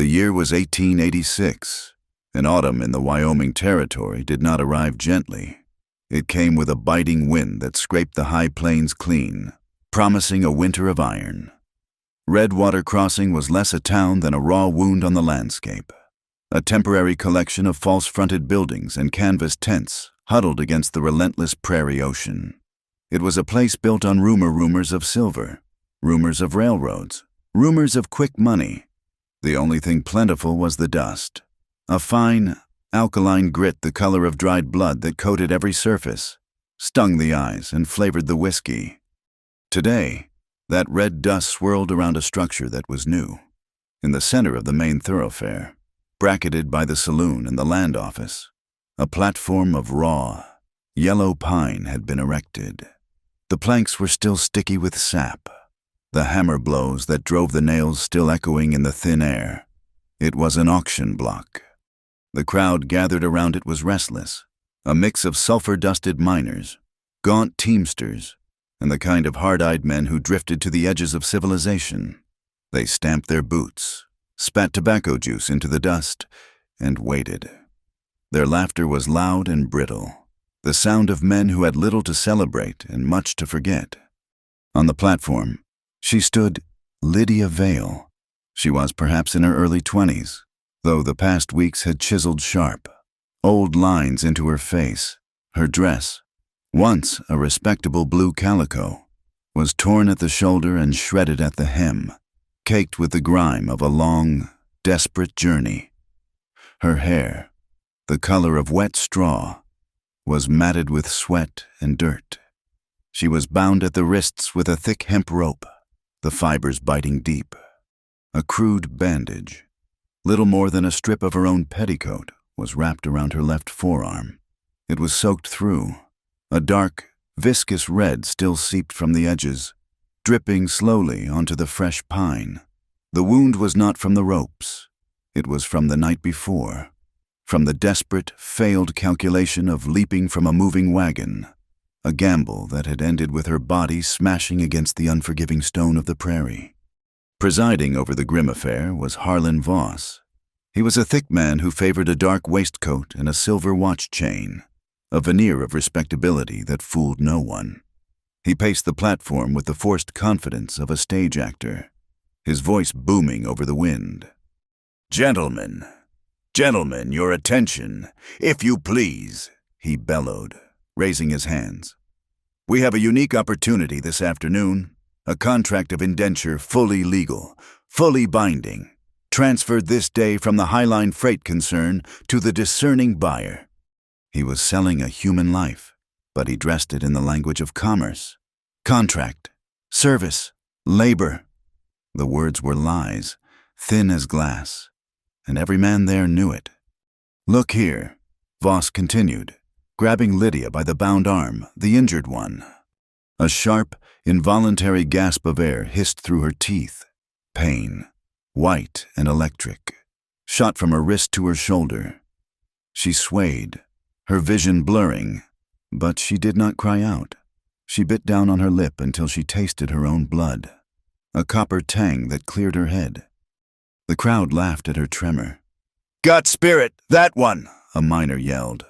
The year was 1886, and autumn in the Wyoming Territory did not arrive gently. It came with a biting wind that scraped the high plains clean, promising a winter of iron. Redwater Crossing was less a town than a raw wound on the landscape, a temporary collection of false-fronted buildings and canvas tents huddled against the relentless prairie ocean. It was a place built on rumors of silver, rumors of railroads, rumors of quick money. The only thing plentiful was the dust, a fine, alkaline grit the color of dried blood that coated every surface, stung the eyes, and flavored the whiskey. Today, that red dust swirled around a structure that was new. In the center of the main thoroughfare, bracketed by the saloon and the land office, a platform of raw, yellow pine had been erected. The planks were still sticky with sap, the hammer blows that drove the nails still echoing in the thin air. It was an auction block. The crowd gathered around it was restless, a mix of sulfur-dusted miners, gaunt teamsters, and the kind of hard-eyed men who drifted to the edges of civilization. They stamped their boots, spat tobacco juice into the dust, and waited. Their laughter was loud and brittle, the sound of men who had little to celebrate and much to forget. On the platform, she stood Lydia Vale. She was perhaps in her early 20s, though the past weeks had chiseled sharp, old lines into her face. Her dress, once a respectable blue calico, was torn at the shoulder and shredded at the hem, caked with the grime of a long, desperate journey. Her hair, the color of wet straw, was matted with sweat and dirt. She was bound at the wrists with a thick hemp rope, the fibers biting deep. A crude bandage, little more than a strip of her own petticoat, was wrapped around her left forearm. It was soaked through. A dark, viscous red still seeped from the edges, dripping slowly onto the fresh pine. The wound was not from the ropes. It was from the night before, from the desperate, failed calculation of leaping from a moving wagon, a gamble that had ended with her body smashing against the unforgiving stone of the prairie. Presiding over the grim affair was Harlan Voss. He was a thick man who favored a dark waistcoat and a silver watch chain, a veneer of respectability that fooled no one. He paced the platform with the forced confidence of a stage actor, his voice booming over the wind. "Gentlemen, your attention, if you please," he bellowed, raising his hands. "We have a unique opportunity this afternoon, a contract of indenture fully legal, fully binding, transferred this day from the Highline Freight concern to the discerning buyer." He was selling a human life, but he dressed it in the language of commerce. Contract, service, labor. The words were lies, thin as glass, and every man there knew it. "Look here," Voss continued, grabbing Lydia by the bound arm, the injured one. A sharp, involuntary gasp of air hissed through her teeth. Pain, white and electric, shot from her wrist to her shoulder. She swayed, her vision blurring, but she did not cry out. She bit down on her lip until she tasted her own blood, a copper tang that cleared her head. The crowd laughed at her tremor. "Got spirit, that one!" a miner yelled.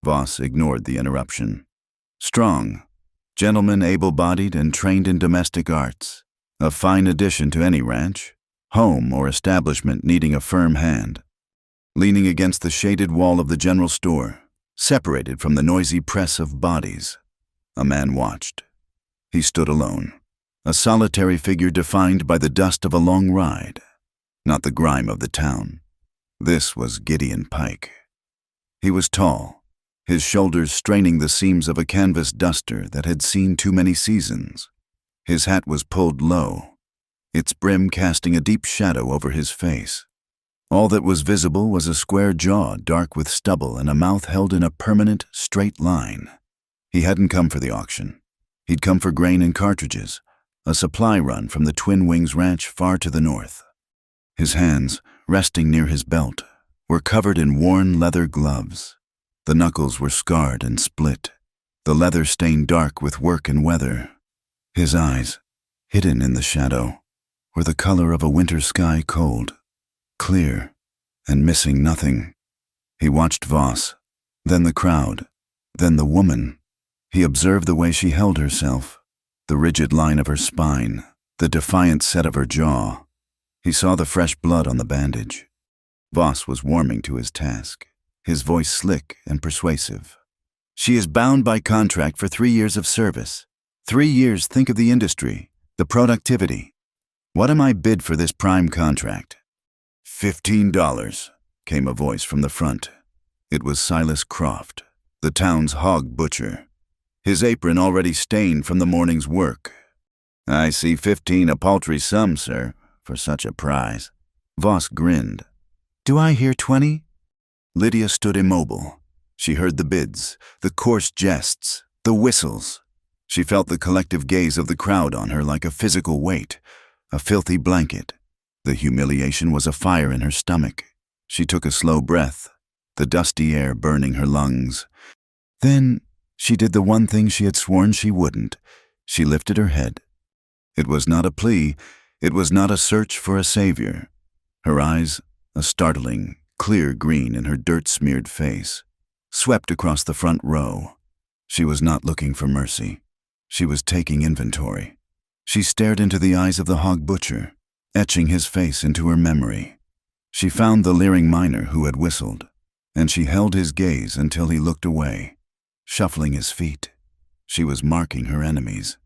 Voss ignored the interruption. Strong, gentleman able-bodied and trained in domestic arts, a fine addition to any ranch, home, or establishment needing a firm hand. Leaning against the shaded wall of the general store, separated from the noisy press of bodies, a man watched. He stood alone, a solitary figure defined by the dust of a long ride, not the grime of the town. This was Gideon Pike. He was tall, his shoulders straining the seams of a canvas duster that had seen too many seasons. His hat was pulled low, its brim casting a deep shadow over his face. All that was visible was a square jaw dark with stubble and a mouth held in a permanent, straight line. He hadn't come for the auction. He'd come for grain and cartridges, a supply run from the Twin Wings Ranch far to the north. His hands, resting near his belt, were covered in worn leather gloves. The knuckles were scarred and split, the leather stained dark with work and weather. His eyes, hidden in the shadow, were the color of a winter sky cold. clear, and missing nothing. He watched Voss, then the crowd, then the woman. He observed the way she held herself, the rigid line of her spine, the defiant set of her jaw. He saw the fresh blood on the bandage. Voss was warming to his task, his voice slick and persuasive. She is bound by contract for 3 years of service. 3 years, think of the industry, the productivity. What am I bid for this prime contract? $15, came a voice from the front. It was Silas Croft, the town's hog butcher, his apron already stained from the morning's work. I see 15 a paltry sum, sir, for such a prize. Voss grinned. Do I hear 20? Lydia stood immobile. She heard the bids, the coarse jests, the whistles. She felt the collective gaze of the crowd on her like a physical weight, a filthy blanket. The humiliation was a fire in her stomach. She took a slow breath, the dusty air burning her lungs. Then she did the one thing she had sworn she wouldn't. She lifted her head. It was not a plea. It was not a search for a savior. Her eyes, a startling, clear green in her dirt-smeared face, swept across the front row. She was not looking for mercy. She was taking inventory. She stared into the eyes of the hog butcher, etching his face into her memory. She found the leering miner who had whistled, and she held his gaze until he looked away, shuffling his feet. She was marking her enemies.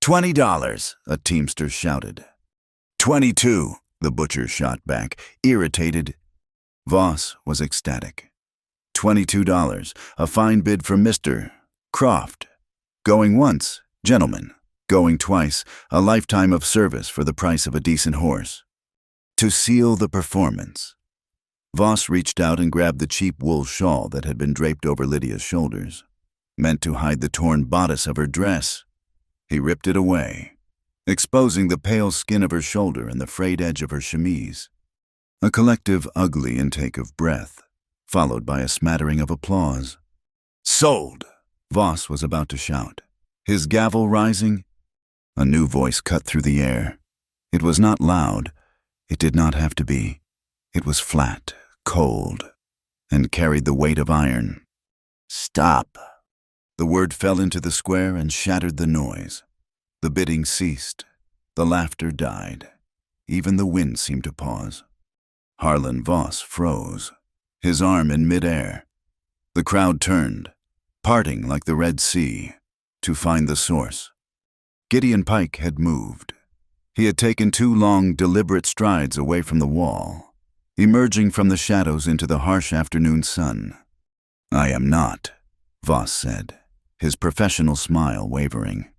$20, a teamster shouted. 22, the butcher shot back, irritated. Voss was ecstatic. $22, a fine bid from Mr. Croft. Going once, gentlemen. Going twice, a lifetime of service for the price of a decent horse. To seal the performance. Voss reached out and grabbed the cheap wool shawl that had been draped over Lydia's shoulders, meant to hide the torn bodice of her dress. He ripped it away, exposing the pale skin of her shoulder and the frayed edge of her chemise. A collective ugly intake of breath, followed by a smattering of applause. Sold! Voss was about to shout, his gavel rising. A new voice cut through the air. It was not loud. It did not have to be. It was flat, cold, and carried the weight of iron. Stop! The word fell into the square and shattered the noise. The bidding ceased. The laughter died. Even the wind seemed to pause. Harlan Voss froze, his arm in midair. The crowd turned, parting like the Red Sea, to find the source. Gideon Pike had moved. He had taken 2 long, deliberate strides away from the wall, emerging from the shadows into the harsh afternoon sun. I am not, Voss said, his professional smile wavering.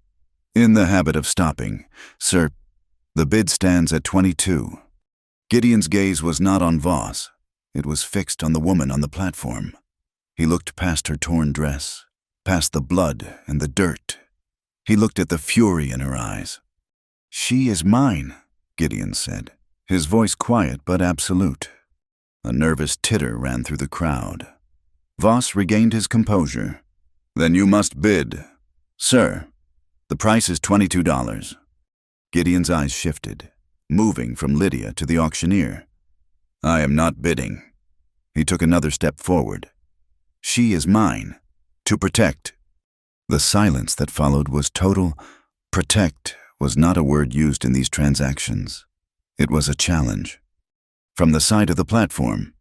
In the habit of stopping, sir. The bid stands at 22. Gideon's gaze was not on Voss. It was fixed on the woman on the platform. He looked past her torn dress, past the blood and the dirt. He looked at the fury in her eyes. She is mine, Gideon said, his voice quiet but absolute. A nervous titter ran through the crowd. Voss regained his composure. Then you must bid. Sir, the price is $22. Gideon's eyes shifted, moving from Lydia to the auctioneer. I am not bidding. He took another step forward. She is mine, to protect. The silence that followed was total. Protect was not a word used in these transactions. It was a challenge. From the side of the platform,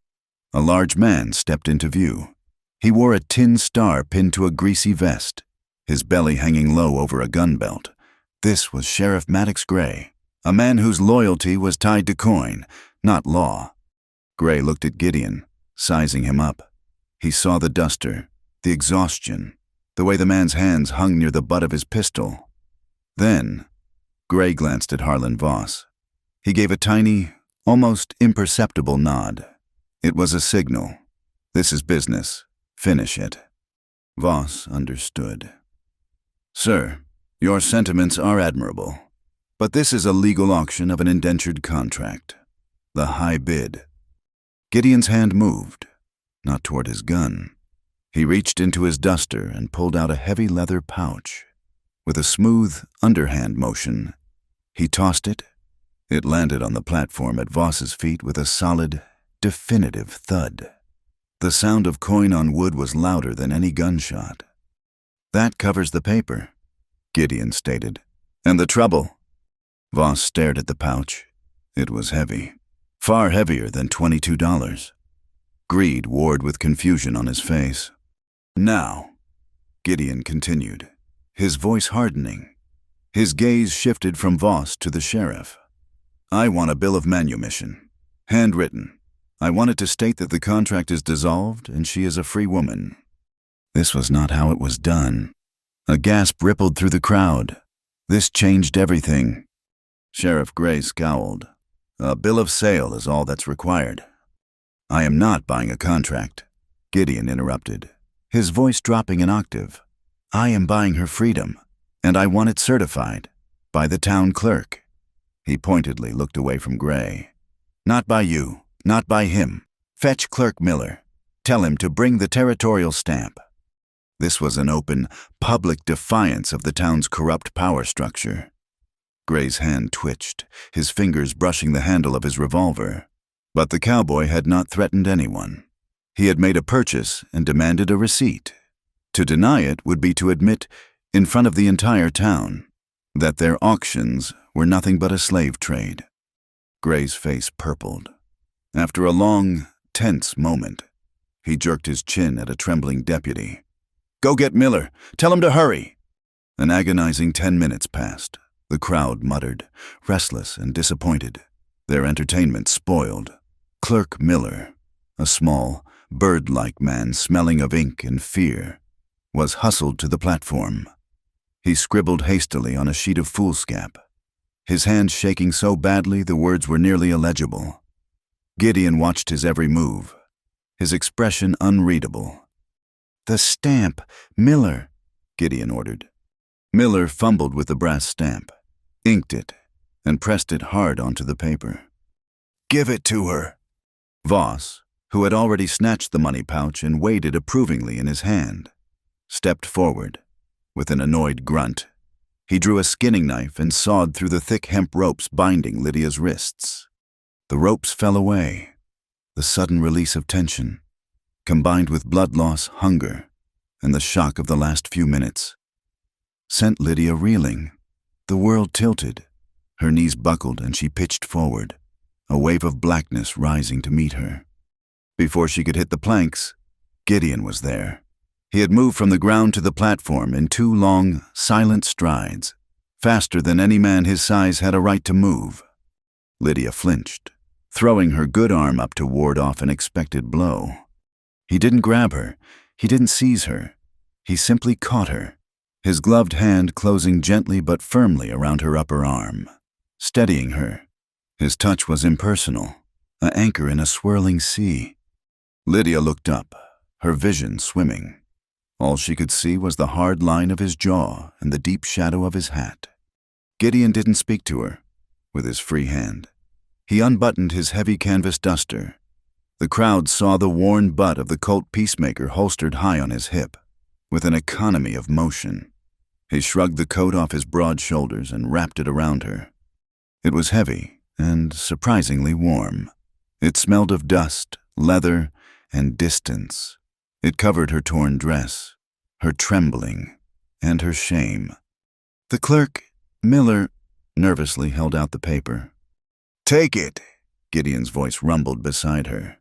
a large man stepped into view. He wore a tin star pinned to a greasy vest, his belly hanging low over a gun belt. This was Sheriff Maddox Gray, a man whose loyalty was tied to coin, not law. Gray looked at Gideon, sizing him up. He saw the duster, the exhaustion, the way the man's hands hung near the butt of his pistol. Then, Gray glanced at Harlan Voss. He gave a tiny, almost imperceptible nod. It was a signal. This is business. Finish it. Voss understood. Sir, your sentiments are admirable, but this is a legal auction of an indentured contract. The high bid. Gideon's hand moved, not toward his gun. He reached into his duster and pulled out a heavy leather pouch. With a smooth, underhand motion, he tossed it. It landed on the platform at Voss's feet with a solid, definitive thud. The sound of coin on wood was louder than any gunshot. "That covers the paper," Gideon stated. "And the trouble?" Voss stared at the pouch. It was heavy, far heavier than $22. Greed warred with confusion on his face. "Now," Gideon continued, his voice hardening. His gaze shifted from Voss to the sheriff. "I want a bill of manumission, handwritten. I want it to state that the contract is dissolved and she is a free woman." This was not how it was done. A gasp rippled through the crowd. This changed everything. Sheriff Gray scowled. "A bill of sale is all that's required." "I am not buying a contract," Gideon interrupted, his voice dropping an octave. "I am buying her freedom, and I want it certified by the town clerk." He pointedly looked away from Gray. "Not by you, not by him. Fetch Clerk Miller. Tell him to bring the territorial stamp." This was an open, public defiance of the town's corrupt power structure. Gray's hand twitched, his fingers brushing the handle of his revolver. But the cowboy had not threatened anyone. He had made a purchase and demanded a receipt. To deny it would be to admit, in front of the entire town, that their auctions were nothing but a slave trade. Gray's face purpled. After a long, tense moment, he jerked his chin at a trembling deputy. "Go get Miller. Tell him to hurry." An agonizing 10 minutes passed. The crowd muttered, restless and disappointed, their entertainment spoiled. Clerk Miller, a small, bird-like man smelling of ink and fear, was hustled to the platform. He scribbled hastily on a sheet of foolscap, his hand shaking so badly the words were nearly illegible. Gideon watched his every move, his expression unreadable. "The stamp, Miller," Gideon ordered. Miller fumbled with the brass stamp, inked it, and pressed it hard onto the paper. "Give it to her." Voss, who had already snatched the money pouch and weighed it approvingly in his hand, stepped forward. With an annoyed grunt, he drew a skinning knife and sawed through the thick hemp ropes binding Lydia's wrists. The ropes fell away. The sudden release of tension, combined with blood loss, hunger, and the shock of the last few minutes, sent Lydia reeling. The world tilted. Her knees buckled and she pitched forward, a wave of blackness rising to meet her. Before she could hit the planks, Gideon was there. He had moved from the ground to the platform in 2 long, silent strides, faster than any man his size had a right to move. Lydia flinched, throwing her good arm up to ward off an expected blow. He didn't grab her. He didn't seize her. He simply caught her, his gloved hand closing gently but firmly around her upper arm, steadying her. His touch was impersonal, an anchor in a swirling sea. Lydia looked up, her vision swimming. All she could see was the hard line of his jaw and the deep shadow of his hat. Gideon didn't speak to her. With his free hand, he unbuttoned his heavy canvas duster. The crowd saw the worn butt of the Colt Peacemaker holstered high on his hip, with an economy of motion. He shrugged the coat off his broad shoulders and wrapped it around her. It was heavy and surprisingly warm. It smelled of dust, leather, and distance. It covered her torn dress, her trembling, and her shame. The clerk, Miller, nervously held out the paper. "Take it," Gideon's voice rumbled beside her.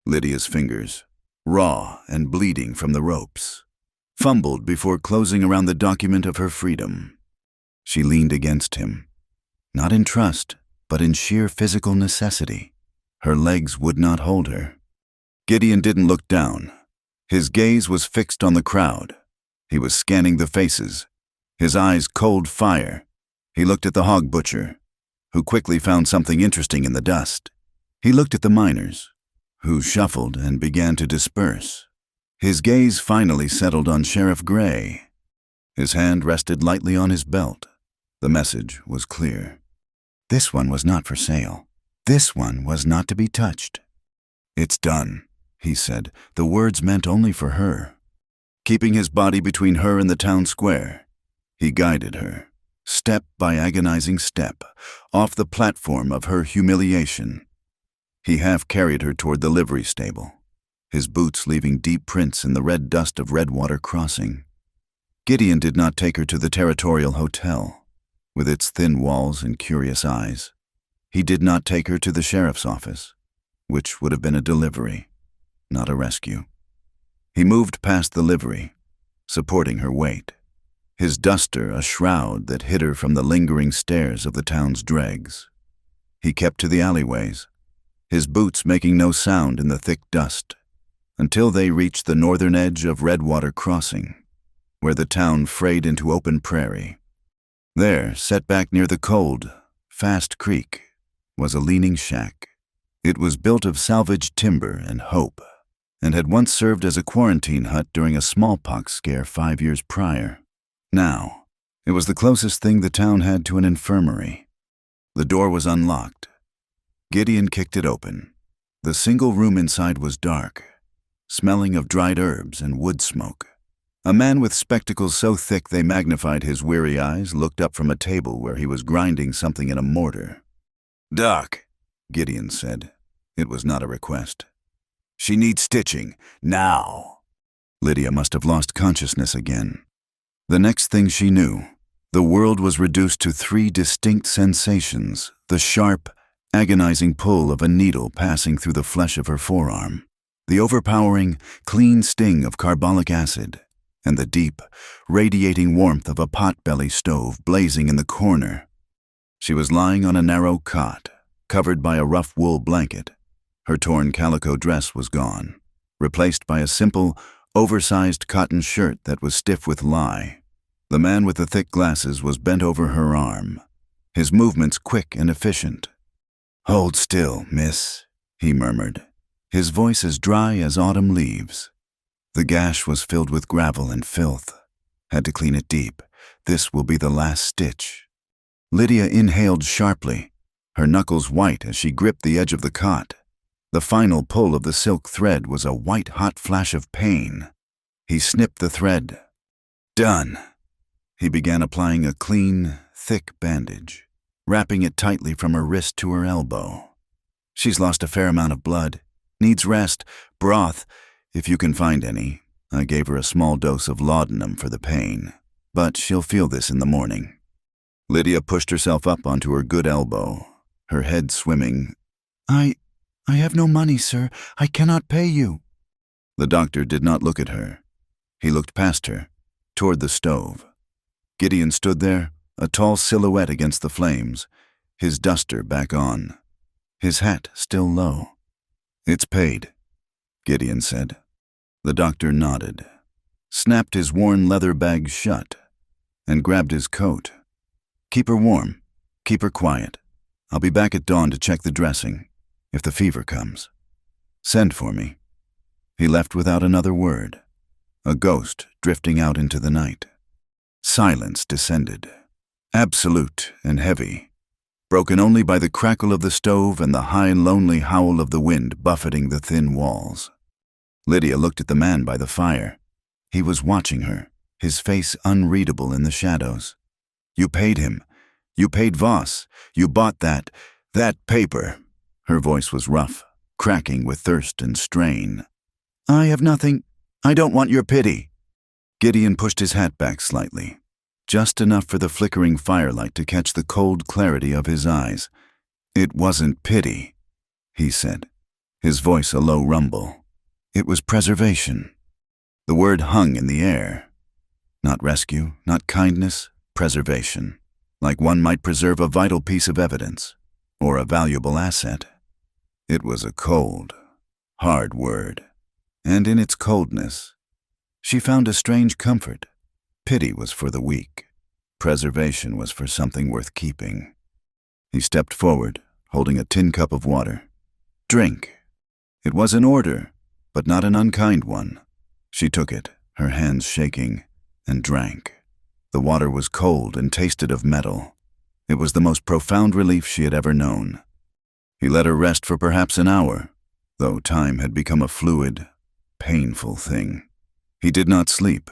Lydia's fingers, raw and bleeding from the ropes, fumbled before closing around the document of her freedom. She leaned against him, not in trust, but in sheer physical necessity. Her legs would not hold her. Gideon didn't look down. His gaze was fixed on the crowd. He was scanning the faces, his eyes cold fire. He looked at the hog butcher, who quickly found something interesting in the dust. He looked at the miners, who shuffled and began to disperse. His gaze finally settled on Sheriff Gray. His hand rested lightly on his belt. The message was clear. This one was not for sale. This one was not to be touched. "It's done," he said, the words meant only for her. Keeping his body between her and the town square, he guided her, step by agonizing step, off the platform of her humiliation. He half carried her toward the livery stable, his boots leaving deep prints in the red dust of Redwater Crossing. Gideon did not take her to the Territorial Hotel, with its thin walls and curious eyes. He did not take her to the sheriff's office, which would have been a delivery, not a rescue. He moved past the livery, supporting her weight, his duster a shroud that hid her from the lingering stares of the town's dregs. He kept to the alleyways, his boots making no sound in the thick dust, until they reached the northern edge of Redwater Crossing, where the town frayed into open prairie. There, set back near the cold, fast creek, was a leaning shack. It was built of salvaged timber and hope, and had once served as a quarantine hut during a smallpox scare 5 years prior. Now, it was the closest thing the town had to an infirmary. The door was unlocked. Gideon kicked it open. The single room inside was dark, smelling of dried herbs and wood smoke. A man with spectacles so thick they magnified his weary eyes looked up from a table where he was grinding something in a mortar. "Doc," Gideon said. It was not a request. "She needs stitching, now." Lydia must have lost consciousness again. The next thing she knew, the world was reduced to 3 distinct sensations: the sharp, agonizing pull of a needle passing through the flesh of her forearm, the overpowering, clean sting of carbolic acid, and the deep, radiating warmth of a pot-belly stove blazing in the corner. She was lying on a narrow cot, covered by a rough wool blanket. Her torn calico dress was gone, replaced by a simple, oversized cotton shirt that was stiff with lye. The man with the thick glasses was bent over her arm, his movements quick and efficient. "Hold still, miss," he murmured, his voice as dry as autumn leaves. The gash was filled with gravel and filth. Had to clean it deep. This will be the last stitch. Lydia inhaled sharply, her knuckles white as she gripped the edge of the cot. The final pull of the silk thread was a white-hot flash of pain. He snipped the thread. "Done." He began applying a clean, thick bandage, wrapping it tightly from her wrist to her elbow. "She's lost a fair amount of blood. Needs rest, broth, if you can find any." I gave her a small dose of laudanum for the pain, but she'll feel this in the morning. Lydia pushed herself up onto her good elbow, her head swimming. I have no money, sir. I cannot pay you." The doctor did not look at her. He looked past her, toward the stove. Gideon stood there, a tall silhouette against the flames, his duster back on, his hat still low. "It's paid," Gideon said. The doctor nodded, snapped his worn leather bag shut, and grabbed his coat. "Keep her warm. Keep her quiet. I'll be back at dawn to check the dressing, if the fever comes. Send for me." He left without another word, a ghost drifting out into the night. Silence descended, absolute and heavy, broken only by the crackle of the stove and the high, lonely howl of the wind buffeting the thin walls. Lydia looked at the man by the fire. He was watching her, his face unreadable in the shadows. "You paid him. You paid Voss. You bought that paper." Her voice was rough, cracking with thirst and strain. "I have nothing. I don't want your pity." Gideon pushed his hat back slightly, just enough for the flickering firelight to catch the cold clarity of his eyes. "It wasn't pity," he said, his voice a low rumble. "It was preservation." The word hung in the air. Not rescue, not kindness, preservation, like one might preserve a vital piece of evidence or a valuable asset. It was a cold, hard word, and in its coldness, she found a strange comfort. Pity was for the weak. Preservation was for something worth keeping. He stepped forward, holding a tin cup of water. "Drink." It was an order, but not an unkind one. She took it, her hands shaking, and drank. The water was cold and tasted of metal. It was the most profound relief she had ever known. He let her rest for perhaps an hour, though time had become a fluid, painful thing. He did not sleep.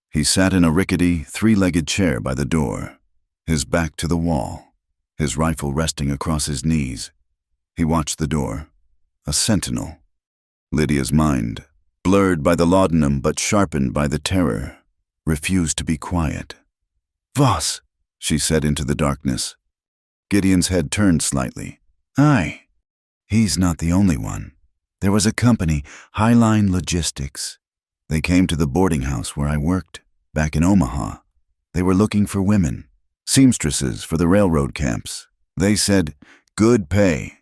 He sat in a rickety, 3-legged chair by the door, his back to the wall, his rifle resting across his knees. He watched the door. A sentinel. Lydia's mind, blurred by the laudanum but sharpened by the terror, refused to be quiet. "Voss," she said into the darkness. Gideon's head turned slightly. "Aye." "He's not the only one. There was a company, Highline Logistics. They came to the boarding house where I worked, back in Omaha. They were looking for women, seamstresses for the railroad camps. They said, 'Good pay.'"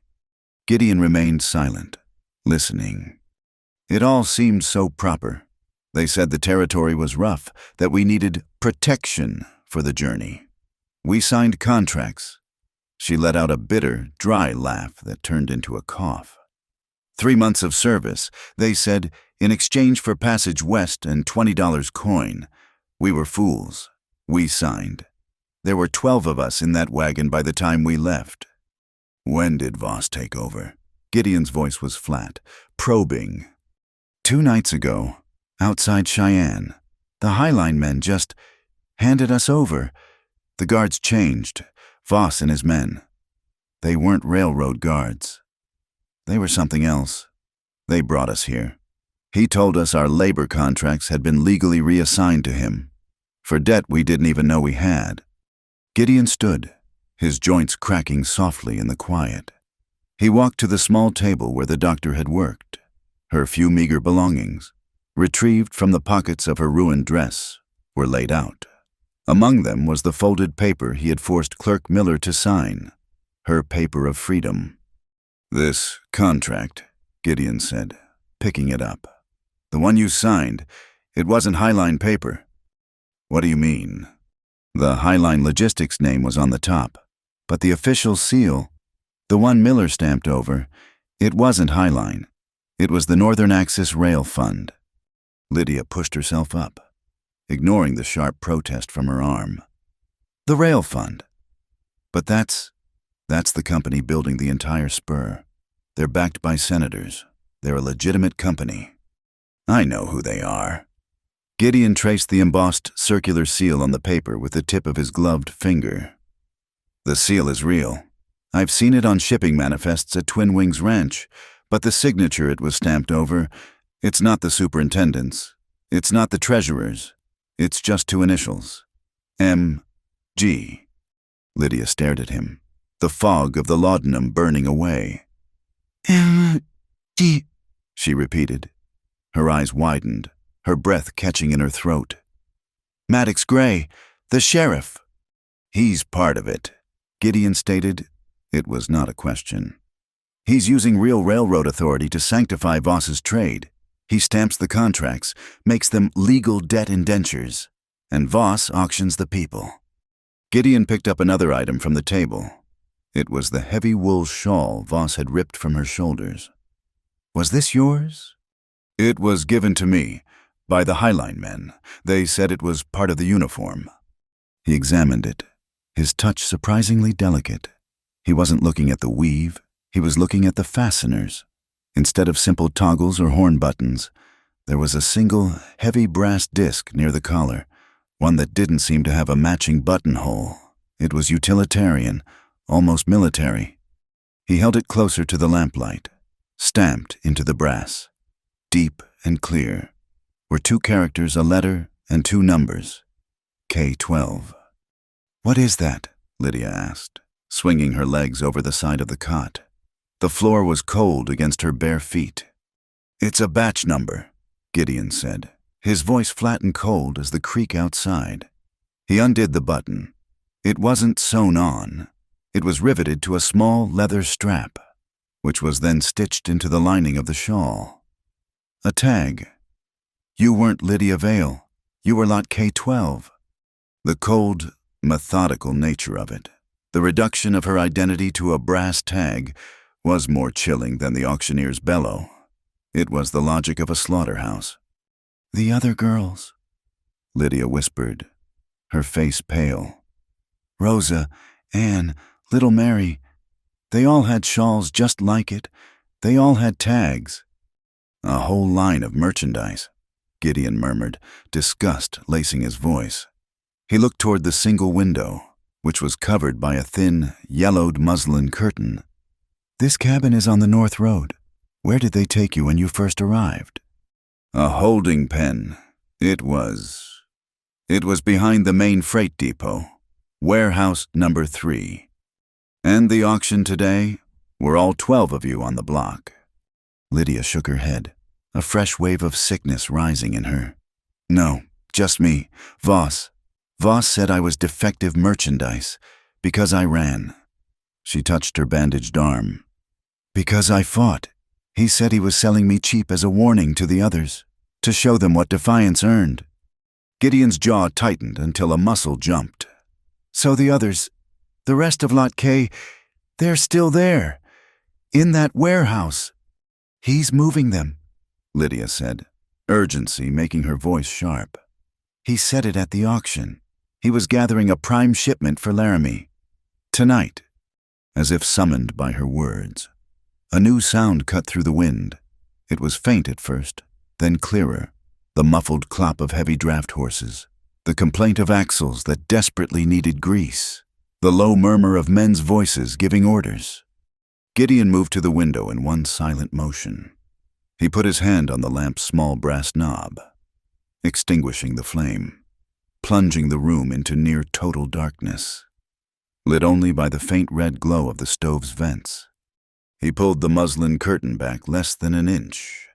Gideon remained silent, listening. It all seemed so proper. They said the territory was rough, that we needed protection for the journey. We signed contracts. She let out a bitter, dry laugh that turned into a cough. 3 months of service, they said, in exchange for passage west and $20 coin. We were fools. We signed. There were 12 of us in that wagon by the time we left. "When did Voss take over?" Gideon's voice was flat, probing. 2 nights ago, outside Cheyenne. The Highline men just handed us over. The guards changed, Voss and his men. They weren't railroad guards. They were something else. They brought us here. He told us our labor contracts had been legally reassigned to him, for debt we didn't even know we had. Gideon stood, his joints cracking softly in the quiet. He walked to the small table where the doctor had worked. Her few meager belongings, retrieved from the pockets of her ruined dress, were laid out. Among them was the folded paper he had forced Clerk Miller to sign, her paper of freedom. "This contract," Gideon said, picking it up. "The one you signed, it wasn't Highline paper." "What do you mean?" "The Highline Logistics name was on the top, but the official seal, the one Miller stamped over, it wasn't Highline. It was the Northern Axis Rail Fund." Lydia pushed herself up, ignoring the sharp protest from her arm. "The Rail Fund. But that's the company building the entire spur. They're backed by senators. They're a legitimate company. I know who they are." Gideon traced the embossed circular seal on the paper with the tip of his gloved finger. "The seal is real. I've seen it on shipping manifests at Twin Wings Ranch, but the signature it was stamped over, it's not the superintendent's. It's not the treasurer's. It's just 2 initials. M.G. Lydia stared at him, the fog of the laudanum burning away. "M.G.," she repeated. Her eyes widened, her breath catching in her throat. "Maddox Gray, the sheriff." "He's part of it," Gideon stated. It was not a question. "He's using real railroad authority to sanctify Voss's trade. He stamps the contracts, makes them legal debt indentures, and Voss auctions the people." Gideon picked up another item from the table. It was the heavy wool shawl Voss had ripped from her shoulders. "Was this yours?" "It was given to me, by the Highline men. They said it was part of the uniform." He examined it, his touch surprisingly delicate. He wasn't looking at the weave, he was looking at the fasteners. Instead of simple toggles or horn buttons, there was a single, heavy brass disc near the collar, one that didn't seem to have a matching buttonhole. It was utilitarian, almost military. He held it closer to the lamplight, stamped into the brass. Deep and clear were 2 characters, a letter, and 2 numbers. K-12. "What is that?" Lydia asked, swinging her legs over the side of the cot. The floor was cold against her bare feet. "It's a batch number," Gideon said, his voice flat and cold as the creak outside. He undid the button. It wasn't sewn on. It was riveted to a small leather strap, which was then stitched into the lining of the shawl. A tag. "You weren't Lydia Vale. You were lot K-12. The cold, methodical nature of it, the reduction of her identity to a brass tag, was more chilling than the auctioneer's bellow. It was the logic of a slaughterhouse. "The other girls," Lydia whispered, her face pale. "Rosa, Anne, little Mary, they all had shawls just like it. They all had tags." "A whole line of merchandise," Gideon murmured, disgust lacing his voice. He looked toward the single window, which was covered by a thin, yellowed muslin curtain. "This cabin is on the North Road. Where did they take you when you first arrived?" "A holding pen. It was behind the main freight depot, warehouse number 3. And the auction today, we're all 12 of you on the block." Lydia shook her head, a fresh wave of sickness rising in her. "No, just me. Voss said I was defective merchandise, because I ran." She touched her bandaged arm. "Because I fought. He said he was selling me cheap as a warning to the others, to show them what defiance earned." Gideon's jaw tightened until a muscle jumped. "So the others, the rest of Lot K, they're still there, in that warehouse. He's moving them," Lydia said, urgency making her voice sharp. "He said it at the auction. He was gathering a prime shipment for Laramie. Tonight." As if summoned by her words, a new sound cut through the wind. It was faint at first, then clearer, the muffled clop of heavy draft horses, the complaint of axles that desperately needed grease, the low murmur of men's voices giving orders. Gideon moved to the window in one silent motion. He put his hand on the lamp's small brass knob, extinguishing the flame, plunging the room into near total darkness, lit only by the faint red glow of the stove's vents. He pulled the muslin curtain back less than an inch.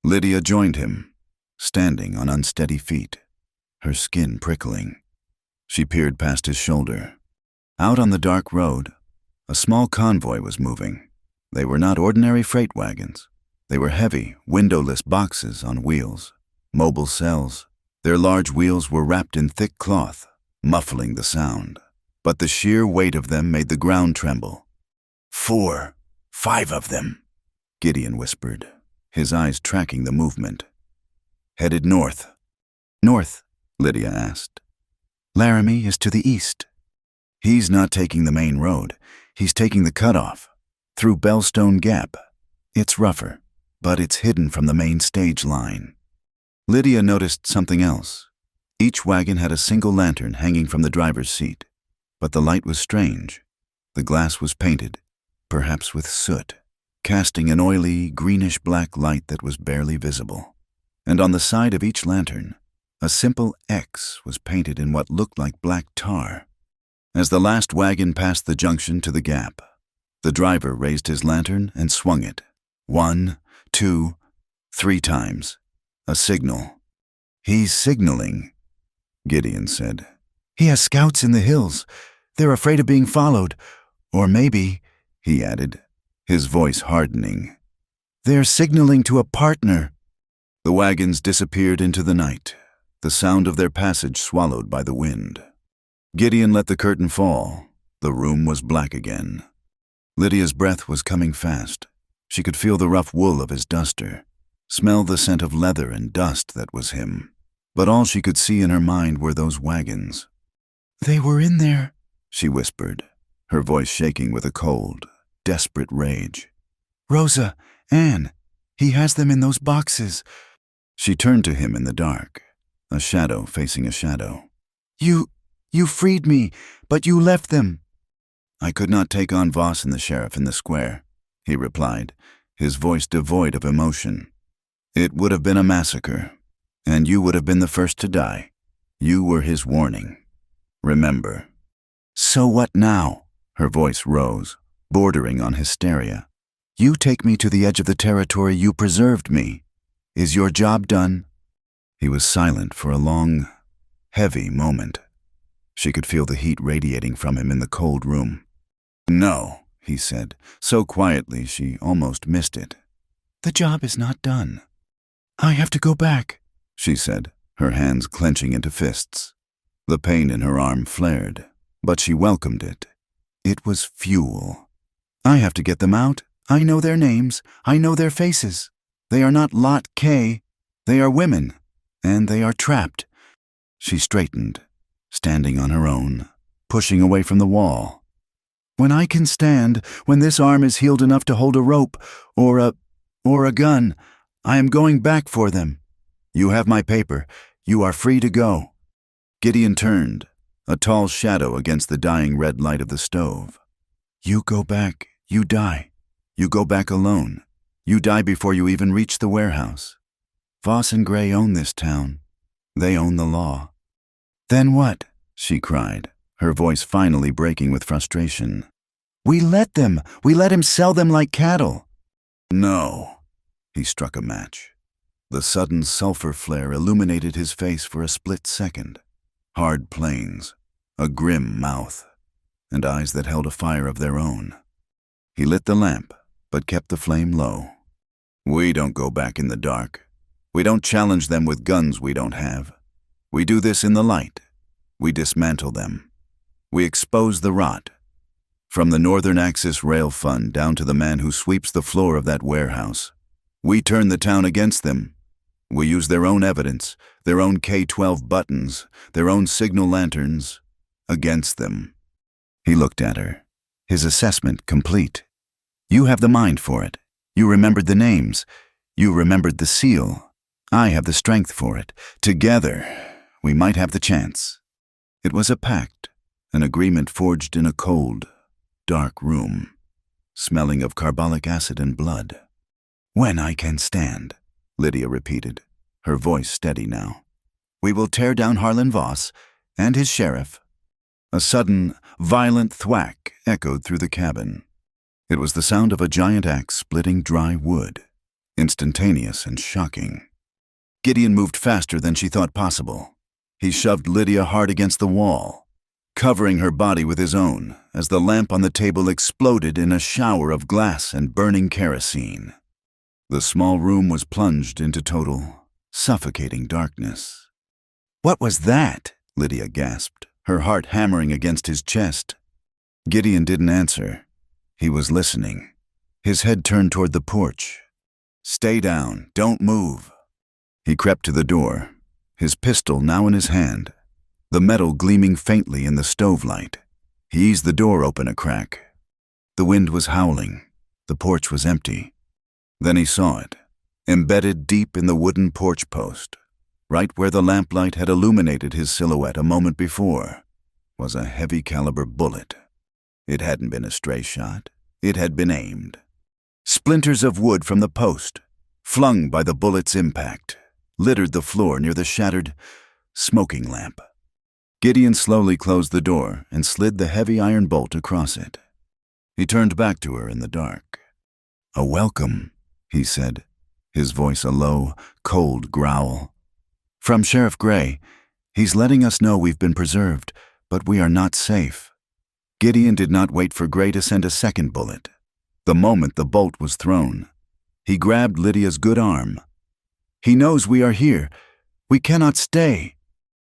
Lydia joined him, standing on unsteady feet, her skin prickling. She peered past his shoulder. Out on the dark road, a small convoy was moving. They were not ordinary freight wagons. They were heavy, windowless boxes on wheels, mobile cells. Their large wheels were wrapped in thick cloth, muffling the sound. But the sheer weight of them made the ground tremble. 4, 5 of them," Gideon whispered, his eyes tracking the movement. "Headed north." "North?" Lydia asked. "Laramie is to the east." "He's not taking the main road. He's taking the cutoff, through Bellstone Gap. It's rougher, but it's hidden from the main stage line." Lydia noticed something else. Each wagon had a single lantern hanging from the driver's seat, but the light was strange. The glass was painted, perhaps with soot, casting an oily, greenish-black light that was barely visible. And on the side of each lantern, a simple X was painted in what looked like black tar. As the last wagon passed the junction to the gap, the driver raised his lantern and swung it. 1, 2, 3 times. A signal. "He's signaling," Gideon said. "He has scouts in the hills. They're afraid of being followed. Or maybe," he added, his voice hardening, "they're signaling to a partner." The wagons disappeared into the night, the sound of their passage swallowed by the wind. Gideon let the curtain fall. The room was black again. Lydia's breath was coming fast. She could feel the rough wool of his duster, smell the scent of leather and dust that was him. But all she could see in her mind were those wagons. "They were in there," she whispered, her voice shaking with a cold, desperate rage. "Rosa, Anne, he has them in those boxes." She turned to him in the dark, a shadow facing a shadow. You freed me, but you left them." "I could not take on Voss and the sheriff in the square," he replied, his voice devoid of emotion. "It would have been a massacre, and you would have been the first to die. You were his warning. Remember." "So what now?" Her voice rose, bordering on hysteria. "You take me to the edge of the territory you preserved me. Is your job done?" He was silent for a long, heavy moment. She could feel the heat radiating from him in the cold room. "No," he said, so quietly she almost missed it. "The job is not done." "I have to go back," she said, her hands clenching into fists. The pain in her arm flared, but she welcomed it. It was fuel. "I have to get them out. I know their names. I know their faces. They are not Lot K. They are women, and they are trapped." She straightened, standing on her own, pushing away from the wall. "When I can stand, when this arm is healed enough to hold a rope, or a gun, I am going back for them. You have my paper. You are free to go." Gideon turned, a tall shadow against the dying red light of the stove. "You go back, you die. You go back alone. You die before you even reach the warehouse. Voss and Gray own this town. They own the law." "Then what?" she cried, her voice finally breaking with frustration. "We let them. We let him sell them like cattle." "No." He struck a match. The sudden sulfur flare illuminated his face for a split second. Hard planes, a grim mouth, and eyes that held a fire of their own. He lit the lamp, but kept the flame low. "We don't go back in the dark. We don't challenge them with guns we don't have. We do this in the light. We dismantle them. We expose the rot. From the Northern Axis Rail Fund down to the man who sweeps the floor of that warehouse. We turn the town against them. We use their own evidence, their own K-12 buttons, their own signal lanterns, against them." He looked at her, his assessment complete. "You have the mind for it. You remembered the names. You remembered the seal. I have the strength for it. Together, we might have the chance." It was a pact, an agreement forged in a cold, dark room, smelling of carbolic acid and blood. "When I can stand," Lydia repeated, her voice steady now. "We will tear down Harlan Voss and his sheriff." A sudden, violent thwack echoed through the cabin. It was the sound of a giant axe splitting dry wood, instantaneous and shocking. Gideon moved faster than she thought possible. He shoved Lydia hard against the wall, covering her body with his own as the lamp on the table exploded in a shower of glass and burning kerosene. The small room was plunged into total, suffocating darkness. "What was that?" Lydia gasped, her heart hammering against his chest. Gideon didn't answer. He was listening, his head turned toward the porch. "Stay down, don't move." He crept to the door, his pistol now in his hand, the metal gleaming faintly in the stove light. He eased the door open a crack. The wind was howling. The porch was empty. Then he saw it, embedded deep in the wooden porch post, right where the lamplight had illuminated his silhouette a moment before, was a heavy-caliber bullet. It hadn't been a stray shot. It had been aimed. Splinters of wood from the post, flung by the bullet's impact, littered the floor near the shattered smoking lamp. Gideon slowly closed the door and slid the heavy iron bolt across it. He turned back to her in the dark. "A welcome," he said, his voice a low, cold growl. "From Sheriff Gray. He's letting us know we've been preserved, but we are not safe." Gideon did not wait for Gray to send a second bullet. The moment the bolt was thrown, he grabbed Lydia's good arm. "He knows we are here. We cannot stay."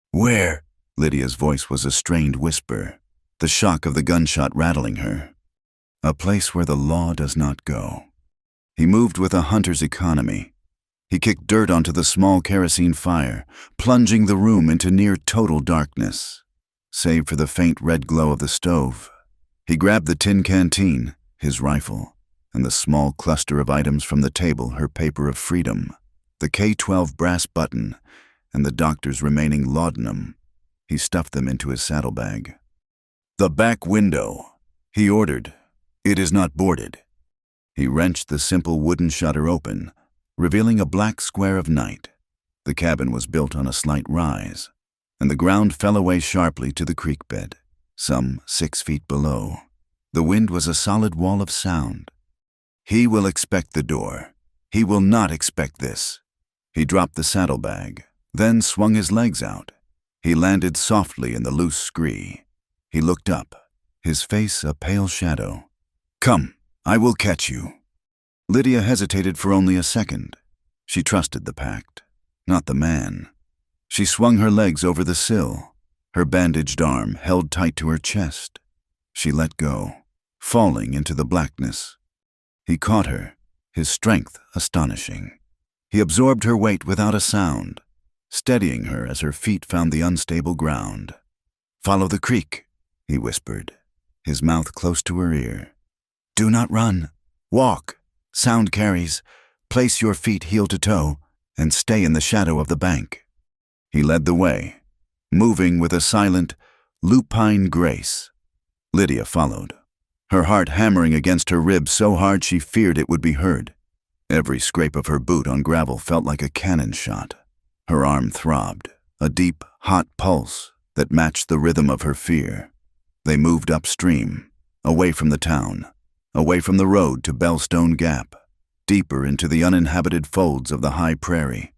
"Where?" Lydia's voice was a strained whisper, the shock of the gunshot rattling her. "A place where the law does not go." He moved with a hunter's economy. He kicked dirt onto the small kerosene fire, plunging the room into near total darkness, save for the faint red glow of the stove. He grabbed the tin canteen, his rifle, and the small cluster of items from the table, her paper of freedom, the K-12 brass button, and the doctor's remaining laudanum. He stuffed them into his saddlebag. "The back window," he ordered. "It is not boarded." He wrenched the simple wooden shutter open, revealing a black square of night. The cabin was built on a slight rise, and the ground fell away sharply to the creek bed, some 6 feet below. The wind was a solid wall of sound. "He will expect the door. He will not expect this." He dropped the saddlebag, then swung his legs out. He landed softly in the loose scree. He looked up, his face a pale shadow. "Come, I will catch you." Lydia hesitated for only a second. She trusted the pact, not the man. She swung her legs over the sill, her bandaged arm held tight to her chest. She let go, falling into the blackness. He caught her, his strength astonishing. He absorbed her weight without a sound, steadying her as her feet found the unstable ground. "Follow the creek," he whispered, his mouth close to her ear. "Do not run. Walk. Sound carries. Place your feet heel to toe and stay in the shadow of the bank." He led the way, moving with a silent, lupine grace. Lydia followed, her heart hammering against her ribs so hard she feared it would be heard. Every scrape of her boot on gravel felt like a cannon shot. Her arm throbbed, a deep, hot pulse that matched the rhythm of her fear. They moved upstream, away from the town, away from the road to Bellstone Gap, deeper into the uninhabited folds of the high prairie.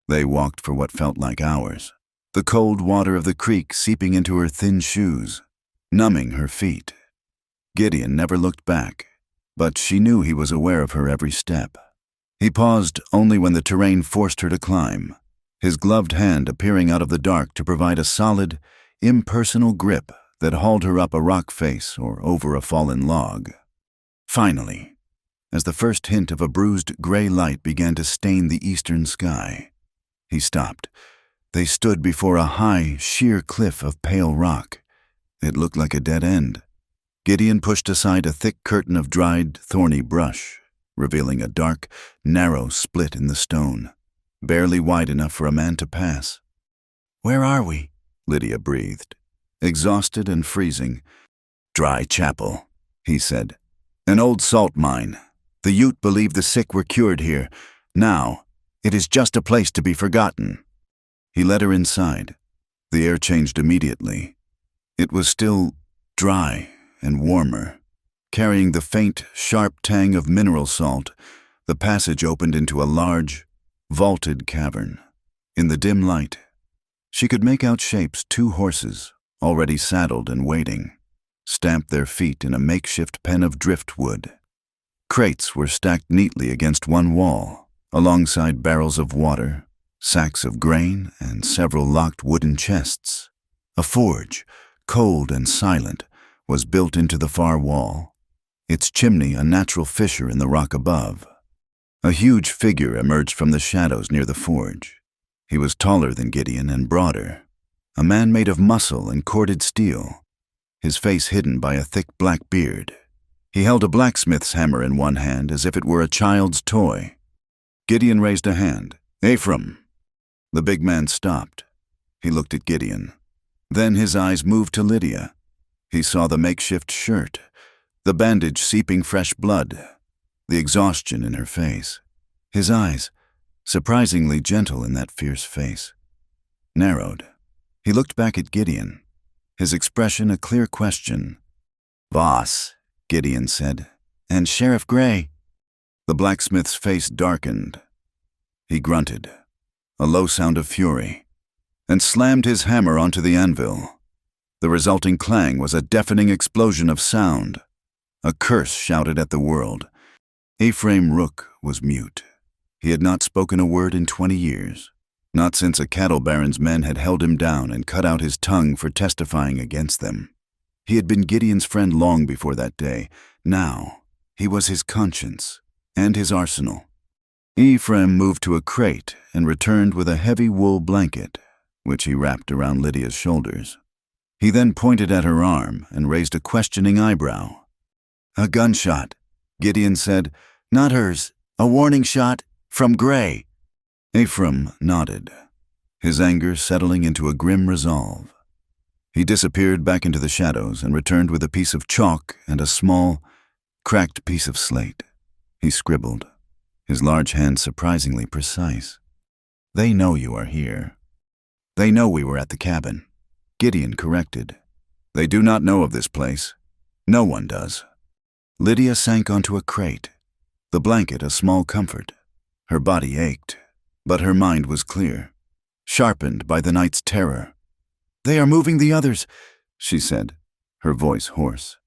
They walked for what felt like hours, the cold water of the creek seeping into her thin shoes, numbing her feet. Gideon never looked back, but she knew he was aware of her every step. He paused only when the terrain forced her to climb, his gloved hand appearing out of the dark to provide a solid, impersonal grip that hauled her up a rock face or over a fallen log. Finally, as the first hint of a bruised gray light began to stain the eastern sky, he stopped. They stood before a high, sheer cliff of pale rock. It looked like a dead end. Gideon pushed aside a thick curtain of dried, thorny brush, revealing a dark, narrow split in the stone, barely wide enough for a man to pass. "Where are we?" Lydia breathed, exhausted and freezing. "Dry Chapel," he said. "An old salt mine. The Ute believed the sick were cured here. Now, it is just a place to be forgotten." He led her inside. The air changed immediately. It was still dry and warmer. Carrying the faint, sharp tang of mineral salt, the passage opened into a large, vaulted cavern. In the dim light, she could make out shapes: 2 horses, already saddled and waiting, stamped their feet in a makeshift pen of driftwood. Crates were stacked neatly against one wall, alongside barrels of water, sacks of grain, and several locked wooden chests. A forge, cold and silent, was built into the far wall, its chimney a natural fissure in the rock above. A huge figure emerged from the shadows near the forge. He was taller than Gideon and broader, a man made of muscle and corded steel, his face hidden by a thick black beard. He held a blacksmith's hammer in one hand as if it were a child's toy. Gideon raised a hand. "Ephraim." The big man stopped. He looked at Gideon. Then his eyes moved to Lydia. He saw the makeshift shirt, the bandage seeping fresh blood, the exhaustion in her face. His eyes, surprisingly gentle in that fierce face, narrowed. He looked back at Gideon, his expression a clear question. "Boss," Gideon said, "and Sheriff Gray." The blacksmith's face darkened. He grunted, a low sound of fury, and slammed his hammer onto the anvil. The resulting clang was a deafening explosion of sound, a curse shouted at the world. Ephraim Rook was mute. He had not spoken a word in 20 years, not since a cattle baron's men had held him down and cut out his tongue for testifying against them. He had been Gideon's friend long before that day. Now, he was his conscience and his arsenal. Ephraim moved to a crate and returned with a heavy wool blanket, which he wrapped around Lydia's shoulders. He then pointed at her arm and raised a questioning eyebrow. "A gunshot," Gideon said. "Not hers. A warning shot from Gray." Ephraim nodded, his anger settling into a grim resolve. He disappeared back into the shadows and returned with a piece of chalk and a small, cracked piece of slate. He scribbled, his large hand surprisingly precise. "They know you are here. They know we were at the cabin." Gideon corrected. "They do not know of this place. No one does." Lydia sank onto a crate, the blanket a small comfort. Her body ached, but her mind was clear, sharpened by the night's terror. "They are moving the others," she said, her voice hoarse.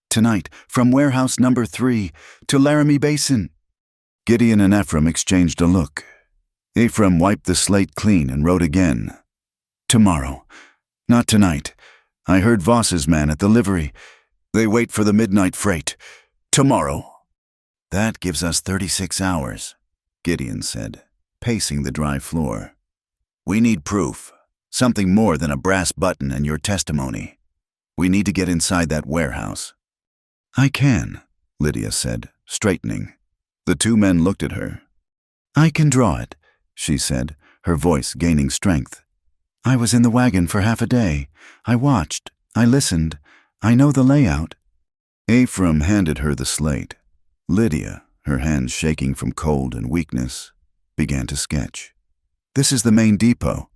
"Tonight, from warehouse number 3 to Laramie Basin." Gideon and Ephraim exchanged a look. Ephraim wiped the slate clean and wrote again. "Tomorrow. Not tonight. I heard Voss's man at the livery. They wait for the midnight freight. Tomorrow." "That gives us 36 hours, Gideon said, pacing the dry floor. "We need proof, something more than a brass button and your testimony. We need to get inside that warehouse." "I can," Lydia said, straightening. The 2 men looked at her. "I can draw it," she said, her voice gaining strength. I was in the wagon for half a day. I watched. I listened. I know the layout. Ephraim handed her the slate. Lydia, her hands shaking from cold and weakness, began to sketch. This is the main depot.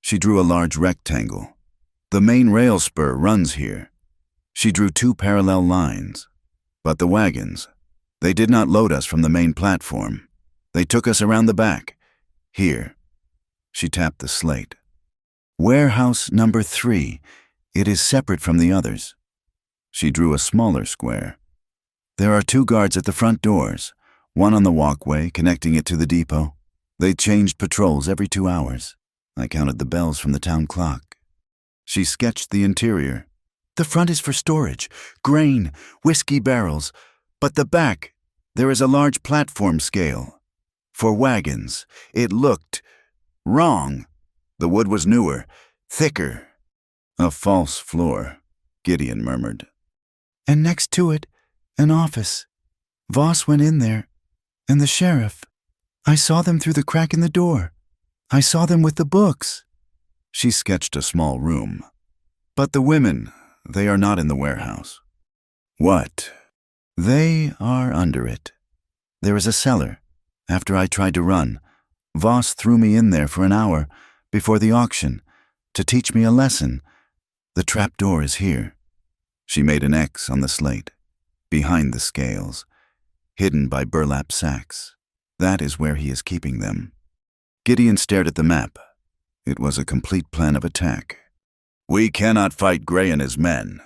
She drew a large rectangle. The main rail spur runs here. She drew 2 parallel lines. But the wagons, they did not load us from the main platform. They took us around the back. Here. She tapped the slate. Warehouse number 3. It is separate from the others. She drew a smaller square. There are 2 guards at the front doors, one on the walkway connecting it to the depot. They changed patrols every 2 hours. I counted the bells from the town clock. She sketched the interior. The front is for storage, grain, whiskey barrels, but the back, there is a large platform scale. For wagons, it looked wrong. The wood was newer, thicker. A false floor, Gideon murmured. And next to it, an office. Voss went in there, and the sheriff. I saw them through the crack in the door. I saw them with the books. She sketched a small room. But the women, they are not in the warehouse. What? They are under it. There is a cellar. After I tried to run, Voss threw me in there for an hour before the auction to teach me a lesson. The trap door is here. She made an X on the slate, behind the scales, hidden by burlap sacks. That is where he is keeping them. Gideon stared at the map. It was a complete plan of attack. We cannot fight Gray and his men,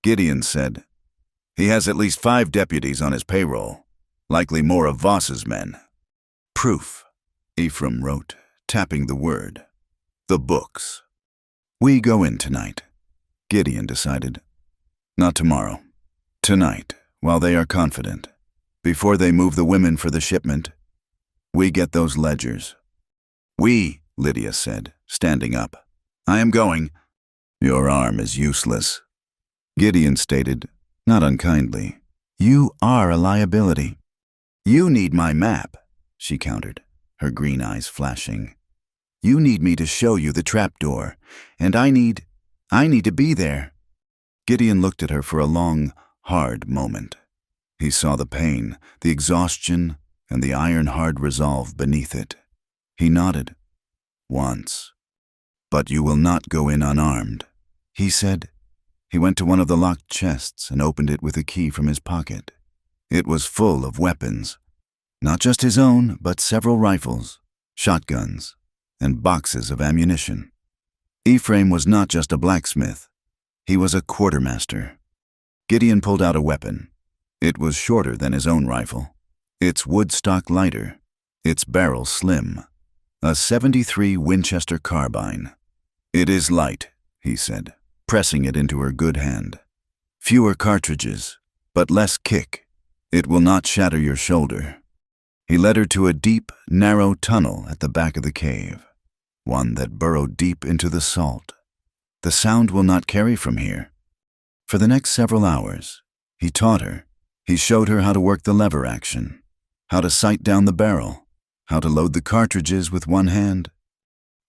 Gideon said. He has at least 5 deputies on his payroll, likely more of Voss's men. Proof, Ephraim wrote, tapping the word. The books. We go in tonight, Gideon decided. Not tomorrow. Tonight, while they are confident. Before they move the women for the shipment, we get those ledgers. We, Lydia said, standing up. I am going. Your arm is useless, Gideon stated, not unkindly. You are a liability. You need my map, she countered, her green eyes flashing. You need me to show you the trapdoor, and I need to be there. Gideon looked at her for a long, hard moment. He saw the pain, the exhaustion, and the iron-hard resolve beneath it. He nodded. Once. But you will not go in unarmed, he said. He went to one of the locked chests and opened it with a key from his pocket. It was full of weapons. Not just his own, but several rifles, shotguns, and boxes of ammunition. Ephraim was not just a blacksmith. He was a quartermaster. Gideon pulled out a weapon. It was shorter than his own rifle. Its wood stock lighter. Its barrel slim. A .73 Winchester carbine. It is light, he said, pressing it into her good hand. Fewer cartridges, but less kick. It will not shatter your shoulder. He led her to a deep, narrow tunnel at the back of the cave, one that burrowed deep into the salt. The sound will not carry from here. For the next several hours, he taught her. He showed her how to work the lever action, how to sight down the barrel, how to load the cartridges with one hand.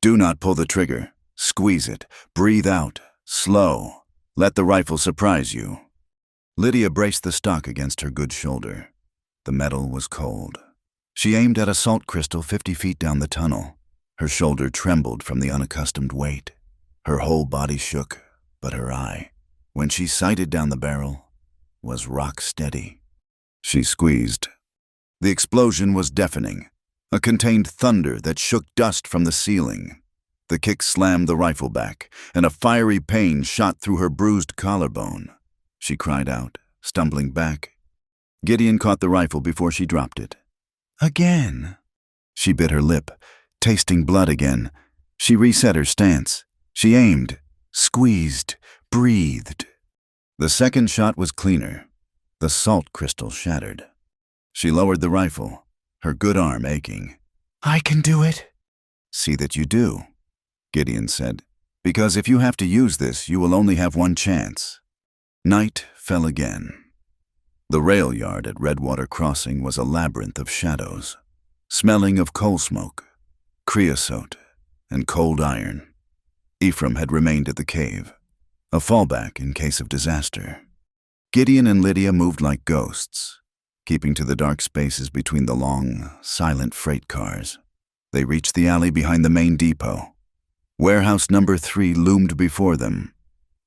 Do not pull the trigger. Squeeze it. Breathe out. Slow. Let the rifle surprise you. Lydia braced the stock against her good shoulder. The metal was cold. She aimed at a salt crystal 50 feet down the tunnel. Her shoulder trembled from the unaccustomed weight. Her whole body shook, but her eye, when she sighted down the barrel, was rock steady. She squeezed. The explosion was deafening, a contained thunder that shook dust from the ceiling. The kick slammed the rifle back, and a fiery pain shot through her bruised collarbone. She cried out, stumbling back. Gideon caught the rifle before she dropped it. Again. She bit her lip, tasting blood again. She reset her stance. She aimed, squeezed, breathed. The second shot was cleaner. The salt crystal shattered. She lowered the rifle, her good arm aching. I can do it. See that you do, Gideon said, because if you have to use this, you will only have one chance. Night fell again. The rail yard at Redwater Crossing was a labyrinth of shadows, smelling of coal smoke, creosote, and cold iron. Ephraim had remained at the cave, a fallback in case of disaster. Gideon and Lydia moved like ghosts, keeping to the dark spaces between the long, silent freight cars. They reached the alley behind the main depot. Warehouse number 3 loomed before them,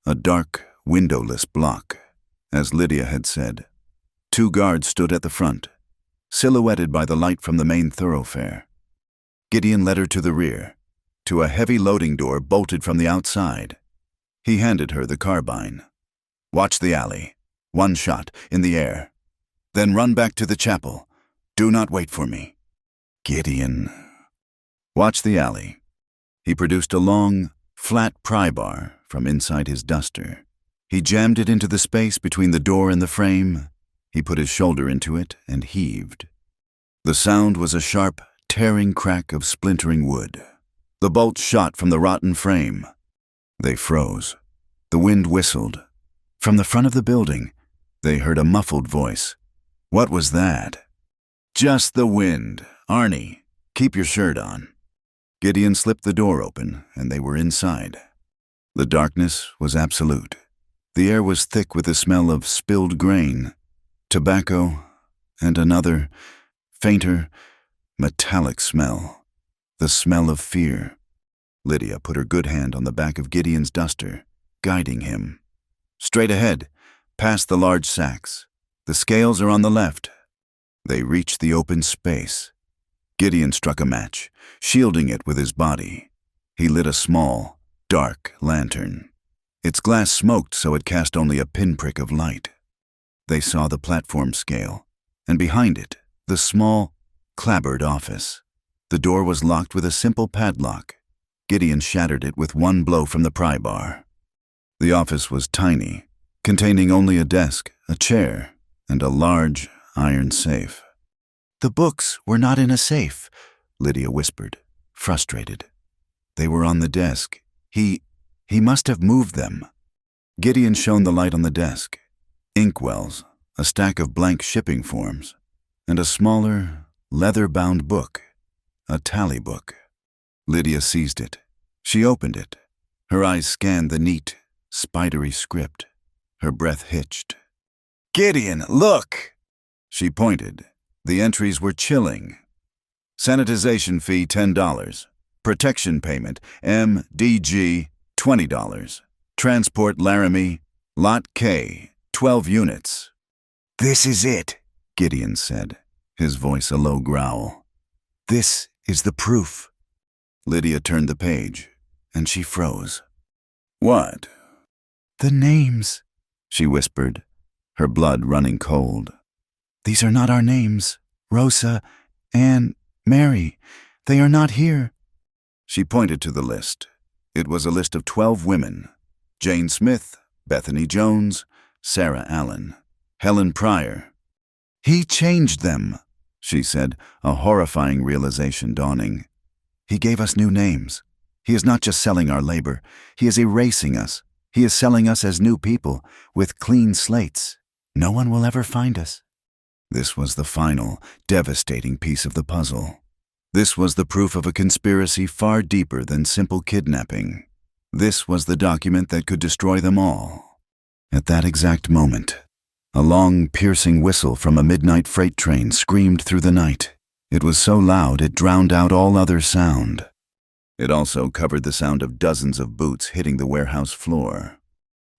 a dark, windowless block, as Lydia had said. 2 guards stood at the front, silhouetted by the light from the main thoroughfare. Gideon led her to the rear, to a heavy loading door bolted from the outside. He handed her the carbine. "Watch the alley. 1 shot, in the air. Then run back to the chapel. Do not wait for me." Gideon. Watch the alley. He produced a long, flat pry bar from inside his duster. He jammed it into the space between the door and the frame. He put his shoulder into it and heaved. The sound was a sharp, tearing crack of splintering wood. The bolt shot from the rotten frame. They froze. The wind whistled. From the front of the building, they heard a muffled voice. "What was that?" "Just the wind. Arnie, keep your shirt on." Gideon slipped the door open, and they were inside. The darkness was absolute. The air was thick with the smell of spilled grain, tobacco, and another, fainter, metallic smell. The smell of fear. Lydia put her good hand on the back of Gideon's duster, guiding him. "Straight ahead, past the large sacks. The scales are on the left." They reached the open space. Gideon struck a match, shielding it with his body. He lit a small, dark lantern. Its glass smoked so it cast only a pinprick of light. They saw the platform scale, and behind it, the small, clapboard office. The door was locked with a simple padlock. Gideon shattered it with 1 blow from the pry bar. The office was tiny, containing only a desk, a chair, and a large iron safe. "The books were not in a safe," Lydia whispered, frustrated. "They were on the desk. He must have moved them." Gideon shone the light on the desk. Inkwells, a stack of blank shipping forms, and a smaller, leather-bound book, a tally book. Lydia seized it. She opened it. Her eyes scanned the neat, spidery script. Her breath hitched. "Gideon, look!" She pointed. The entries were chilling. Sanitization fee $10. Protection payment MDG $20. Transport Laramie, Lot K, 12 units. "This is it," Gideon said, his voice a low growl. "This is the proof." Lydia turned the page, and she froze. "What?" "The names," she whispered, her blood running cold. "These are not our names. Rosa, Anne, Mary. They are not here." She pointed to the list. It was a list of 12 women. Jane Smith, Bethany Jones, Sarah Allen, Helen Pryor. "He changed them," she said, a horrifying realization dawning. "He gave us new names. He is not just selling our labor. He is erasing us. He is selling us as new people, with clean slates. No one will ever find us." This was the final, devastating piece of the puzzle. This was the proof of a conspiracy far deeper than simple kidnapping. This was the document that could destroy them all. At that exact moment, a long, piercing whistle from a midnight freight train screamed through the night. It was so loud it drowned out all other sound. It also covered the sound of dozens of boots hitting the warehouse floor.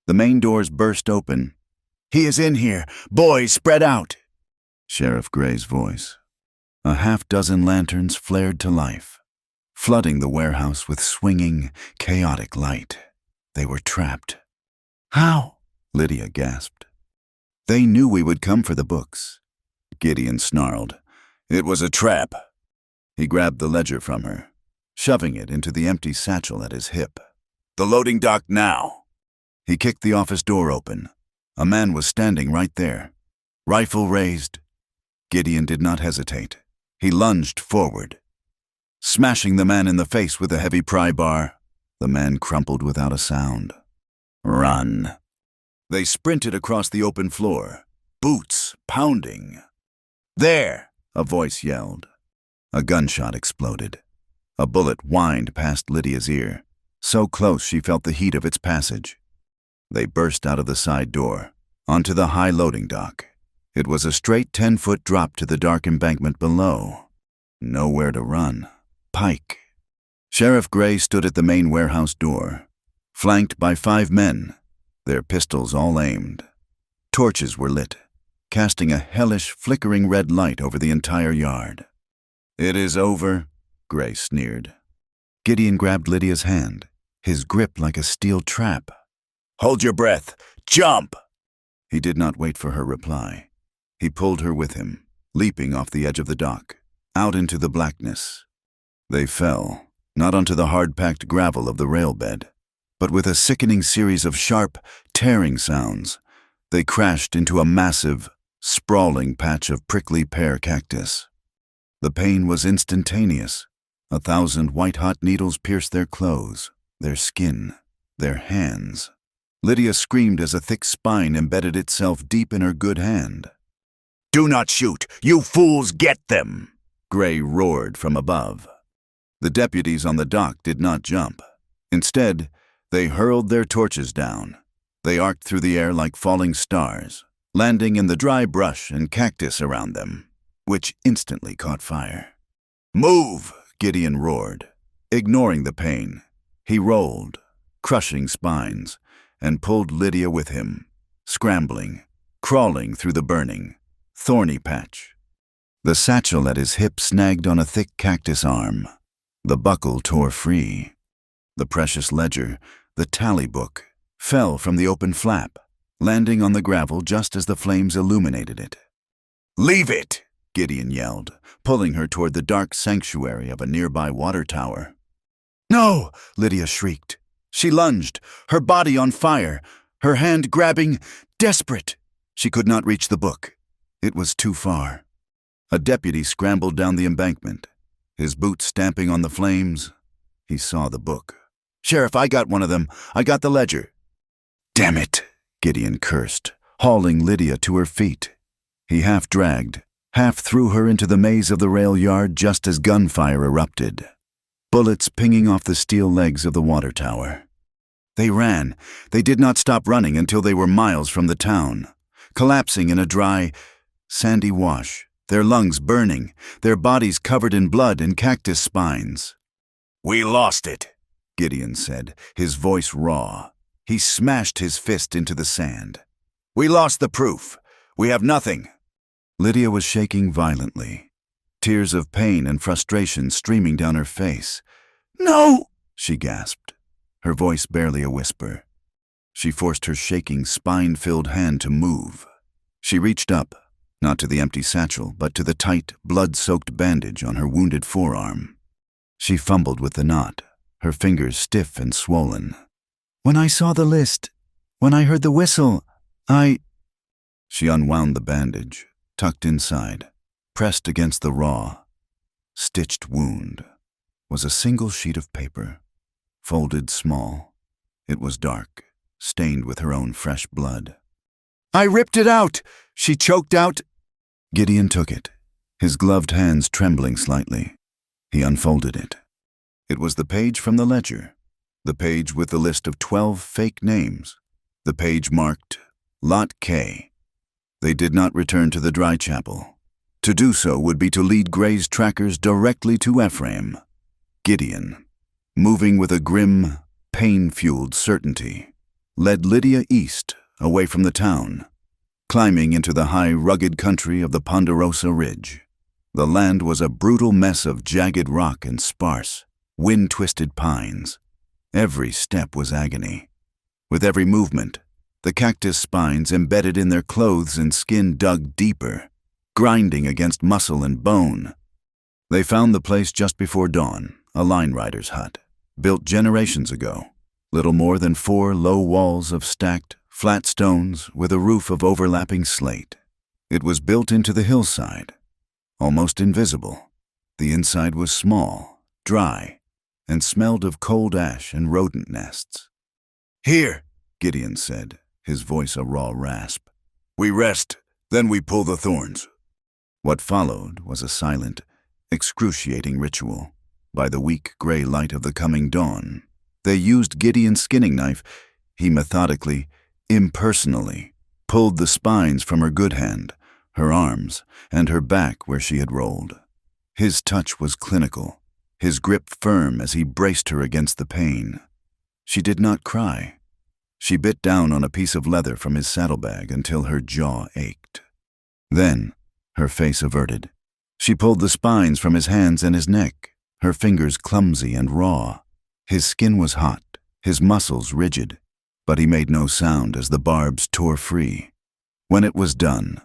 The main doors burst open. "He is in here! Boys, spread out!" Sheriff Gray's voice. A half-dozen lanterns flared to life, flooding the warehouse with swinging, chaotic light. They were trapped. "How?" Lydia gasped. "They knew we would come for the books." Gideon snarled. "It was a trap." He grabbed the ledger from her, shoving it into the empty satchel at his hip. "The loading dock now." He kicked the office door open. A man was standing right there, rifle raised. Gideon did not hesitate. He lunged forward, smashing the man in the face with a heavy pry bar. The man crumpled without a sound. "Run." They sprinted across the open floor, boots pounding. "There!" a voice yelled. A gunshot exploded. A bullet whined past Lydia's ear, So close she felt the heat of its passage. They burst out of the side door, onto the high loading dock. It was a straight 10-foot drop to the dark embankment below. Nowhere to run. Pike. Sheriff Gray stood at the main warehouse door, flanked by 5 men, their pistols all aimed. Torches were lit, casting a hellish, flickering red light over the entire yard. "It is over," Gray sneered. Gideon grabbed Lydia's hand, his grip like a steel trap. "Hold your breath! Jump!" He did not wait for her reply. He pulled her with him, leaping off the edge of the dock, out into the blackness. They fell, not onto the hard-packed gravel of the railbed, but with a sickening series of sharp, tearing sounds, they crashed into a massive, sprawling patch of prickly pear cactus. The pain was instantaneous. 1,000 white-hot needles pierced their clothes, their skin, their hands. Lydia screamed as a thick spine embedded itself deep in her good hand. "Do not shoot! You fools, get them!" Gray roared from above. The deputies on the dock did not jump. Instead, they hurled their torches down. They arced through the air like falling stars, landing in the dry brush and cactus around them, which instantly caught fire. "Move!" Gideon roared. Ignoring the pain, he rolled, crushing spines, and pulled Lydia with him, scrambling, crawling through the burning, thorny patch. The satchel at his hip snagged on a thick cactus arm. The buckle tore free. The precious ledger, the tally book, fell from the open flap, landing on the gravel just as the flames illuminated it. "Leave it!" Gideon yelled, pulling her toward the dark sanctuary of a nearby water tower. "No!" Lydia shrieked. She lunged, her body on fire, her hand grabbing, desperate. She could not reach the book. It was too far. A deputy scrambled down the embankment, his boots stamping on the flames. He saw the book. "Sheriff, I got one of them. I got the ledger." "Damn it," Gideon cursed, hauling Lydia to her feet. He half dragged, half threw her into the maze of the rail yard just as gunfire erupted, bullets pinging off the steel legs of the water tower. They ran. They did not stop running until they were miles from the town, collapsing in a dry, sandy wash, their lungs burning, their bodies covered in blood and cactus spines. "We lost it," Gideon said, his voice raw. He smashed his fist into the sand. "We lost the proof. We have nothing." Lydia was shaking violently, tears of pain and frustration streaming down her face. "No!" she gasped, her voice barely a whisper. She forced her shaking, spine-filled hand to move. She reached up, not to the empty satchel, but to the tight, blood-soaked bandage on her wounded forearm. She fumbled with the knot, her fingers stiff and swollen. "When I saw the list, when I heard the whistle, She unwound the bandage, tucked inside, pressed against the raw, stitched wound, was a single sheet of paper, folded small. It was dark, stained with her own fresh blood. "I ripped it out!" she choked out. Gideon took it, his gloved hands trembling slightly. He unfolded it. It was the page from the ledger, the page with the list of 12 fake names, the page marked Lot K. They did not return to the dry chapel. To do so would be to lead Gray's trackers directly to Ephraim. Gideon, moving with a grim, pain-fueled certainty, led Lydia east, away from the town, climbing into the high, rugged country of the Ponderosa Ridge. The land was a brutal mess of jagged rock and sparse, wind-twisted pines. Every step was agony. With every movement, the cactus spines embedded in their clothes and skin dug deeper, grinding against muscle and bone. They found the place just before dawn, a line rider's hut, built generations ago, little more than 4 low walls of stacked, flat stones with a roof of overlapping slate. It was built into the hillside, almost invisible. The inside was small, dry, and smelled of cold ash and rodent nests. "Here," Gideon said, his voice a raw rasp. "We rest, then we pull the thorns." What followed was a silent, excruciating ritual. By the weak gray light of the coming dawn, They used Gideon's skinning knife. He methodically, impersonally, pulled the spines from her good hand, her arms, and her back where she had rolled. His touch was clinical, his grip firm as he braced her against the pain. She did not cry. She bit down on a piece of leather from his saddlebag until her jaw ached. Then, her face averted, she pulled the spines from his hands and his neck, her fingers clumsy and raw. His skin was hot, his muscles rigid, but he made no sound as the barbs tore free. When it was done,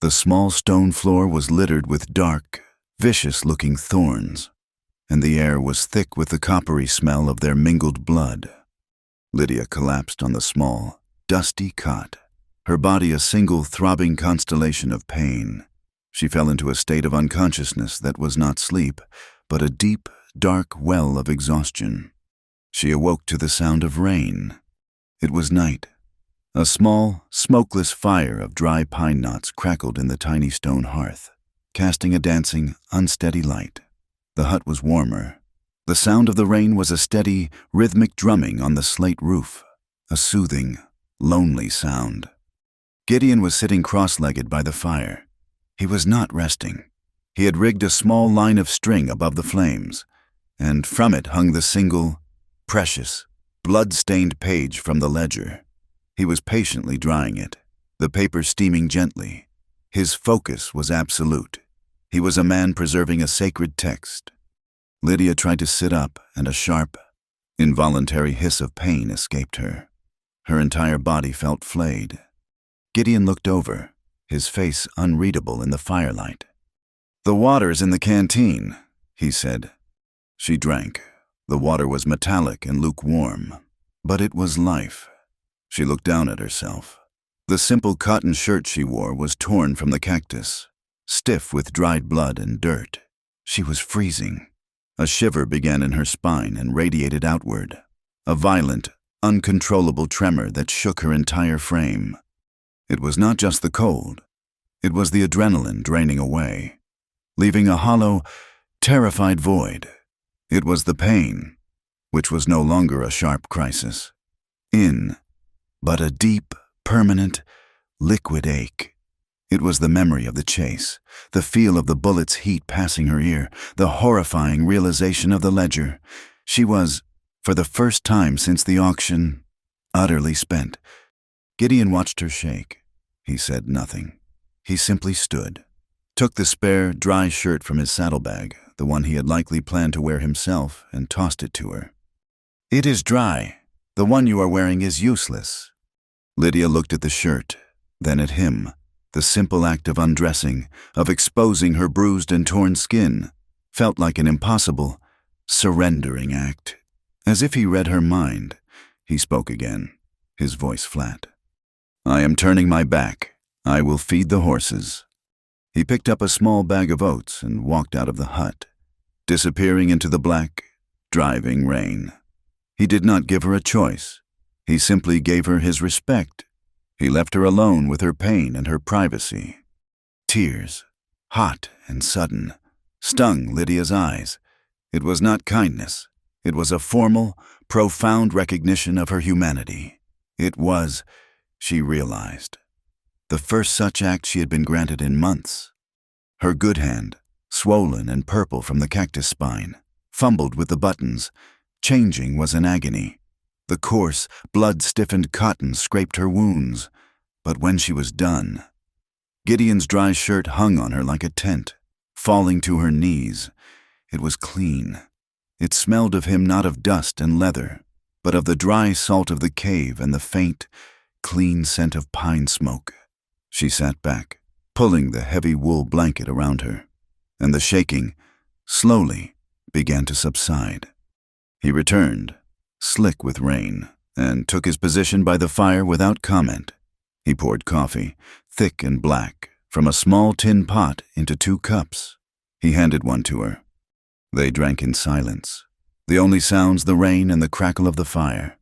the small stone floor was littered with dark, vicious-looking thorns, and the air was thick with the coppery smell of their mingled blood. Lydia collapsed on the small, dusty cot, her body a single throbbing constellation of pain. She fell into a state of unconsciousness that was not sleep, but a deep, dark well of exhaustion. She awoke to the sound of rain. It was night. A small, smokeless fire of dry pine knots crackled in the tiny stone hearth, casting a dancing, unsteady light. The hut was warmer. The sound of the rain was a steady, rhythmic drumming on the slate roof, a soothing, lonely sound. Gideon was sitting cross-legged by the fire. He was not resting. He had rigged a small line of string above the flames, and from it hung the single, precious, blood-stained page from the ledger. He was patiently drying it, the paper steaming gently. His focus was absolute. He was a man preserving a sacred text. Lydia tried to sit up, and a sharp, involuntary hiss of pain escaped her. Her entire body felt flayed. Gideon looked over, his face unreadable in the firelight. "The water's in the canteen," he said. She drank. The water was metallic and lukewarm, but it was life. She looked down at herself. The simple cotton shirt she wore was torn from the cactus, stiff with dried blood and dirt. She was freezing. A shiver began in her spine and radiated outward, a violent, uncontrollable tremor that shook her entire frame. It was not just the cold. It was the adrenaline draining away, leaving a hollow, terrified void. It was the pain, which was no longer a sharp crisis, but a deep, permanent, liquid ache. It was the memory of the chase, the feel of the bullet's heat passing her ear, the horrifying realization of the ledger. She was, for the first time since the auction, utterly spent. Gideon watched her shake. He said nothing. He simply stood, took the spare, dry shirt from his saddlebag, the one he had likely planned to wear himself, and tossed it to her. "It is dry. The one you are wearing is useless." Lydia looked at the shirt, then at him. The simple act of undressing, of exposing her bruised and torn skin, felt like an impossible, surrendering act. As if he read her mind, he spoke again, his voice flat. "I am turning my back. I will feed the horses." He picked up a small bag of oats and walked out of the hut, disappearing into the black, driving rain. He did not give her a choice. He simply gave her his respect. He left her alone with her pain and her privacy. Tears, hot and sudden, stung Lydia's eyes. It was not kindness. It was a formal, profound recognition of her humanity. It was, she realized, the first such act she had been granted in months. Her good hand, swollen and purple from the cactus spine, fumbled with the buttons. Changing was an agony. The coarse, blood-stiffened cotton scraped her wounds. But when she was done, Gideon's dry shirt hung on her like a tent, falling to her knees. It was clean. It smelled of him not of dust and leather, but of the dry salt of the cave and the faint, clean scent of pine smoke. She sat back, pulling the heavy wool blanket around her, and the shaking, slowly, began to subside. He returned, slick with rain, and took his position by the fire without comment. He poured coffee, thick and black, from a small tin pot into 2 cups. He handed one to her. They drank in silence, the only sounds the rain and the crackle of the fire.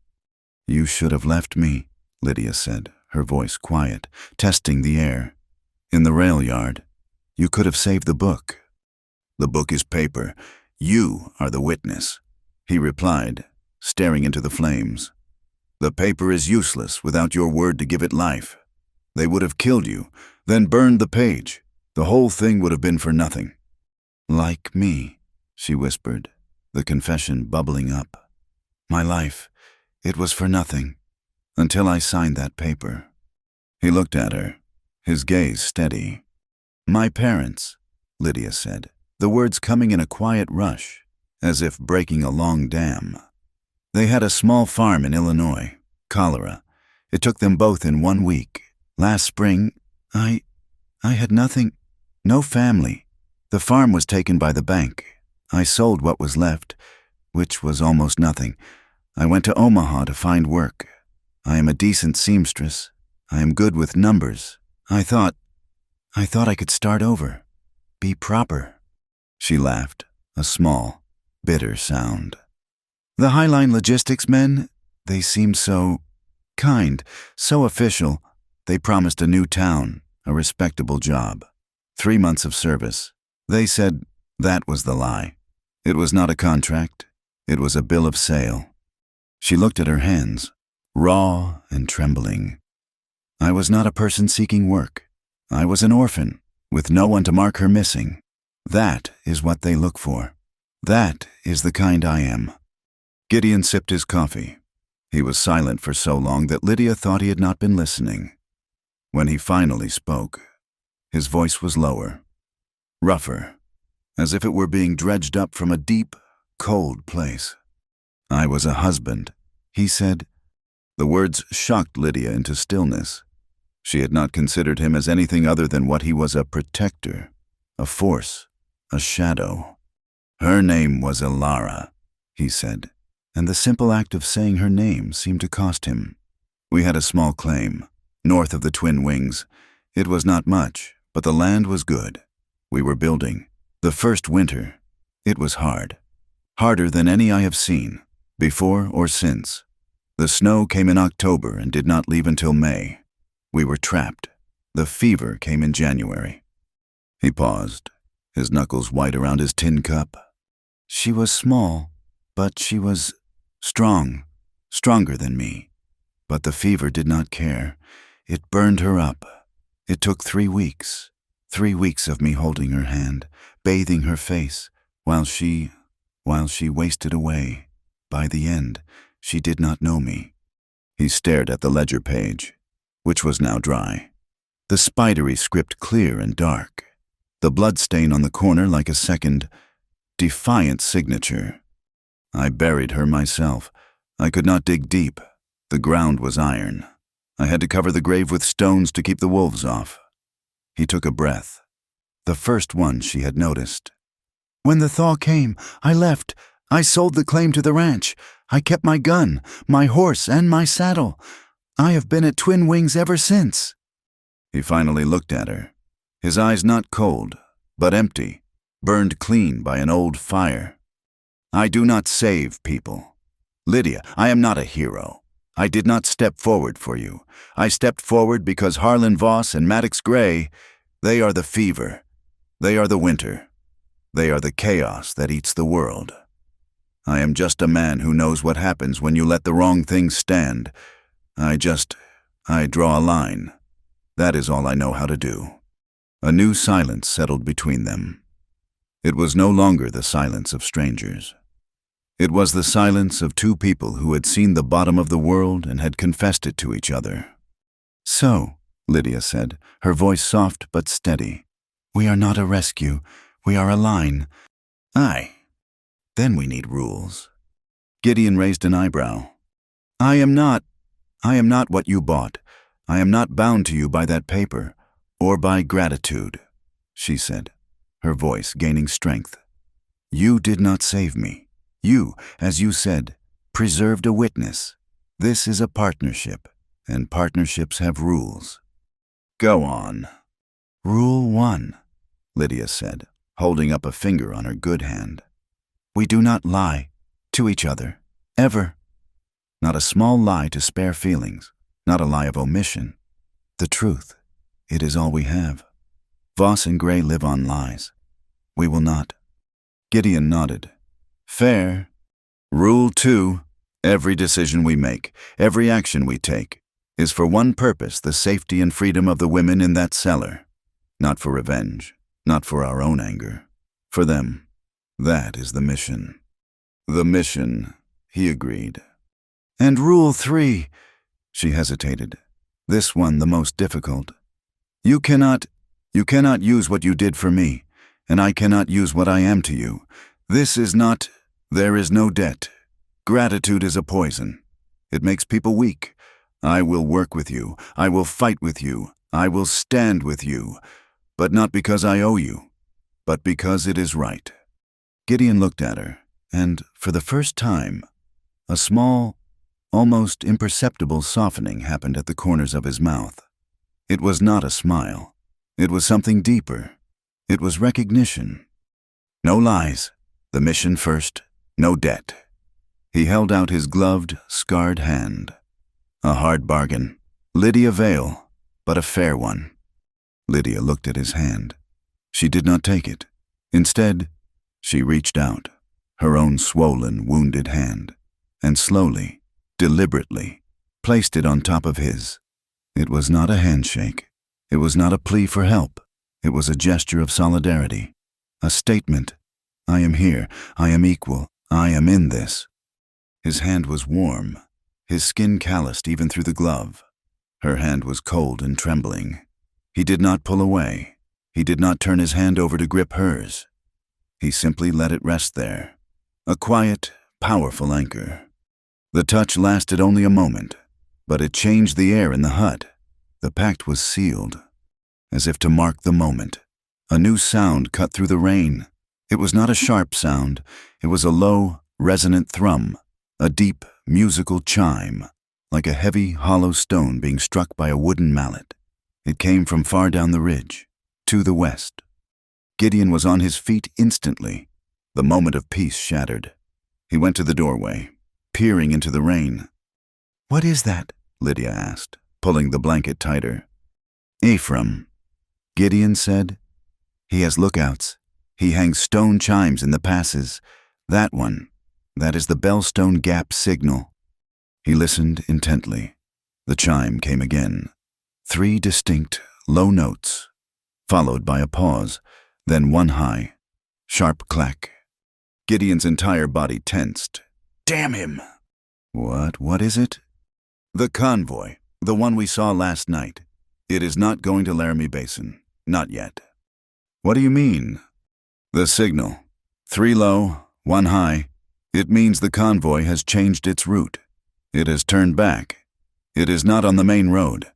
"You should have left me," Lydia said, her voice quiet, testing the air. "In the rail yard. You could have saved the book." "The book is paper. You are the witness," he replied, staring into the flames. "The paper is useless without your word to give it life. They would have killed you, then burned the page. The whole thing would have been for nothing." "Like me," she whispered, the confession bubbling up. "My life, it was for nothing, until I signed that paper." He looked at her, his gaze steady. "My parents," Lydia said, the words coming in a quiet rush, as if breaking a long dam. "They had a small farm in Illinois, cholera. It took them both in 1 week. Last spring, I had nothing, no family. The farm was taken by the bank. I sold what was left, which was almost nothing. I went to Omaha to find work. I am a decent seamstress. I am good with numbers. I thought I could start over, be proper." She laughed, a small, bitter sound. "The Highline Logistics men, they seemed so kind, so official. They promised a new town, a respectable job, 3 months of service. They said that was the lie. It was not a contract. It was a bill of sale." She looked at her hands, raw and trembling. "I was not a person seeking work. I was an orphan, with no one to mark her missing. That is what they look for. That is the kind I am." Gideon sipped his coffee. He was silent for so long that Lydia thought he had not been listening. When he finally spoke, his voice was lower, rougher, as if it were being dredged up from a deep, cold place. "I was a husband," he said. The words shocked Lydia into stillness. She had not considered him as anything other than what he was, a protector, a force, a shadow. "Her name was Ilara," he said, and the simple act of saying her name seemed to cost him. "We had a small claim, north of the Twin Wings. It was not much, but the land was good. We were building. The first winter, it was hard. Harder than any I have seen, before or since. The snow came in October and did not leave until May. We were trapped. The fever came in January." He paused, his knuckles white around his tin cup. "She was small, but she was strong, stronger than me. But the fever did not care. It burned her up. It took 3 weeks. 3 weeks of me holding her hand, bathing her face, while she wasted away. By the end, she did not know me." He stared at the ledger page, which was now dry. The spidery script clear and dark. The bloodstain on the corner like a second, defiant signature. "I buried her myself. I could not dig deep. The ground was iron. I had to cover the grave with stones to keep the wolves off." He took a breath. The first one she had noticed. "When the thaw came, I left. I sold the claim to the ranch. I kept my gun, my horse, and my saddle. I have been at Twin Wings ever since." He finally looked at her, his eyes not cold, but empty, burned clean by an old fire. "I do not save people. Lydia, I am not a hero. I did not step forward for you. I stepped forward because Harlan Voss and Maddox Gray, they are the fever. They are the winter. They are the chaos that eats the world. I am just a man who knows what happens when you let the wrong things stand. I draw a line. That is all I know how to do." A new silence settled between them. It was no longer the silence of strangers. It was the silence of two people who had seen the bottom of the world and had confessed it to each other. "So," Lydia said, her voice soft but steady, "we are not a rescue. We are a line." "Aye. Then we need rules." Gideon raised an eyebrow. I am not what you bought. I am not bound to you by that paper, or by gratitude," she said, her voice gaining strength. "You did not save me. You, as you said, preserved a witness. This is a partnership, and partnerships have rules." "Go on." "Rule 1, Lydia said, holding up a finger on her good hand. "We do not lie to each other, ever. Not a small lie to spare feelings, not a lie of omission. The truth, it is all we have. Voss and Gray live on lies. We will not." Gideon nodded. "Fair. Rule 2, Every decision we make, every action we take, is for one purpose: the safety and freedom of the women in that cellar. Not for revenge, not for our own anger. For them. That is the mission. The mission, he agreed. And Rule 3, she hesitated. This one the most difficult. You cannot use what you did for me, and I cannot use what I am to you. There is no debt. Gratitude is a poison. It makes people weak. I will work with you. I will fight with you. I will stand with you. But not because I owe you, but because it is right. Gideon looked at her, and for the first time, a small, almost imperceptible softening happened at the corners of his mouth. It was not a smile. It was something deeper. It was recognition. No lies. The mission first. No debt. He held out his gloved, scarred hand. A hard bargain. Lydia Vale, but a fair one. Lydia looked at his hand. She did not take it. Instead, she reached out, her own swollen, wounded hand, and slowly, deliberately, placed it on top of his. It was not a handshake. It was not a plea for help. It was a gesture of solidarity. A statement. I am here. I am equal. I am in this. His hand was warm, his skin calloused even through the glove. Her hand was cold and trembling. He did not pull away. He did not turn his hand over to grip hers. He simply let it rest there. A quiet, powerful anchor. The touch lasted only a moment, but it changed the air in the hut. The pact was sealed. As if to mark the moment, a new sound cut through the rain. It was not a sharp sound. It was a low, resonant thrum, a deep, musical chime, like a heavy, hollow stone being struck by a wooden mallet. It came from far down the ridge, to the west. Gideon was on his feet instantly. The moment of peace shattered. He went to the doorway, peering into the rain. "What is that?" Lydia asked, pulling the blanket tighter. "Ephraim," Gideon said. "He has lookouts. He hangs stone chimes in the passes. That one. That is the Bellstone Gap signal." He listened intently. The chime came again. 3 distinct, low notes, followed by a pause, then one high, sharp clack. Gideon's entire body tensed. "Damn him!" What is it?" "The convoy, the one we saw last night. It is not going to Laramie Basin. Not yet." "What do you mean?" "The signal. 3 low, 1 high. It means the convoy has changed its route. It has turned back. It is not on the main road.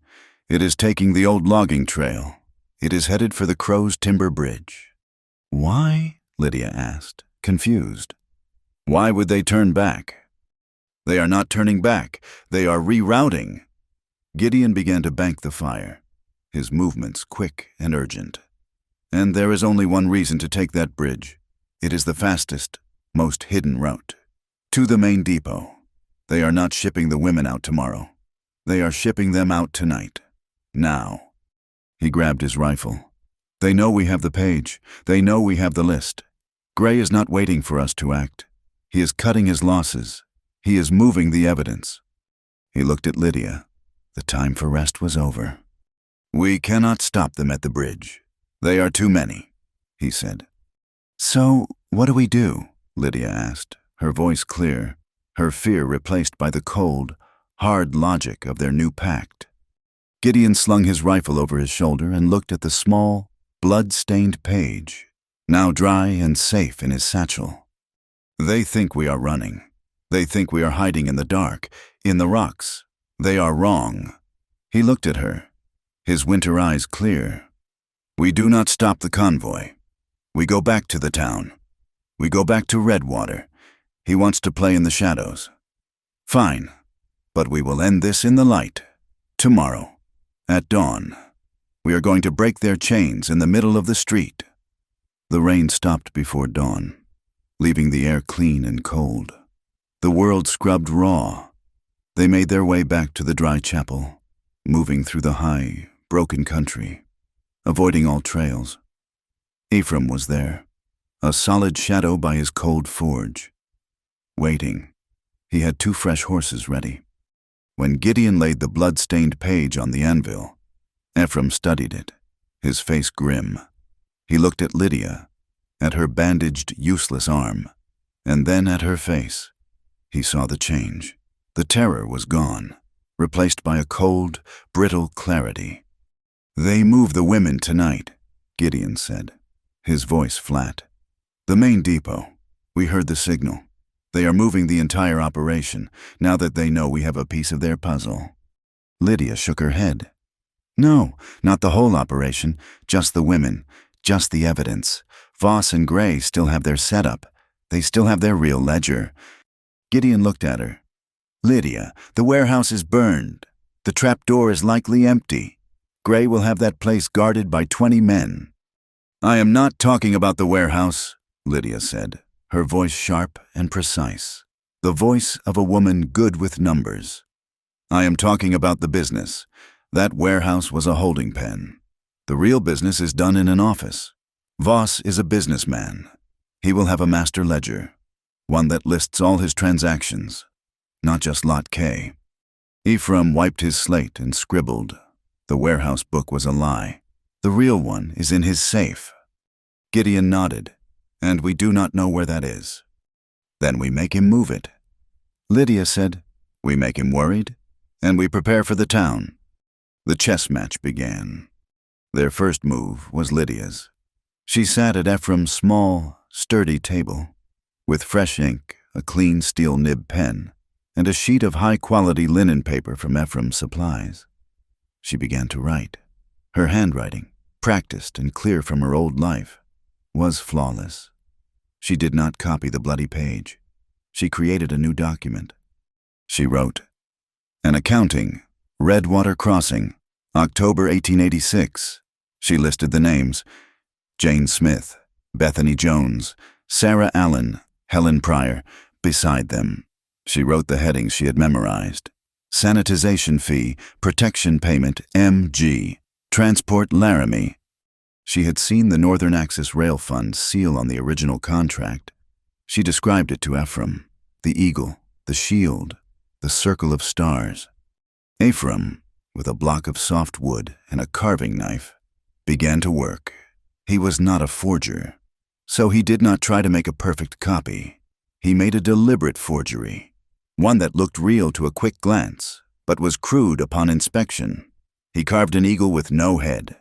It is taking the old logging trail. It is headed for the Crow's Timber Bridge." "Why?" Lydia asked, confused. "Why would they turn back?" "They are not turning back. They are rerouting." Gideon began to bank the fire, his movements quick and urgent. "And there is only one reason to take that bridge. It is the fastest, most hidden route. To the main depot. They are not shipping the women out tomorrow. They are shipping them out tonight. Now." He grabbed his rifle. "They know we have the page. They know we have the list. Gray is not waiting for us to act. He is cutting his losses. He is moving the evidence." He looked at Lydia. The time for rest was over. "We cannot stop them at the bridge. They are too many," he said. "So, what do we do?" Lydia asked, her voice clear, her fear replaced by the cold, hard logic of their new pact. Gideon slung his rifle over his shoulder and looked at the small, blood-stained page, now dry and safe in his satchel. "They think we are running. They think we are hiding in the dark, in the rocks. They are wrong." He looked at her, his winter eyes clear. "We do not stop the convoy. We go back to the town. We go back to Redwater. He wants to play in the shadows. Fine, but we will end this in the light. Tomorrow, at dawn. We are going to break their chains in the middle of the street." The rain stopped before dawn, leaving the air clean and cold. The world scrubbed raw. They made their way back to the dry chapel, moving through the high, broken country, avoiding all trails. Ephraim was there, a solid shadow by his cold forge, waiting, He had 2 fresh horses ready. When Gideon laid the blood-stained page on the anvil, Ephraim studied it, his face grim. He looked at Lydia, at her bandaged, useless arm, and then at her face. He saw the change. The terror was gone, replaced by a cold, brittle clarity. "They move the women tonight," Gideon said, his voice flat. "The main depot. We heard the signal. They are moving the entire operation, now that they know we have a piece of their puzzle." Lydia shook her head. "No, not the whole operation, just the women, just the evidence. Voss and Gray still have their setup. They still have their real ledger." Gideon looked at her. "Lydia, the warehouse is burned. The trap door is likely empty. Gray will have that place guarded by 20 men. "I am not talking about the warehouse," Lydia said, her voice sharp and precise, the voice of a woman good with numbers. "I am talking about the business. That warehouse was a holding pen. The real business is done in an office. Voss is a businessman. He will have a master ledger, one that lists all his transactions, not just Lot K." Ephraim wiped his slate and scribbled. The warehouse book was a lie. The real one is in his safe. Gideon nodded. "And we do not know where that is." "Then we make him move it." Lydia said, "We make him worried, and we prepare for the town." The chess match began. Their first move was Lydia's. She sat at Ephraim's small, sturdy table, with fresh ink, a clean steel nib pen, and a sheet of high-quality linen paper from Ephraim's supplies. She began to write. Her handwriting, practiced and clear from her old life, was flawless. She did not copy the bloody page. She created a new document. She wrote, "An accounting, Redwater Crossing, October 1886. She listed the names: Jane Smith, Bethany Jones, Sarah Allen, Helen Pryor. Beside them, she wrote the headings she had memorized: sanitization fee, protection payment, MG, transport Laramie. She had seen the Northern Axis Rail Fund seal on the original contract. She described it to Ephraim: the eagle, the shield, the circle of stars. Ephraim, with a block of soft wood and a carving knife, began to work. He was not a forger, so he did not try to make a perfect copy. He made a deliberate forgery, one that looked real to a quick glance, but was crude upon inspection. He carved an eagle with no head.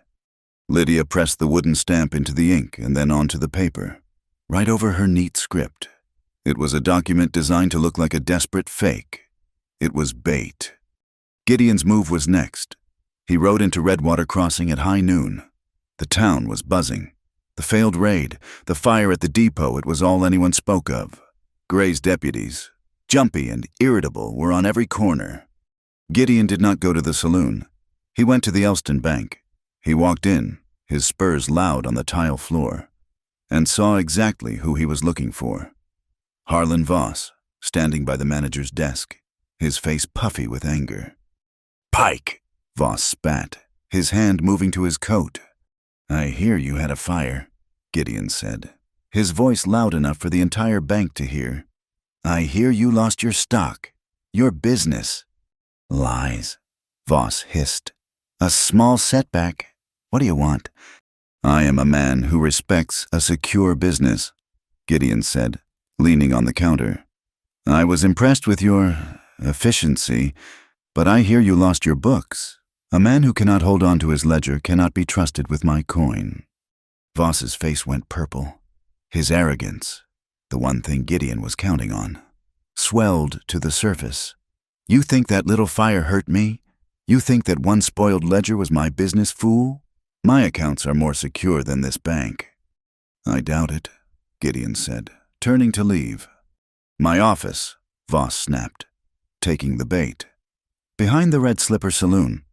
Lydia pressed the wooden stamp into the ink and then onto the paper, right over her neat script. It was a document designed to look like a desperate fake. It was bait. Gideon's move was next. He rode into Redwater Crossing at high noon. The town was buzzing. The failed raid, the fire at the depot, it was all anyone spoke of. Gray's deputies, jumpy and irritable, were on every corner. Gideon did not go to the saloon. He went to the Elston Bank. He walked in, his spurs loud on the tile floor, and saw exactly who he was looking for. Harlan Voss, standing by the manager's desk, his face puffy with anger. "Pike!" Voss spat, his hand moving to his coat. "I hear you had a fire," Gideon said, his voice loud enough for the entire bank to hear. "I hear you lost your stock, your business." "Lies," Voss hissed. "A small setback. What do you want?" "I am a man who respects a secure business," Gideon said, leaning on the counter. "I was impressed with your efficiency, but I hear you lost your books. A man who cannot hold on to his ledger cannot be trusted with my coin." Voss's face went purple. His arrogance, the one thing Gideon was counting on, swelled to the surface. "You think that little fire hurt me? You think that one spoiled ledger was my business, fool? My accounts are more secure than this bank." "I doubt it," Gideon said, turning to leave. "My office," Voss snapped, taking the bait. "Behind the Red Slipper Saloon.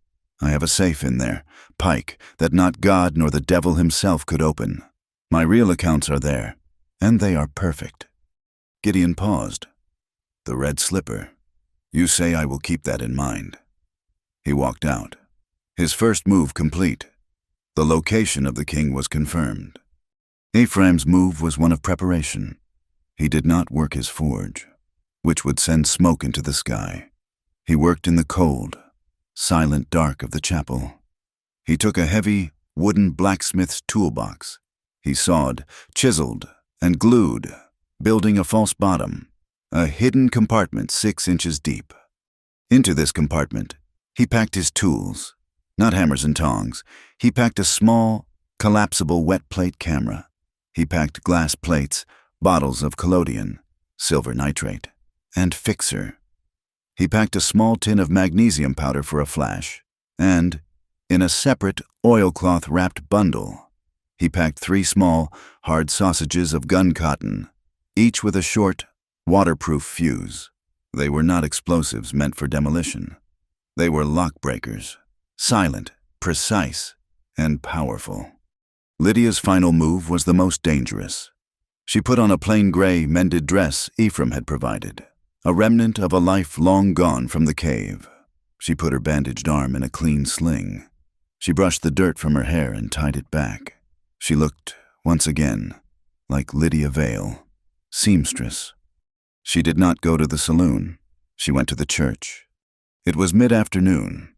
I have a safe in there, Pike, that not God nor the devil himself could open. My real accounts are there, and they are perfect." Gideon paused. "The Red Slipper. You say I will keep that in mind." He walked out. His first move complete. The location of the king was confirmed. Ephraim's move was one of preparation. He did not work his forge. which would send smoke into the sky. He worked in the cold, silent dark of the chapel. He took a heavy, wooden blacksmith's toolbox. He sawed, chiseled, and glued, building a false bottom, a hidden compartment 6 inches deep. Into this compartment, he packed his tools, not hammers and tongs. He packed a small, collapsible wet plate camera. He packed glass plates, bottles of collodion, silver nitrate, and fixer. He packed a small tin of magnesium powder for a flash, and, in a separate oilcloth-wrapped bundle, he packed 3 small, hard sausages of gun cotton, each with a short, waterproof fuse. They were not explosives meant for demolition. They were lock breakers, silent, precise, and powerful. Lydia's final move was the most dangerous. She put on a plain gray, mended dress Ephraim had provided, a remnant of a life long gone from the cave. She put her bandaged arm in a clean sling. She brushed the dirt from her hair and tied it back. She looked, once again, like Lydia Vale, seamstress. She did not go to the saloon. She went to the church. It was mid-afternoon.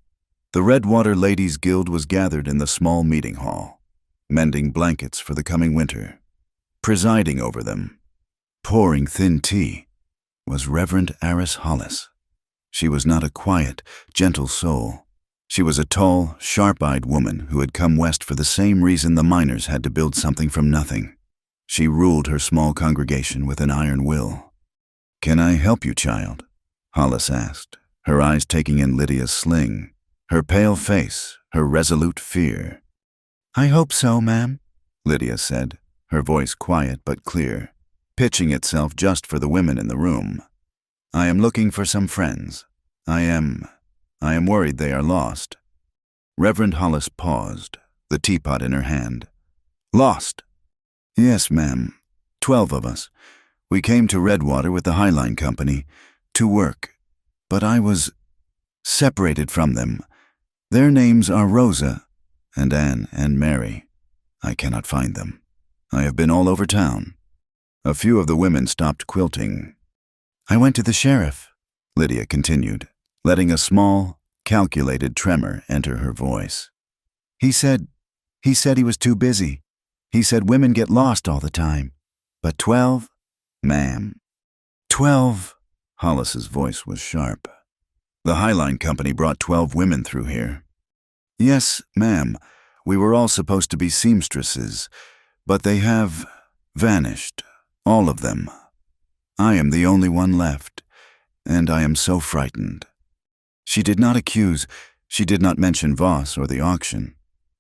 The Redwater Ladies' Guild was gathered in the small meeting hall, mending blankets for the coming winter. Presiding over them, pouring thin tea, was Reverend Aris Hollis. She was not a quiet, gentle soul. She was a tall, sharp-eyed woman who had come west for the same reason the miners had to build something from nothing. She ruled her small congregation with an iron will. "Can I help you, child?" Hollis asked, her eyes taking in Lydia's sling, her pale face, her resolute fear. "I hope so, ma'am," Lydia said, her voice quiet but clear, pitching itself just for the women in the room. "I am looking for some friends. I am worried they are lost." Reverend Hollis paused, the teapot in her hand. "Lost?" "Yes, ma'am. 12 of us. We came to Redwater with the Highline Company to work, but I was separated from them. Their names are Rosa and Anne and Mary. I cannot find them. I have been all over town." A few of the women stopped quilting. "I went to the sheriff," Lydia continued, letting a small, calculated tremor enter her voice. He said he was too busy. He said women get lost all the time. But 12? Ma'am. 12. Hollis's voice was sharp. "The Highline Company brought 12 women through here." "Yes, ma'am. We were all supposed to be seamstresses, but they have vanished, all of them. I am the only one left, and I am so frightened." She did not accuse, she did not mention Voss or the auction.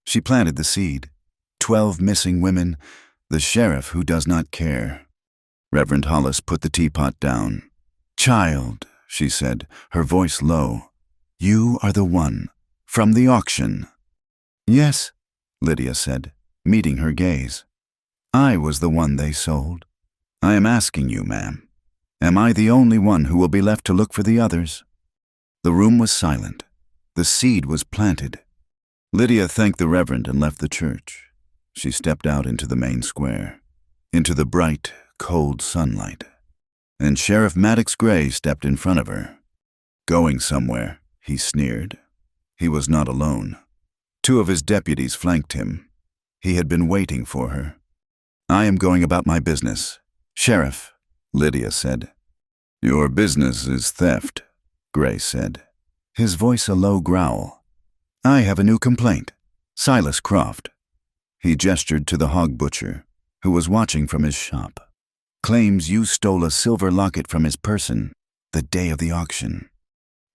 She planted the seed. 12 missing women, the sheriff who does not care. Reverend Hollis put the teapot down. "Child," she said, her voice low, "you are the one, from the auction." "Yes," Lydia said, meeting her gaze. "I was the one they sold. I am asking you, ma'am, am I the only one who will be left to look for the others?" The room was silent. The seed was planted. Lydia thanked the reverend and left the church. She stepped out into the main square, into the bright, cold sunlight. And Sheriff Maddox Gray stepped in front of her. "Going somewhere," he sneered. He was not alone. 2 of his deputies flanked him. He had been waiting for her. "I am going about my business." "Sheriff," Lydia said. "Your business is theft," Gray said, his voice a low growl. "I have a new complaint. Silas Croft." He gestured to the hog butcher, who was watching from his shop. "Claims you stole a silver locket from his person the day of the auction."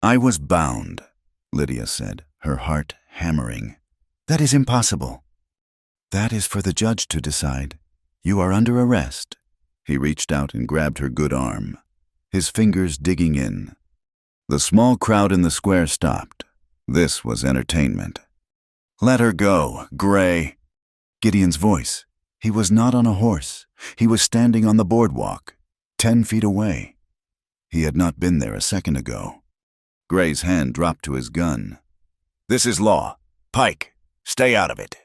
"I was bound," Lydia said, her heart hammering. "That is impossible." "That is for the judge to decide. You are under arrest." He reached out and grabbed her good arm, his fingers digging in. The small crowd in the square stopped. This was entertainment. "Let her go, Gray." Gideon's voice. He was not on a horse. He was standing on the boardwalk, 10 feet away. He had not been there a second ago. Gray's hand dropped to his gun. "This is law. Pike, stay out of it."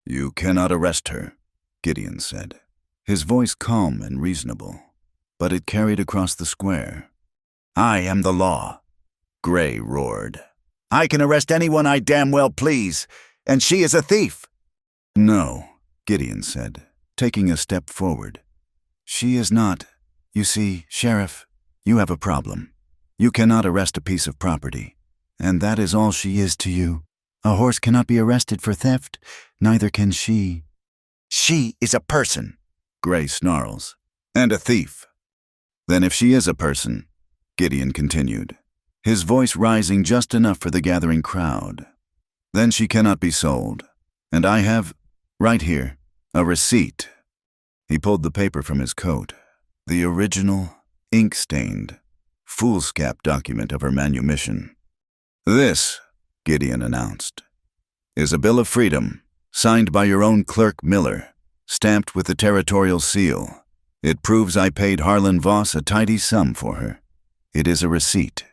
"You cannot arrest her," Gideon said, his voice calm and reasonable, but it carried across the square. I am the law, Gray roared. I can arrest anyone I damn well please, and she is a thief. No, Gideon said, taking a step forward. She is not. You see, Sheriff, you have a problem. You cannot arrest a piece of property, and that is all she is to you. A horse cannot be arrested for theft, neither can she. She is a person, Gray snarls, and a thief. Then if she is a person, Gideon continued, his voice rising just enough for the gathering crowd, then she cannot be sold, and I have, right here, a receipt. He pulled the paper from his coat, the original, ink-stained, foolscap document of her manumission. This, Gideon announced, is a bill of freedom, signed by your own clerk Miller, stamped with the territorial seal. It proves I paid Harlan Voss a tidy sum for her. It is a receipt.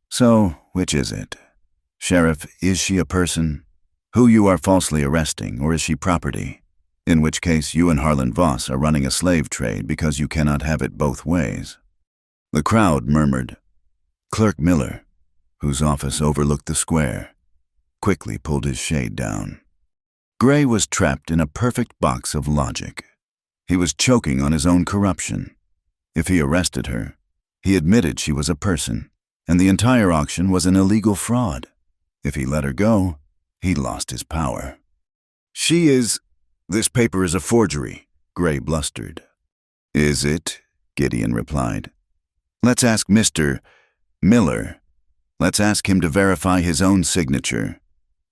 So, which is it? Sheriff, is she a person? Who you are falsely arresting, or is she property? In which case you and Harlan Voss are running a slave trade because you cannot have it both ways. The crowd murmured. Clerk Miller, whose office overlooked the square, quickly pulled his shade down. Gray was trapped in a perfect box of logic. He was choking on his own corruption. If he arrested her, he admitted she was a person, and the entire auction was an illegal fraud. If he let her go, he lost his power. She is... This paper is a forgery, Gray blustered. Is it? Gideon replied. Let's ask Mr. Miller. Let's ask him to verify his own signature.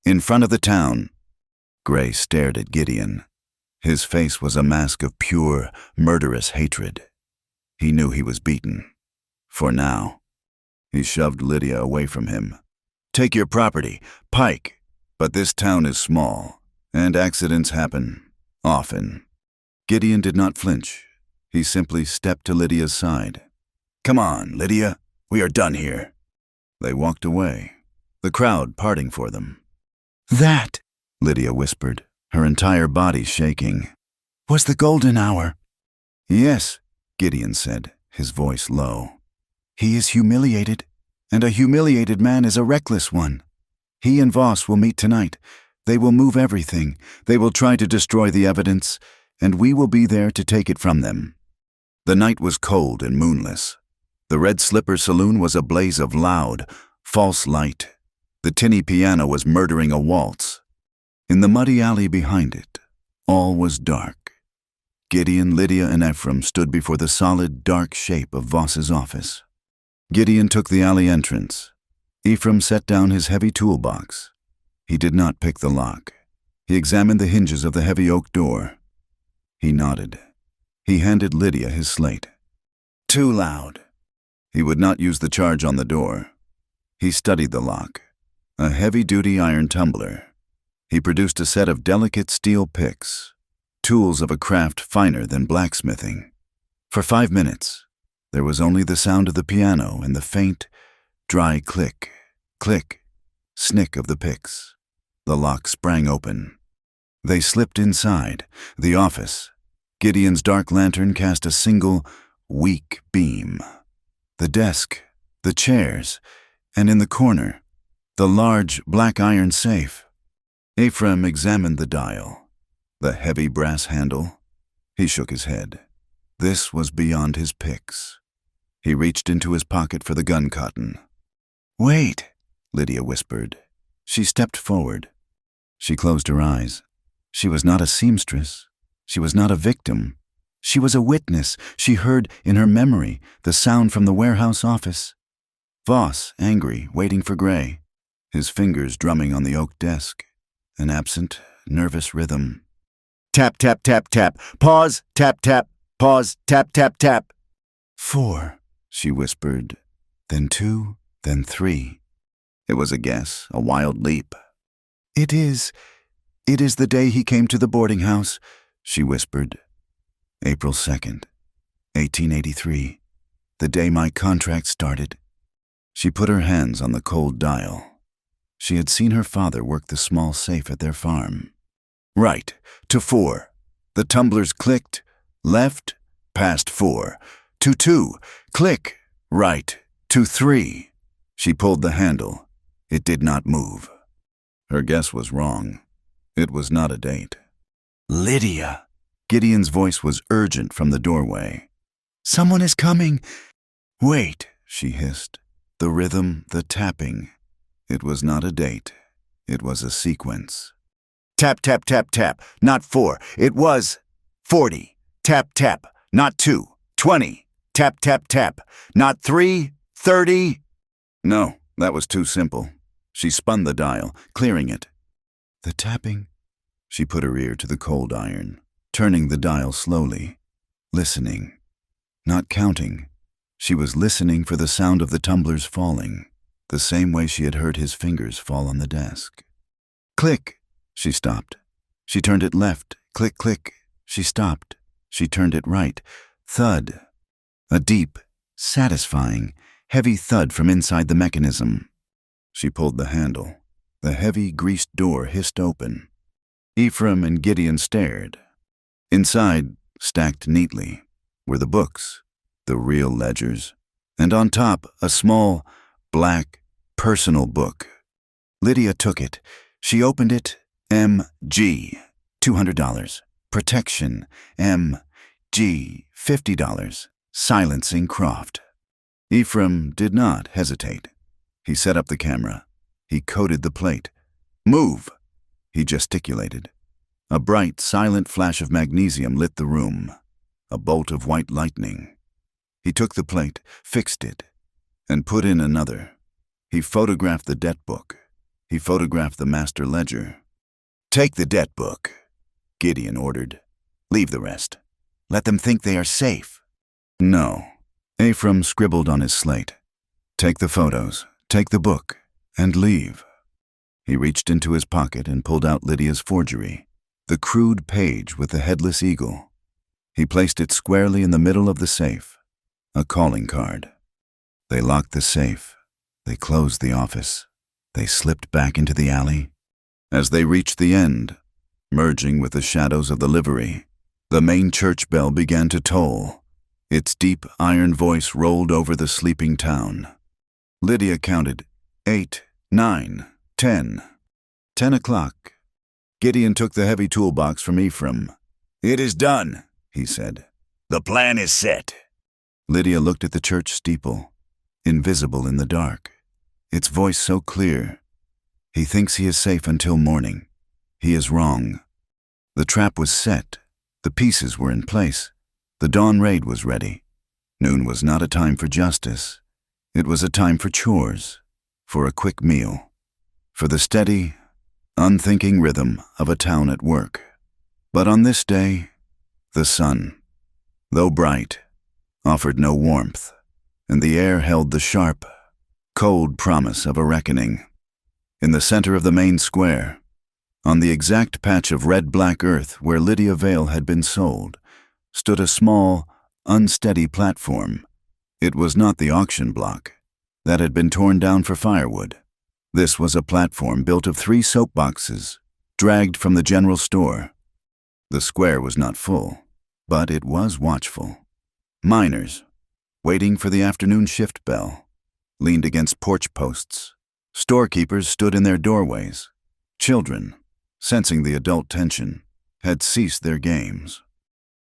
In front of the town. Gray stared at Gideon. His face was a mask of pure, murderous hatred. He knew he was beaten. For now. He shoved Lydia away from him. Take your property, Pike. But this town is small, and accidents happen. Often. Gideon did not flinch. He simply stepped to Lydia's side. Come on, Lydia. We are done here. They walked away, the crowd parting for them. That, Lydia whispered, her entire body shaking, was the golden hour. Yes, Gideon said, his voice low. He is humiliated, and a humiliated man is a reckless one. He and Voss will meet tonight. They will move everything. They will try to destroy the evidence, and we will be there to take it from them. The night was cold and moonless. The Red Slipper Saloon was a blaze of loud, false light. The tinny piano was murdering a waltz. In the muddy alley behind it, all was dark. Gideon, Lydia, and Ephraim stood before the solid, dark shape of Voss's office. Gideon took the alley entrance. Ephraim set down his heavy toolbox. He did not pick the lock. He examined the hinges of the heavy oak door. He nodded. He handed Lydia his slate. Too loud. He would not use the charge on the door. He studied the lock. A heavy-duty iron tumbler. He produced a set of delicate steel picks, tools of a craft finer than blacksmithing. For 5 minutes, there was only the sound of the piano and the faint, dry click, click, snick of the picks. The lock sprang open. They slipped inside, the office. Gideon's dark lantern cast a single, weak beam. The desk, the chairs, and in the corner, the large black iron safe. Ephraim examined the dial, the heavy brass handle. He shook his head. This was beyond his picks. He reached into his pocket for the gun cotton. Wait, Lydia whispered. She stepped forward. She closed her eyes. She was not a seamstress. She was not a victim. She was a witness. She heard, in her memory, the sound from the warehouse office. Voss, angry, waiting for Gray, his fingers drumming on the oak desk, an absent, nervous rhythm. Tap, tap, tap, tap. Pause, tap, tap. Pause, tap, tap, tap. 4, she whispered, then 2, then 3. It was a guess, a wild leap. It is the day he came to the boarding house, she whispered. April 2nd, 1883, the day my contract started. She put her hands on the cold dial. She had seen her father work the small safe at their farm. Right, to 4. The tumblers clicked, left, past 4. To 2, click, right, To 3. She pulled the handle. It did not move. Her guess was wrong. It was not a date. Lydia! Gideon's voice was urgent from the doorway. Someone is coming! Wait, she hissed. The rhythm, the tapping. It was not a date. It was a sequence. Tap, tap, tap, tap. Not 4. It was 40. Tap, tap. Not 2. 20. Tap, tap, tap. Not 3. 30. No, that was too simple. She spun the dial, clearing it. The tapping. She put her ear to the cold iron, turning the dial slowly, listening, not counting. She was listening for the sound of the tumblers falling, the same way she had heard his fingers fall on the desk. Click! She stopped. She turned it left. Click, click. She stopped. She turned it right. Thud. A deep, satisfying, heavy thud from inside the mechanism. She pulled the handle. The heavy, greased door hissed open. Ephraim and Gideon stared. Inside, stacked neatly, were the books, the real ledgers, and on top, a small, black, personal book. Lydia took it. She opened it. M.G. $200. Protection. M.G. $50. Silencing Croft. Ephraim did not hesitate. He set up the camera. He coded the plate. Move! He gesticulated. A bright, silent flash of magnesium lit the room. A bolt of white lightning. He took the plate, fixed it, and put in another. He photographed the debt book. He photographed the master ledger. Take the debt book, Gideon ordered. Leave the rest. Let them think they are safe. No. Ephraim scribbled on his slate. Take the photos, take the book, and leave. He reached into his pocket and pulled out Lydia's forgery, the crude page with the headless eagle. He placed it squarely in the middle of the safe, a calling card. They locked the safe. They closed the office. They slipped back into the alley. As they reached the end, merging with the shadows of the livery, the main church bell began to toll. Its deep iron voice rolled over the sleeping town. Lydia counted 8, 9, 10. 10 o'clock. Gideon took the heavy toolbox from Ephraim. It is done, he said. The plan is set. Lydia looked at the church steeple, invisible in the dark, its voice so clear. He thinks he is safe until morning. He is wrong. The trap was set. The pieces were in place. The dawn raid was ready. Noon was not a time for justice. It was a time for chores, for a quick meal, for the steady, unthinking rhythm of a town at work. But on this day, the sun, though bright, offered no warmth, and the air held the sharp, cold promise of a reckoning. In the center of the main square, on the exact patch of red-black earth where Lydia Vale had been sold, stood a small, unsteady platform. It was not the auction block. That had been torn down for firewood. This was a platform built of 3 soapboxes, dragged from the general store. The square was not full, but it was watchful. Miners, waiting for the afternoon shift bell, leaned against porch posts. Storekeepers stood in their doorways. Children, sensing the adult tension, had ceased their games.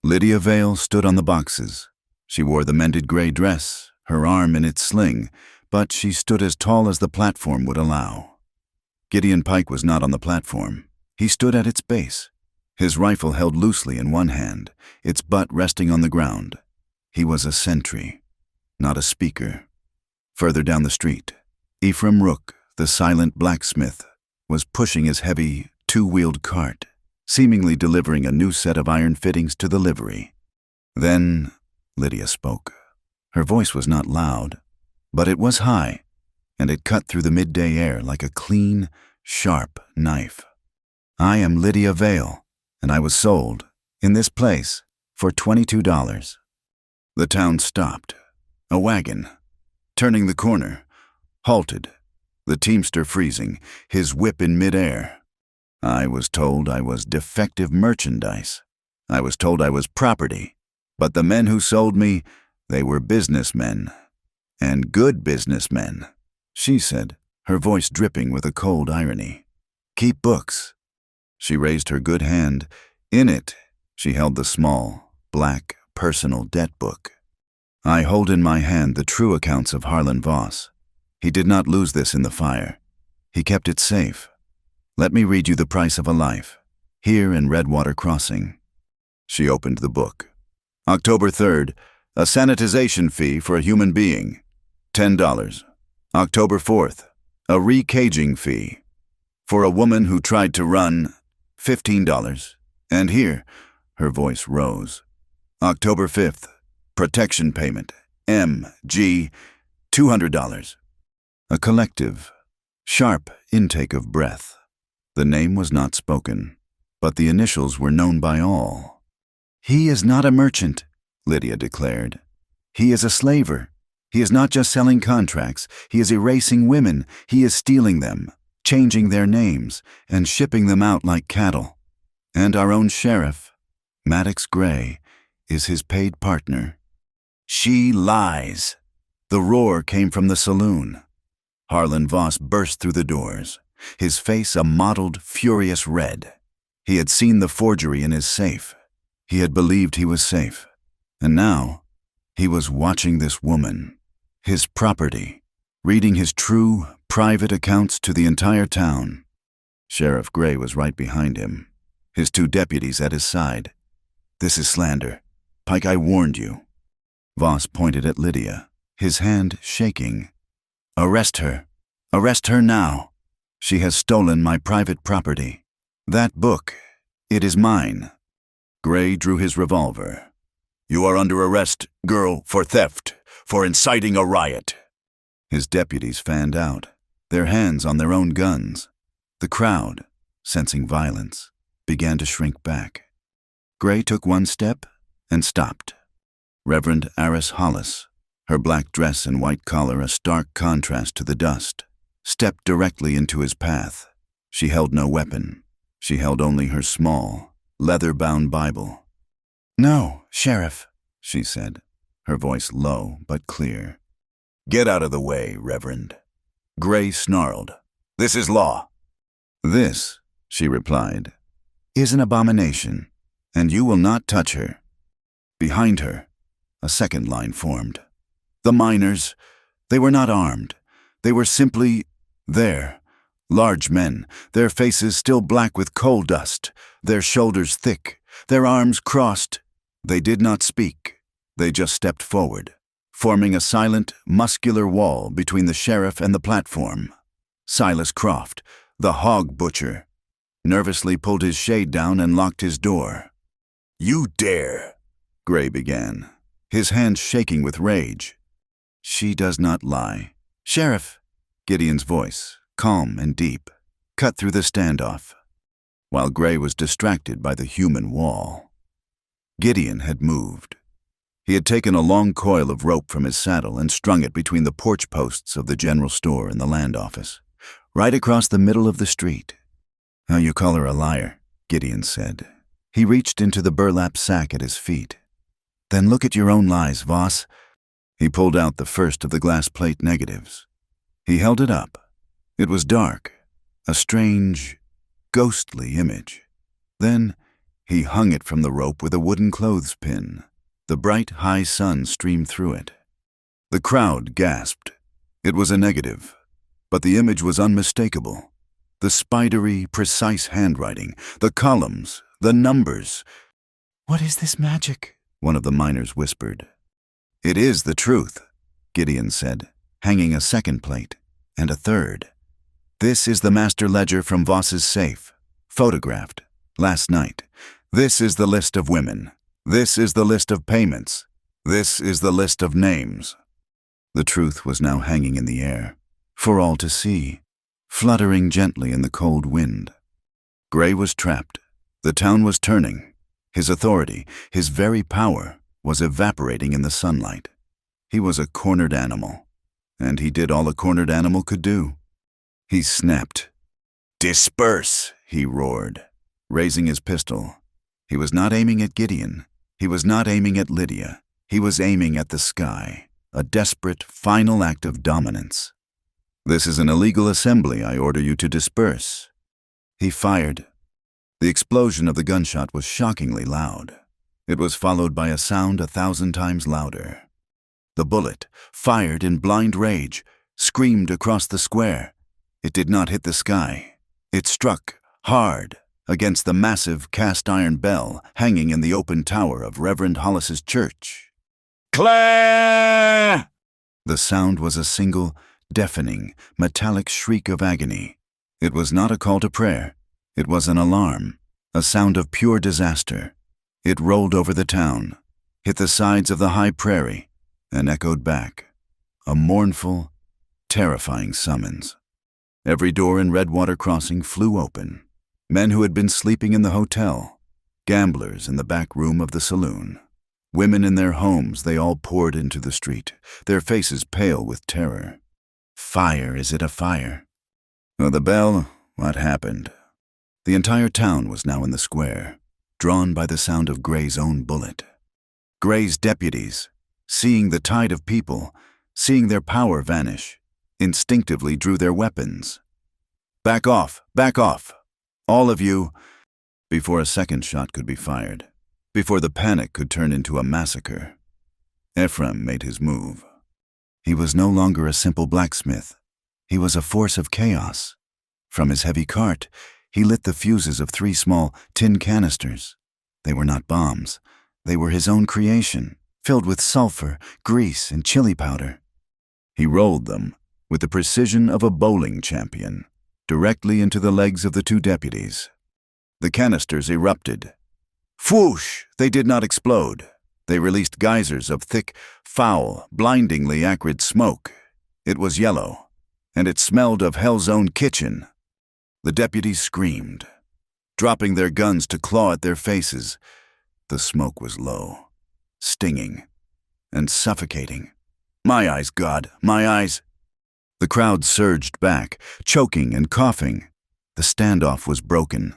Lydia Vale stood on the boxes. She wore the mended gray dress, her arm in its sling, but she stood as tall as the platform would allow. Gideon Pike was not on the platform. He stood at its base, his rifle held loosely in one hand, its butt resting on the ground. He was a sentry, not a speaker. Further down the street, Ephraim Rook, the silent blacksmith, was pushing his heavy, 2-wheeled cart, seemingly delivering a new set of iron fittings to the livery. Then Lydia spoke. Her voice was not loud, but it was high, and it cut through the midday air like a clean, sharp knife. I am Lydia Vale, and I was sold, in this place, for $22. The town stopped. A wagon, turning the corner, halted, the teamster freezing, his whip in midair. I was told I was defective merchandise. I was told I was property. But the men who sold me, they were businessmen. And good businessmen, she said, her voice dripping with a cold irony. Keep books. She raised her good hand. In it, she held the small, black, personal debt book. I hold in my hand the true accounts of Harlan Voss. He did not lose this in the fire. He kept it safe. Let me read you the price of a life, here in Redwater Crossing. She opened the book. October 3rd, a sanitization fee for a human being, $10. October 4th, a recaging fee. For a woman who tried to run, $15. And here, her voice rose. October 5th, protection payment, M.G., $200. A collective, sharp intake of breath. The name was not spoken, but the initials were known by all. He is not a merchant, Lydia declared. He is a slaver. He is not just selling contracts. He is erasing women. He is stealing them, changing their names, and shipping them out like cattle. And our own sheriff, Maddox Gray, is his paid partner. She lies. The roar came from the saloon. Harlan Voss burst through the doors, his face a mottled, furious red. He had seen the forgery in his safe. He had believed he was safe. And now, he was watching this woman, his property, reading his true, private accounts to the entire town. Sheriff Gray was right behind him, his two deputies at his side. This is slander. Pike, I warned you. Voss pointed at Lydia, his hand shaking. Arrest her. Arrest her now. She has stolen my private property. That book, it is mine. Gray drew his revolver. You are under arrest, girl, for theft, for inciting a riot. His deputies fanned out, their hands on their own guns. The crowd, sensing violence, began to shrink back. Gray took one step and stopped. Reverend Aris Hollis, her black dress and white collar a stark contrast to the dust, stepped directly into his path. She held no weapon. She held only her small, leather-bound Bible. No, Sheriff, she said, her voice low but clear. Get out of the way, Reverend. Gray snarled. This is law. This, she replied, is an abomination, and you will not touch her. Behind her, a second line formed. The miners, they were not armed. They were simply there, large men, their faces still black with coal dust, their shoulders thick, their arms crossed. They did not speak. They just stepped forward, forming a silent, muscular wall between the sheriff and the platform. Silas Croft, the hog butcher, nervously pulled his shade down and locked his door. You dare, Gray began, his hands shaking with rage. She does not lie. Sheriff, Gideon's voice, calm and deep, cut through the standoff, while Gray was distracted by the human wall. Gideon had moved. He had taken a long coil of rope from his saddle and strung it between the porch posts of the general store and the land office, right across the middle of the street. Now you call her a liar, Gideon said. He reached into the burlap sack at his feet. Then look at your own lies, Voss. He pulled out the first of the glass plate negatives. He held it up. It was dark, a strange, ghostly image. Then he hung it from the rope with a wooden clothespin. The bright, high sun streamed through it. The crowd gasped. It was a negative, but the image was unmistakable. The spidery, precise handwriting, the columns, the numbers. What is this magic? One of the miners whispered. It is the truth, Gideon said, hanging a second plate, and a third. This is the master ledger from Voss's safe, photographed, last night. This is the list of women. This is the list of payments. This is the list of names. The truth was now hanging in the air, for all to see, fluttering gently in the cold wind. Gray was trapped. The town was turning. His authority, his very power, was evaporating in the sunlight. He was a cornered animal, and he did all a cornered animal could do. He snapped. Disperse, he roared, raising his pistol. He was not aiming at Gideon. He was not aiming at Lydia. He was aiming at the sky. a desperate, final act of dominance. "This is an illegal assembly. I order you to disperse." He fired. The explosion of the gunshot was shockingly loud. It was followed by a sound 1,000 times louder. The bullet, fired in blind rage, screamed across the square. It did not hit the sky. It struck hard against the massive cast-iron bell hanging in the open tower of Reverend Hollis's church. Claire! The sound was a single, deafening, metallic shriek of agony. It was not a call to prayer. It was an alarm, a sound of pure disaster. It rolled over the town, hit the sides of the high prairie, and echoed back, a mournful, terrifying summons. Every door in Redwater Crossing flew open. Men who had been sleeping in the hotel, gamblers in the back room of the saloon, women in their homes, they all poured into the street, their faces pale with terror. Fire, is it a fire? Oh, the bell, what happened? The entire town was now in the square, drawn by the sound of Gray's own bullet. Gray's deputies, seeing the tide of people, seeing their power vanish, instinctively drew their weapons. Back off, all of you, before a second shot could be fired, before the panic could turn into a massacre. Ephraim made his move. He was no longer a simple blacksmith. He was a force of chaos. From his heavy cart, he lit the fuses of 3 small tin canisters. They were not bombs. They were his own creation, filled with sulfur, grease, and chili powder. He rolled them, with the precision of a bowling champion, directly into the legs of the 2 deputies. The canisters erupted. Whoosh! They did not explode. They released geysers of thick, foul, blindingly acrid smoke. It was yellow, and it smelled of hell's own kitchen. The deputies screamed, dropping their guns to claw at their faces. The smoke was low, stinging, and suffocating. My eyes, God, my eyes! The crowd surged back, choking and coughing. The standoff was broken.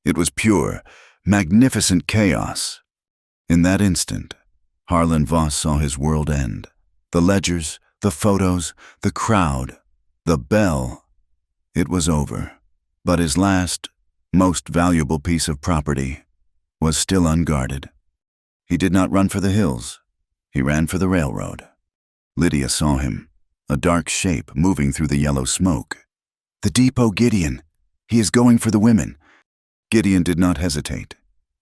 It was pure, magnificent chaos. In that instant, Harlan Voss saw his world end. The ledgers, the photos, the crowd, the bell. It was over. But his last, most valuable piece of property was still unguarded. He did not run for the hills. He ran for the railroad. Lydia saw him, a dark shape moving through the yellow smoke. "The depot, Gideon. He is going for the women." Gideon did not hesitate.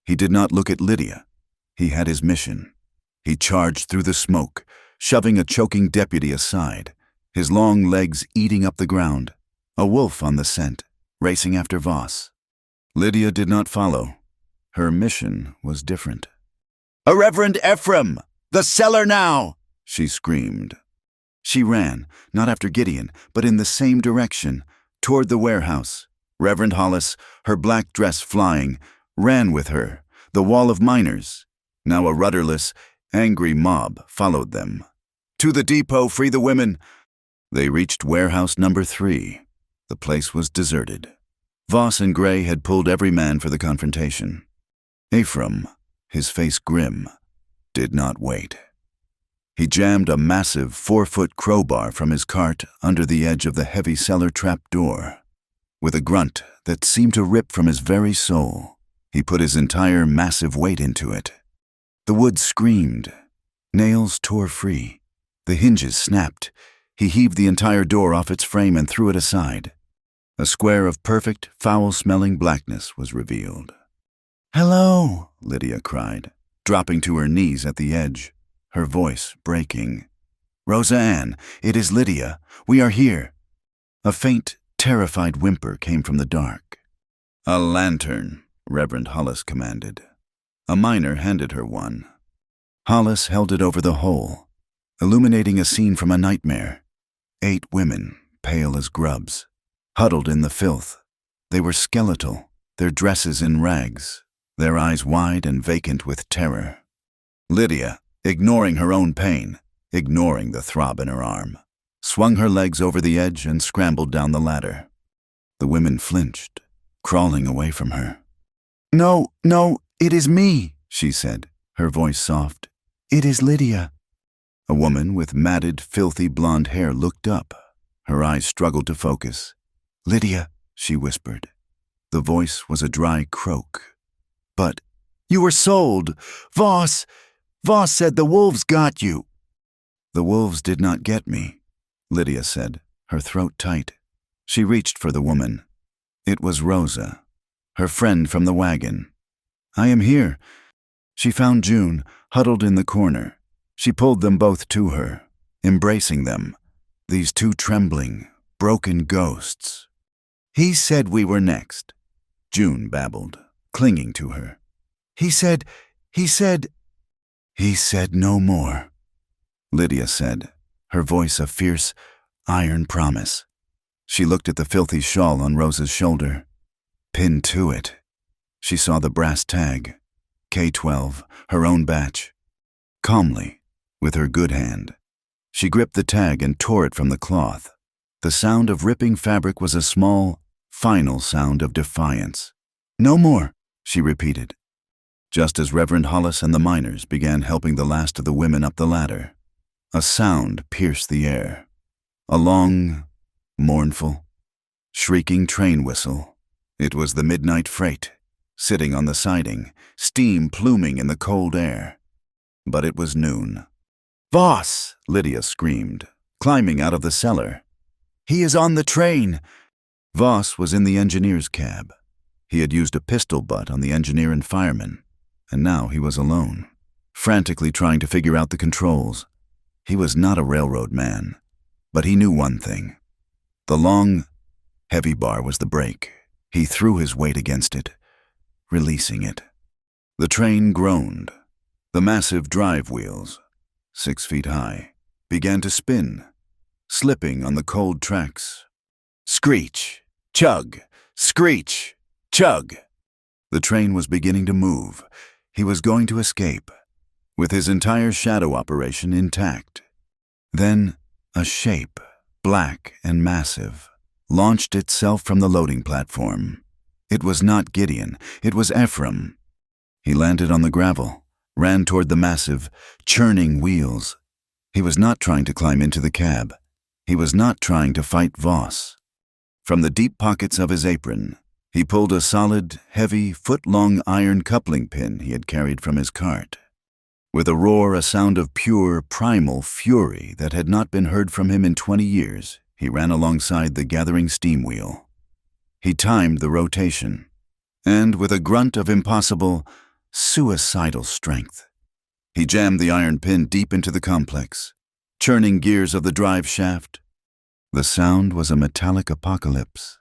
He did not look at Lydia. He had his mission. He charged through the smoke, shoving a choking deputy aside, his long legs eating up the ground, a wolf on the scent, racing after Voss. Lydia did not follow. Her mission was different. "A Reverend Ephraim! The cellar now!" she screamed. She ran, not after Gideon, but in the same direction, toward the warehouse. Reverend Hollis, her black dress flying, ran with her, the wall of miners. Now a rudderless, angry mob followed them. "To the depot, free the women!" They reached warehouse number 3. The place was deserted. Voss and Gray had pulled every man for the confrontation. Ephraim, his face grim, did not wait. He jammed a massive 4-foot crowbar from his cart under the edge of the heavy cellar trap door. With a grunt that seemed to rip from his very soul, he put his entire massive weight into it. The wood screamed. Nails tore free. The hinges snapped. He heaved the entire door off its frame and threw it aside. A square of perfect, foul-smelling blackness was revealed. "Hello," Lydia cried, dropping to her knees at the edge, her voice breaking. "Roseanne, it is Lydia. We are here." A faint, terrified whimper came from the dark. "A lantern," Reverend Hollis commanded. A miner handed her one. Hollis held it over the hole, illuminating a scene from a nightmare. 8 women, pale as grubs, huddled in the filth. They were skeletal, their dresses in rags, their eyes wide and vacant with terror. Lydia, ignoring her own pain, ignoring the throb in her arm, swung her legs over the edge and scrambled down the ladder. The women flinched, crawling away from her. No, it is me," she said, her voice soft. "It is Lydia." A woman with matted, filthy blonde hair looked up. Her eyes struggled to focus. "Lydia," she whispered. The voice was a dry croak. "But you were sold. Voss said the wolves got you." "The wolves did not get me," Lydia said, her throat tight. She reached for the woman. It was Rosa, her friend from the wagon. "I am here." She found June, huddled in the corner. She pulled them both to her, embracing them, these two trembling, broken ghosts. "He said we were next," June babbled, clinging to her. He said no more," Lydia said, her voice a fierce, iron promise. She looked at the filthy shawl on Rosa's shoulder. Pinned to it, she saw the brass tag, K-12, her own batch. Calmly, with her good hand, she gripped the tag and tore it from the cloth. The sound of ripping fabric was a small, final sound of defiance. "No more," she repeated, just as Reverend Hollis and the miners began helping the last of the women up the ladder. A sound pierced the air. A long, mournful, shrieking train whistle. It was the midnight freight, sitting on the siding, steam pluming in the cold air. But it was noon. "Voss!" Lydia screamed, climbing out of the cellar. "He is on the train!" Voss was in the engineer's cab. He had used a pistol butt on the engineer and fireman, and now he was alone, frantically trying to figure out the controls. He was not a railroad man, but he knew one thing. The long, heavy bar was the brake. He threw his weight against it, releasing it. The train groaned. The massive drive wheels, 6 feet high, began to spin, slipping on the cold tracks. Screech, chug, screech, chug. The train was beginning to move. He was going to escape, with his entire shadow operation intact. Then a shape, black and massive, launched itself from the loading platform. It was not Gideon, it was Ephraim. He landed on the gravel, ran toward the massive, churning wheels. He was not trying to climb into the cab. He was not trying to fight Voss. From the deep pockets of his apron, he pulled a solid, heavy, foot-long iron coupling pin he had carried from his cart. With a roar, a sound of pure, primal fury that had not been heard from him in 20 years, he ran alongside the gathering steam wheel. He timed the rotation, and with a grunt of impossible, suicidal strength, he jammed the iron pin deep into the complex, churning gears of the drive shaft. The sound was a metallic apocalypse,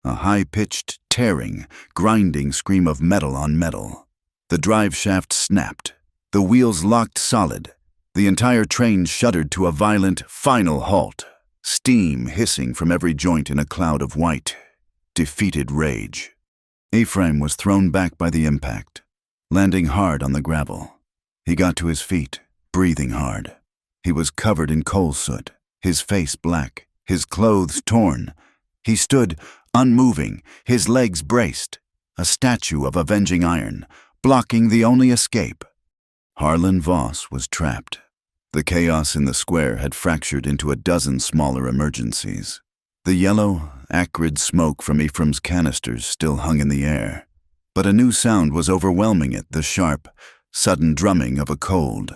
a high-pitched, tearing, grinding scream of metal on metal. The drive shaft snapped. The wheels locked solid. The entire train shuddered to a violent, final halt, steam hissing from every joint in a cloud of white, defeated rage. Ephraim was thrown back by the impact, landing hard on the gravel. He got to his feet, breathing hard. He was covered in coal soot, his face black, his clothes torn. He stood, unmoving, his legs braced, a statue of avenging iron, blocking the only escape. Harlan Voss was trapped. The chaos in the square had fractured into a dozen smaller emergencies. The yellow, acrid smoke from Ephraim's canisters still hung in the air, but a new sound was overwhelming it, the sharp, sudden drumming of a cold,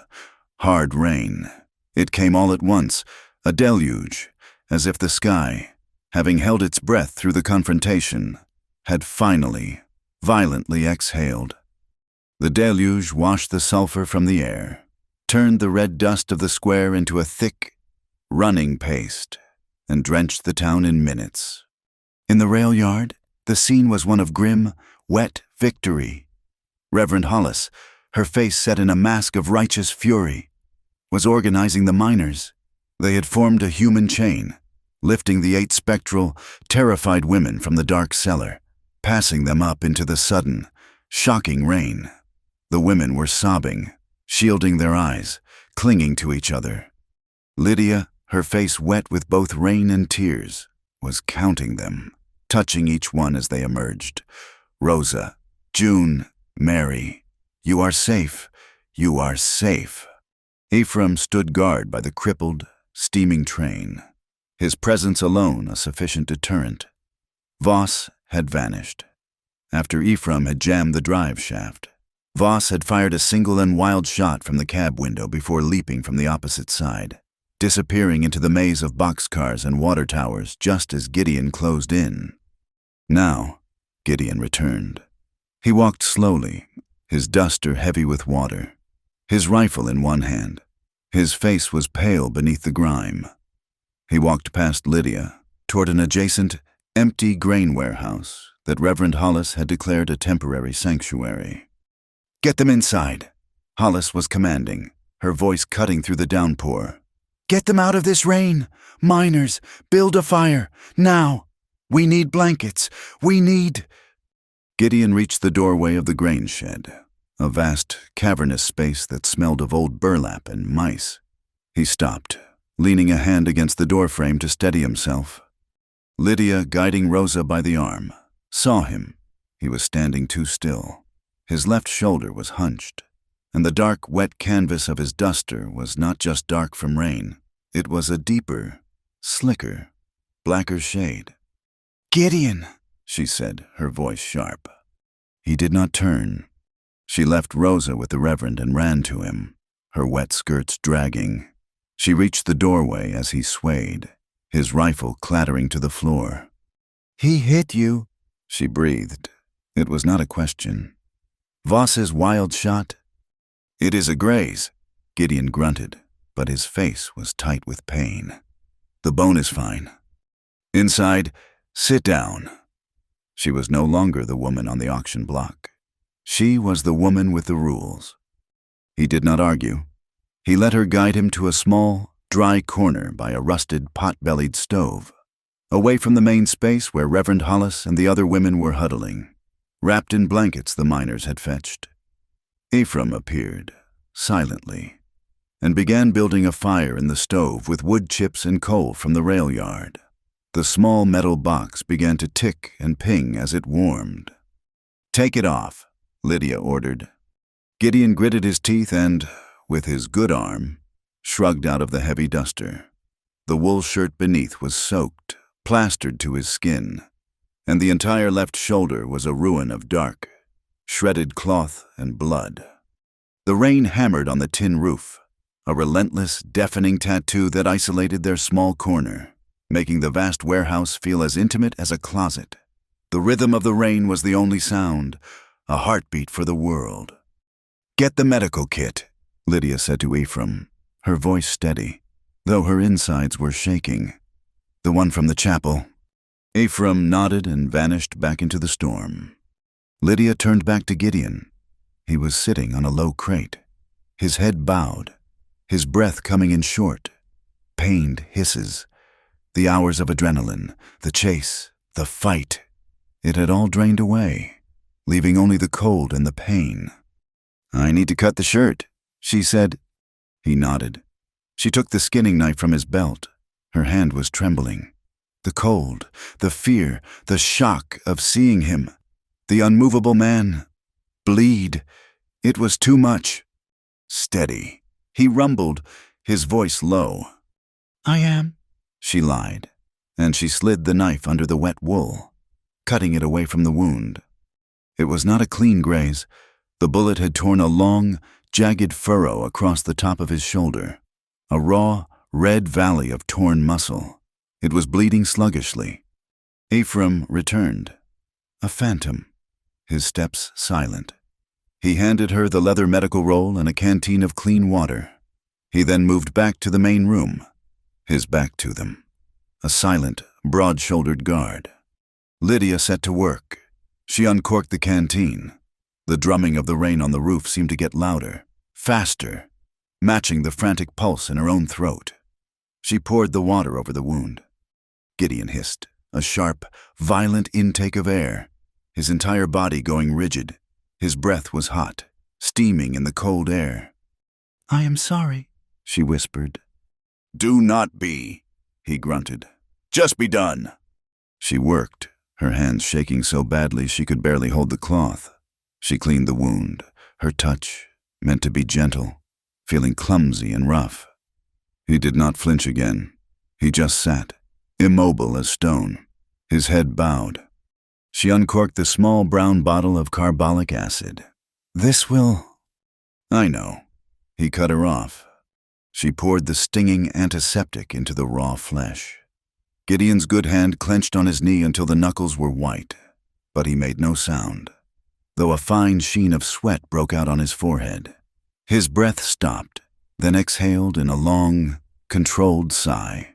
hard rain. It came all at once, a deluge, as if the sky, having held its breath through the confrontation, had finally, violently exhaled. The deluge washed the sulfur from the air, turned the red dust of the square into a thick, running paste, and drenched the town in minutes. In the rail yard, the scene was one of grim, wet victory. Reverend Hollis, her face set in a mask of righteous fury, was organizing the miners. They had formed a human chain, lifting the 8 spectral, terrified women from the dark cellar, passing them up into the sudden, shocking rain. The women were sobbing, shielding their eyes, clinging to each other. Lydia, her face wet with both rain and tears, was counting them, touching each one as they emerged. Rosa, June, Mary, you are safe, you are safe. Ephraim stood guard by the crippled, steaming train, his presence alone a sufficient deterrent. Voss had vanished. After Ephraim had jammed the drive shaft, Voss had fired a single and wild shot from the cab window before leaping from the opposite side, disappearing into the maze of boxcars and water towers just as Gideon closed in. Now, Gideon returned. He walked slowly, his duster heavy with water, his rifle in one hand. His face was pale beneath the grime. He walked past Lydia, toward an adjacent, empty grain warehouse that Reverend Hollis had declared a temporary sanctuary. "Get them inside," Hollis was commanding, her voice cutting through the downpour. "Get them out of this rain! Miners, build a fire, now! We need blankets, we need—" Gideon reached the doorway of the grain shed, a vast, cavernous space that smelled of old burlap and mice. He stopped, leaning a hand against the doorframe to steady himself. Lydia, guiding Rosa by the arm, saw him. He was standing too still. His left shoulder was hunched, and the dark, wet canvas of his duster was not just dark from rain. It was a deeper, slicker, blacker shade. "Gideon," she said, her voice sharp. He did not turn. She left Rosa with the Reverend and ran to him, her wet skirts dragging. She reached the doorway as he swayed, his rifle clattering to the floor. "He hit you," she breathed. It was not a question. "Voss's wild shot?" "It is a graze," Gideon grunted, but his face was tight with pain. "The bone is fine. Inside, sit down." She was no longer the woman on the auction block. She was the woman with the rules. He did not argue. He let her guide him to a small, dry corner by a rusted, pot-bellied stove, away from the main space where Reverend Hollis and the other women were huddling, wrapped in blankets the miners had fetched. Ephraim appeared, silently, and began building a fire in the stove with wood chips and coal from the rail yard. The small metal box began to tick and ping as it warmed. "Take it off," Lydia ordered. Gideon gritted his teeth and, with his good arm, shrugged out of the heavy duster. The wool shirt beneath was soaked, plastered to his skin, and the entire left shoulder was a ruin of dark, shredded cloth and blood. The rain hammered on the tin roof, a relentless, deafening tattoo that isolated their small corner, making the vast warehouse feel as intimate as a closet. The rhythm of the rain was the only sound, a heartbeat for the world. "Get the medical kit," Lydia said to Ephraim, her voice steady, though her insides were shaking. "The one from the chapel." Ephraim nodded and vanished back into the storm. Lydia turned back to Gideon. He was sitting on a low crate, his head bowed, his breath coming in short, pained hisses. The hours of adrenaline, the chase, the fight, it had all drained away, leaving only the cold and the pain. "I need to cut the shirt," she said. He nodded. She took the skinning knife from his belt. Her hand was trembling. The cold, the fear, the shock of seeing him, the unmovable man, bleed. It was too much. "Steady," he rumbled, his voice low. "I am," she lied, and she slid the knife under the wet wool, cutting it away from the wound. It was not a clean graze. The bullet had torn a long, jagged furrow across the top of his shoulder, a raw, red valley of torn muscle. It was bleeding sluggishly. Ephraim returned, a phantom, his steps silent. He handed her the leather medical roll and a canteen of clean water. He then moved back to the main room, his back to them, a silent, broad-shouldered guard. Lydia set to work. She uncorked the canteen. The drumming of the rain on the roof seemed to get louder, faster, matching the frantic pulse in her own throat. She poured the water over the wound. Gideon hissed, a sharp, violent intake of air, his entire body going rigid. His breath was hot, steaming in the cold air. "I am sorry," she whispered. "Do not be," he grunted. "Just be done." She worked, her hands shaking so badly she could barely hold the cloth. She cleaned the wound, her touch, meant to be gentle, feeling clumsy and rough. He did not flinch again. He just sat, immobile as stone, his head bowed. She uncorked the small brown bottle of carbolic acid. "This will—" "I know." He cut her off. She poured the stinging antiseptic into the raw flesh. Gideon's good hand clenched on his knee until the knuckles were white, but he made no sound, though a fine sheen of sweat broke out on his forehead. His breath stopped, then exhaled in a long, controlled sigh.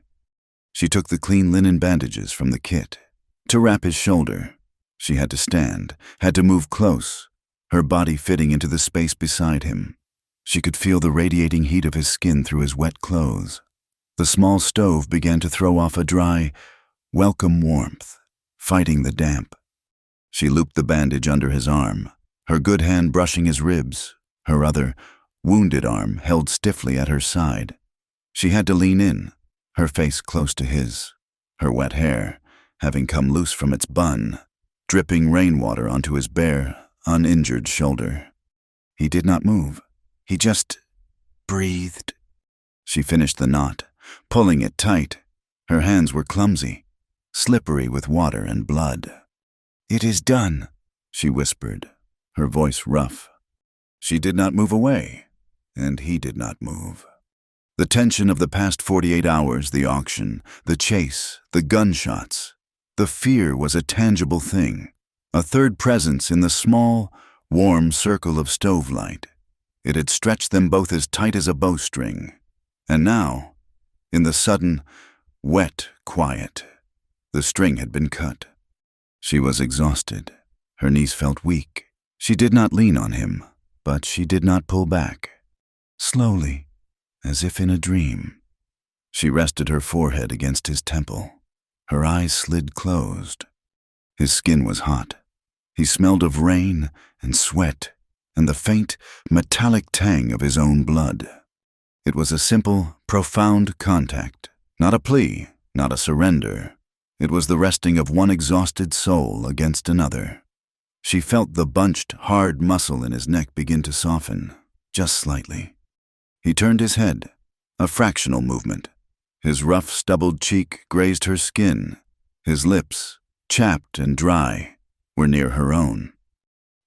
She took the clean linen bandages from the kit. To wrap his shoulder, she had to stand, had to move close, her body fitting into the space beside him. She could feel the radiating heat of his skin through his wet clothes. The small stove began to throw off a dry, welcome warmth, fighting the damp. She looped the bandage under his arm, her good hand brushing his ribs, her other, wounded arm held stiffly at her side. She had to lean in, her face close to his, her wet hair, having come loose from its bun, dripping rainwater onto his bare, uninjured shoulder. He did not move. He just breathed. She finished the knot, pulling it tight. Her hands were clumsy, slippery with water and blood. "It is done," she whispered, her voice rough. She did not move away, and he did not move. The tension of the past 48 hours, the auction, the chase, the gunshots, the fear was a tangible thing, a third presence in the small, warm circle of stove light. It had stretched them both as tight as a bowstring. And now, in the sudden, wet quiet, the string had been cut. She was exhausted. Her knees felt weak. She did not lean on him, but she did not pull back. Slowly, as if in a dream, she rested her forehead against his temple. Her eyes slid closed. His skin was hot. He smelled of rain and sweat and the faint, metallic tang of his own blood. It was a simple, profound contact, not a plea, not a surrender. It was the resting of one exhausted soul against another. She felt the bunched, hard muscle in his neck begin to soften, just slightly. He turned his head, a fractional movement. His rough, stubbled cheek grazed her skin. His lips, chapped and dry, were near her own.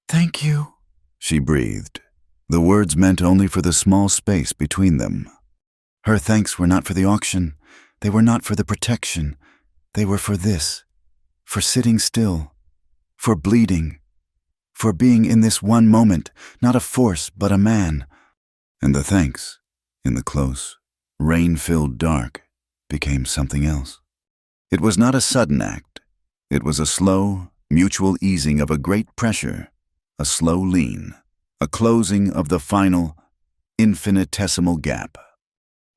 "Thank you," she breathed. The words meant only for the small space between them. Her thanks were not for the auction. They were not for the protection. They were for this, for sitting still, for bleeding, for being in this one moment, not a force, but a man. And the thanks, in the close, rain-filled dark, became something else. It was not a sudden act. It was a slow, mutual easing of a great pressure, a slow lean, a closing of the final, infinitesimal gap.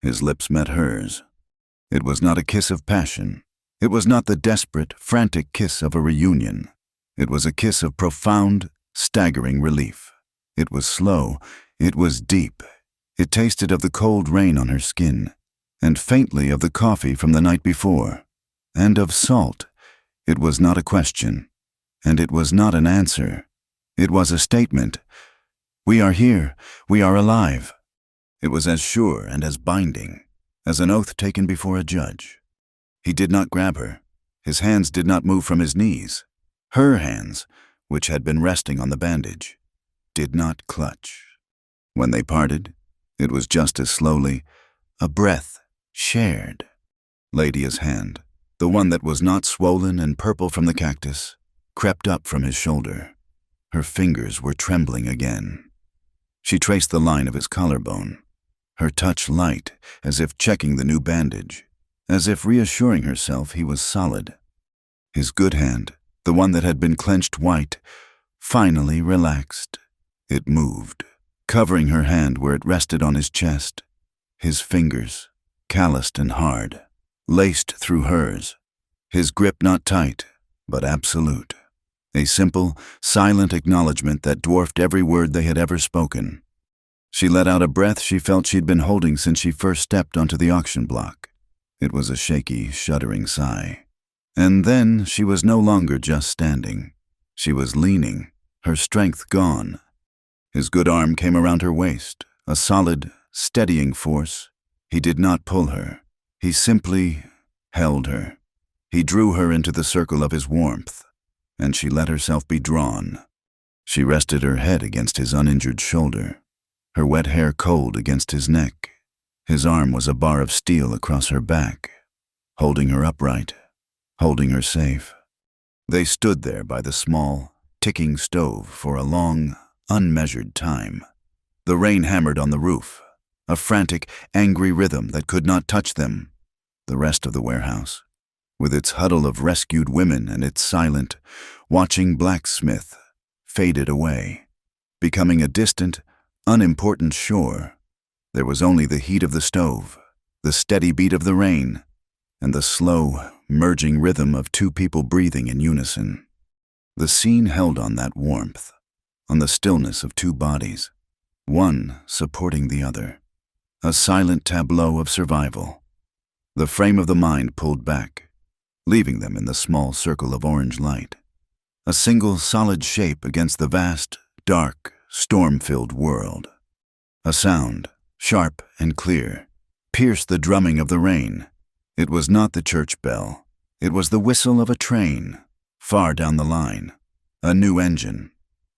His lips met hers. It was not a kiss of passion. It was not the desperate, frantic kiss of a reunion. It was a kiss of profound, staggering relief. It was slow. It was deep. It tasted of the cold rain on her skin, and faintly of the coffee from the night before, and of salt. It was not a question, and it was not an answer. It was a statement. We are here. We are alive. It was as sure and as binding as an oath taken before a judge. He did not grab her. His hands did not move from his knees. Her hands, which had been resting on the bandage, did not clutch. When they parted, it was just as slowly, a breath shared. Lydia's hand, the one that was not swollen and purple from the cactus, crept up from his shoulder. Her fingers were trembling again. She traced the line of his collarbone, her touch light, as if checking the new bandage, as if reassuring herself he was solid. His good hand, the one that had been clenched white, finally relaxed. It moved, covering her hand where it rested on his chest. His fingers, calloused and hard, laced through hers. His grip not tight, but absolute. A simple, silent acknowledgement that dwarfed every word they had ever spoken. She let out a breath she felt she'd been holding since she first stepped onto the auction block. It was a shaky, shuddering sigh. And then she was no longer just standing. She was leaning, her strength gone. His good arm came around her waist, a solid, steadying force. He did not pull her. He simply held her. He drew her into the circle of his warmth, and she let herself be drawn. She rested her head against his uninjured shoulder, her wet hair cold against his neck. His arm was a bar of steel across her back, holding her upright, holding her safe. They stood there by the small, ticking stove for a long, unmeasured time. The rain hammered on the roof, a frantic, angry rhythm that could not touch them. The rest of the warehouse, with its huddle of rescued women and its silent, watching blacksmith, faded away, becoming a distant, unimportant shore. There was only the heat of the stove, the steady beat of the rain, and the slow, merging rhythm of two people breathing in unison. The scene held on that warmth, on the stillness of two bodies, one supporting the other, a silent tableau of survival. The frame of the mind pulled back, leaving them in the small circle of orange light, a single solid shape against the vast, dark, storm-filled world. A sound, sharp and clear, pierced the drumming of the rain. It was not the church bell. It was the whistle of a train, far down the line, a new engine,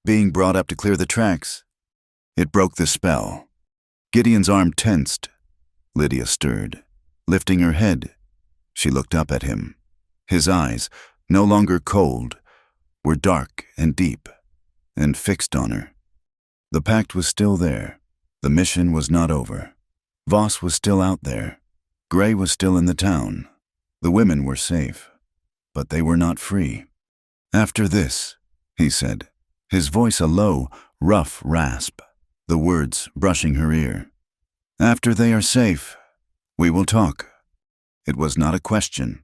being brought up to clear the tracks. It broke the spell. Gideon's arm tensed. Lydia stirred. Lifting her head, she looked up at him. His eyes, no longer cold, were dark and deep, and fixed on her. The pact was still there. The mission was not over. Voss was still out there. Gray was still in the town. The women were safe, but they were not free. "After this," he said, his voice a low, rough rasp, the words brushing her ear. "After they are safe, we will talk." It was not a question.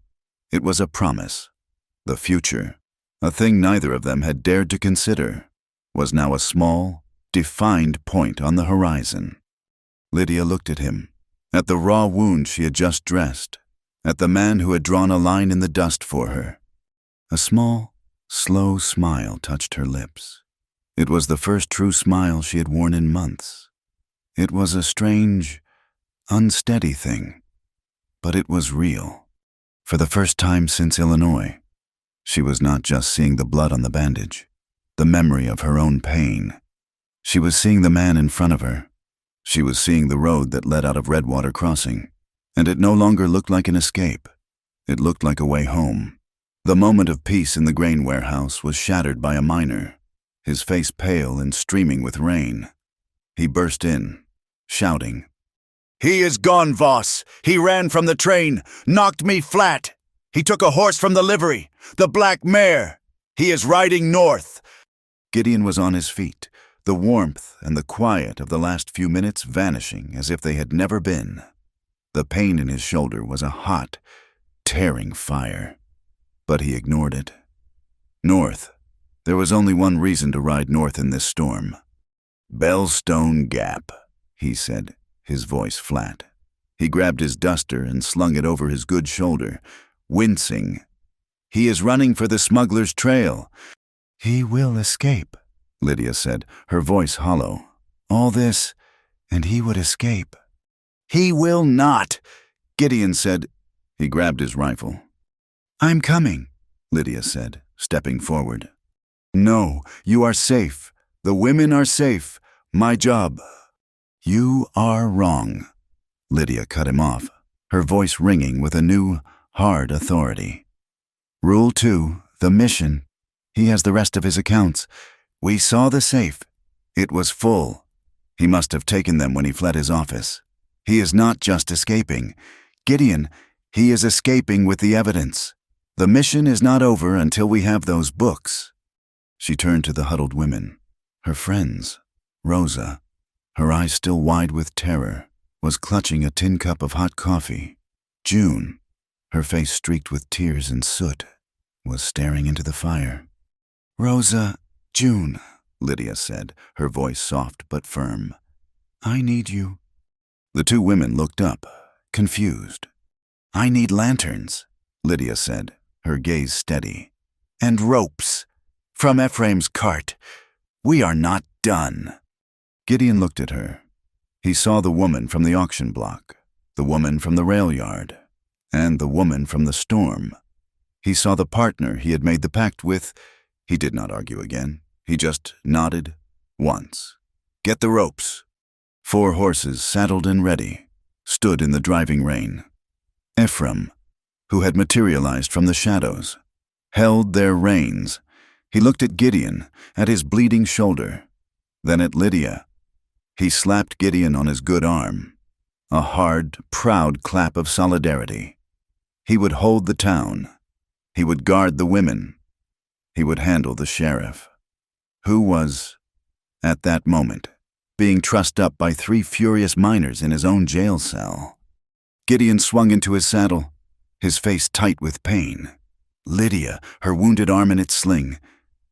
It was a promise. The future, a thing neither of them had dared to consider, was now a small, defined point on the horizon. Lydia looked at him, at the raw wound she had just dressed, at the man who had drawn a line in the dust for her. A small, slow smile touched her lips. It was the first true smile she had worn in months. It was a strange, unsteady thing, but it was real. For the first time since Illinois, she was not just seeing the blood on the bandage, the memory of her own pain. She was seeing the man in front of her. She was seeing the road that led out of Redwater Crossing, and it no longer looked like an escape. It looked like a way home. The moment of peace in the grain warehouse was shattered by a miner, his face pale and streaming with rain. He burst in, shouting, "He is gone, Voss! He ran from the train, knocked me flat! He took a horse from the livery, the black mare! He is riding north!" Gideon was on his feet, the warmth and the quiet of the last few minutes vanishing as if they had never been. The pain in his shoulder was a hot, tearing fire, but he ignored it. North. There was only one reason to ride north in this storm. "Bellstone Gap," he said, his voice flat. He grabbed his duster and slung it over his good shoulder, wincing. "He is running for the smuggler's trail." "He will escape," Lydia said, her voice hollow. "All this, and he would escape." "He will not," Gideon said. He grabbed his rifle. "I'm coming," Lydia said, stepping forward. "No, you are safe. The women are safe. My job." "You are wrong," Lydia cut him off, her voice ringing with a new, hard authority. "Rule 2, the mission. He has the rest of his accounts. We saw the safe. It was full. He must have taken them when he fled his office. He is not just escaping. Gideon, he is escaping with the evidence. The mission is not over until we have those books." She turned to the huddled women. Her friends, Rosa, her eyes still wide with terror, was clutching a tin cup of hot coffee. June, her face streaked with tears and soot, was staring into the fire. "Rosa, June," Lydia said, her voice soft but firm. "I need you." The two women looked up, confused. "I need lanterns," Lydia said, her gaze steady. "And ropes. From Ephraim's cart. We are not done." Gideon looked at her. He saw the woman from the auction block, the woman from the rail yard, and the woman from the storm. He saw the partner he had made the pact with. He did not argue again. He just nodded once. "Get the ropes." 4 horses, saddled and ready, stood in the driving rain. Ephraim, who had materialized from the shadows, held their reins. He looked at Gideon, at his bleeding shoulder, then at Lydia. He slapped Gideon on his good arm. A hard, proud clap of solidarity. He would hold the town. He would guard the women. He would handle the sheriff, who was, at that moment, being trussed up by 3 furious miners in his own jail cell. Gideon swung into his saddle, his face tight with pain. Lydia, her wounded arm in its sling,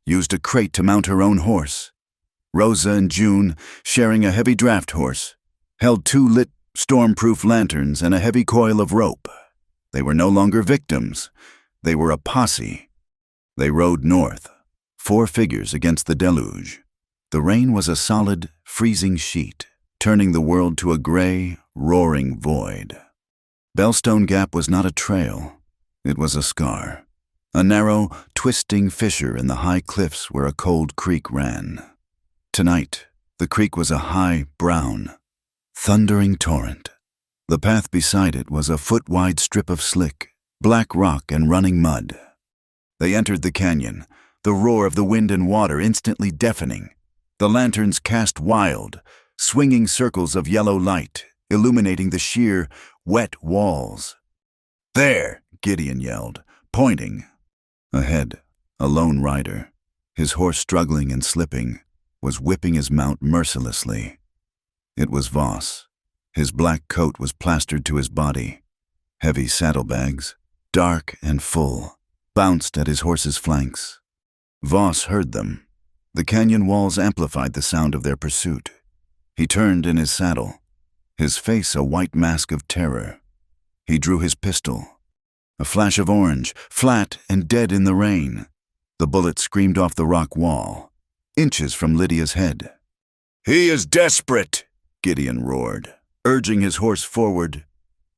used a crate to mount her own horse. Rosa and June, sharing a heavy draft horse, held 2 lit, storm-proof lanterns and a heavy coil of rope. They were no longer victims. They were a posse. They rode north, 4 figures against the deluge. The rain was a solid, freezing sheet, turning the world to a gray, roaring void. Bellstone Gap was not a trail. It was a scar, a narrow, twisting fissure in the high cliffs where a cold creek ran. Tonight, the creek was a high, brown, thundering torrent. The path beside it was a foot-wide strip of slick, black rock and running mud. They entered the canyon, the roar of the wind and water instantly deafening. The lanterns cast wild, swinging circles of yellow light, illuminating the sheer, wet walls. "There!" Gideon yelled, pointing. Ahead, a lone rider, his horse struggling and slipping, was whipping his mount mercilessly. It was Voss. His black coat was plastered to his body. Heavy saddlebags, dark and full, bounced at his horse's flanks. Voss heard them. The canyon walls amplified the sound of their pursuit. He turned in his saddle, his face a white mask of terror. He drew his pistol. A flash of orange, flat and dead in the rain. The bullet screamed off the rock wall, inches from Lydia's head. "He is desperate," Gideon roared, urging his horse forward.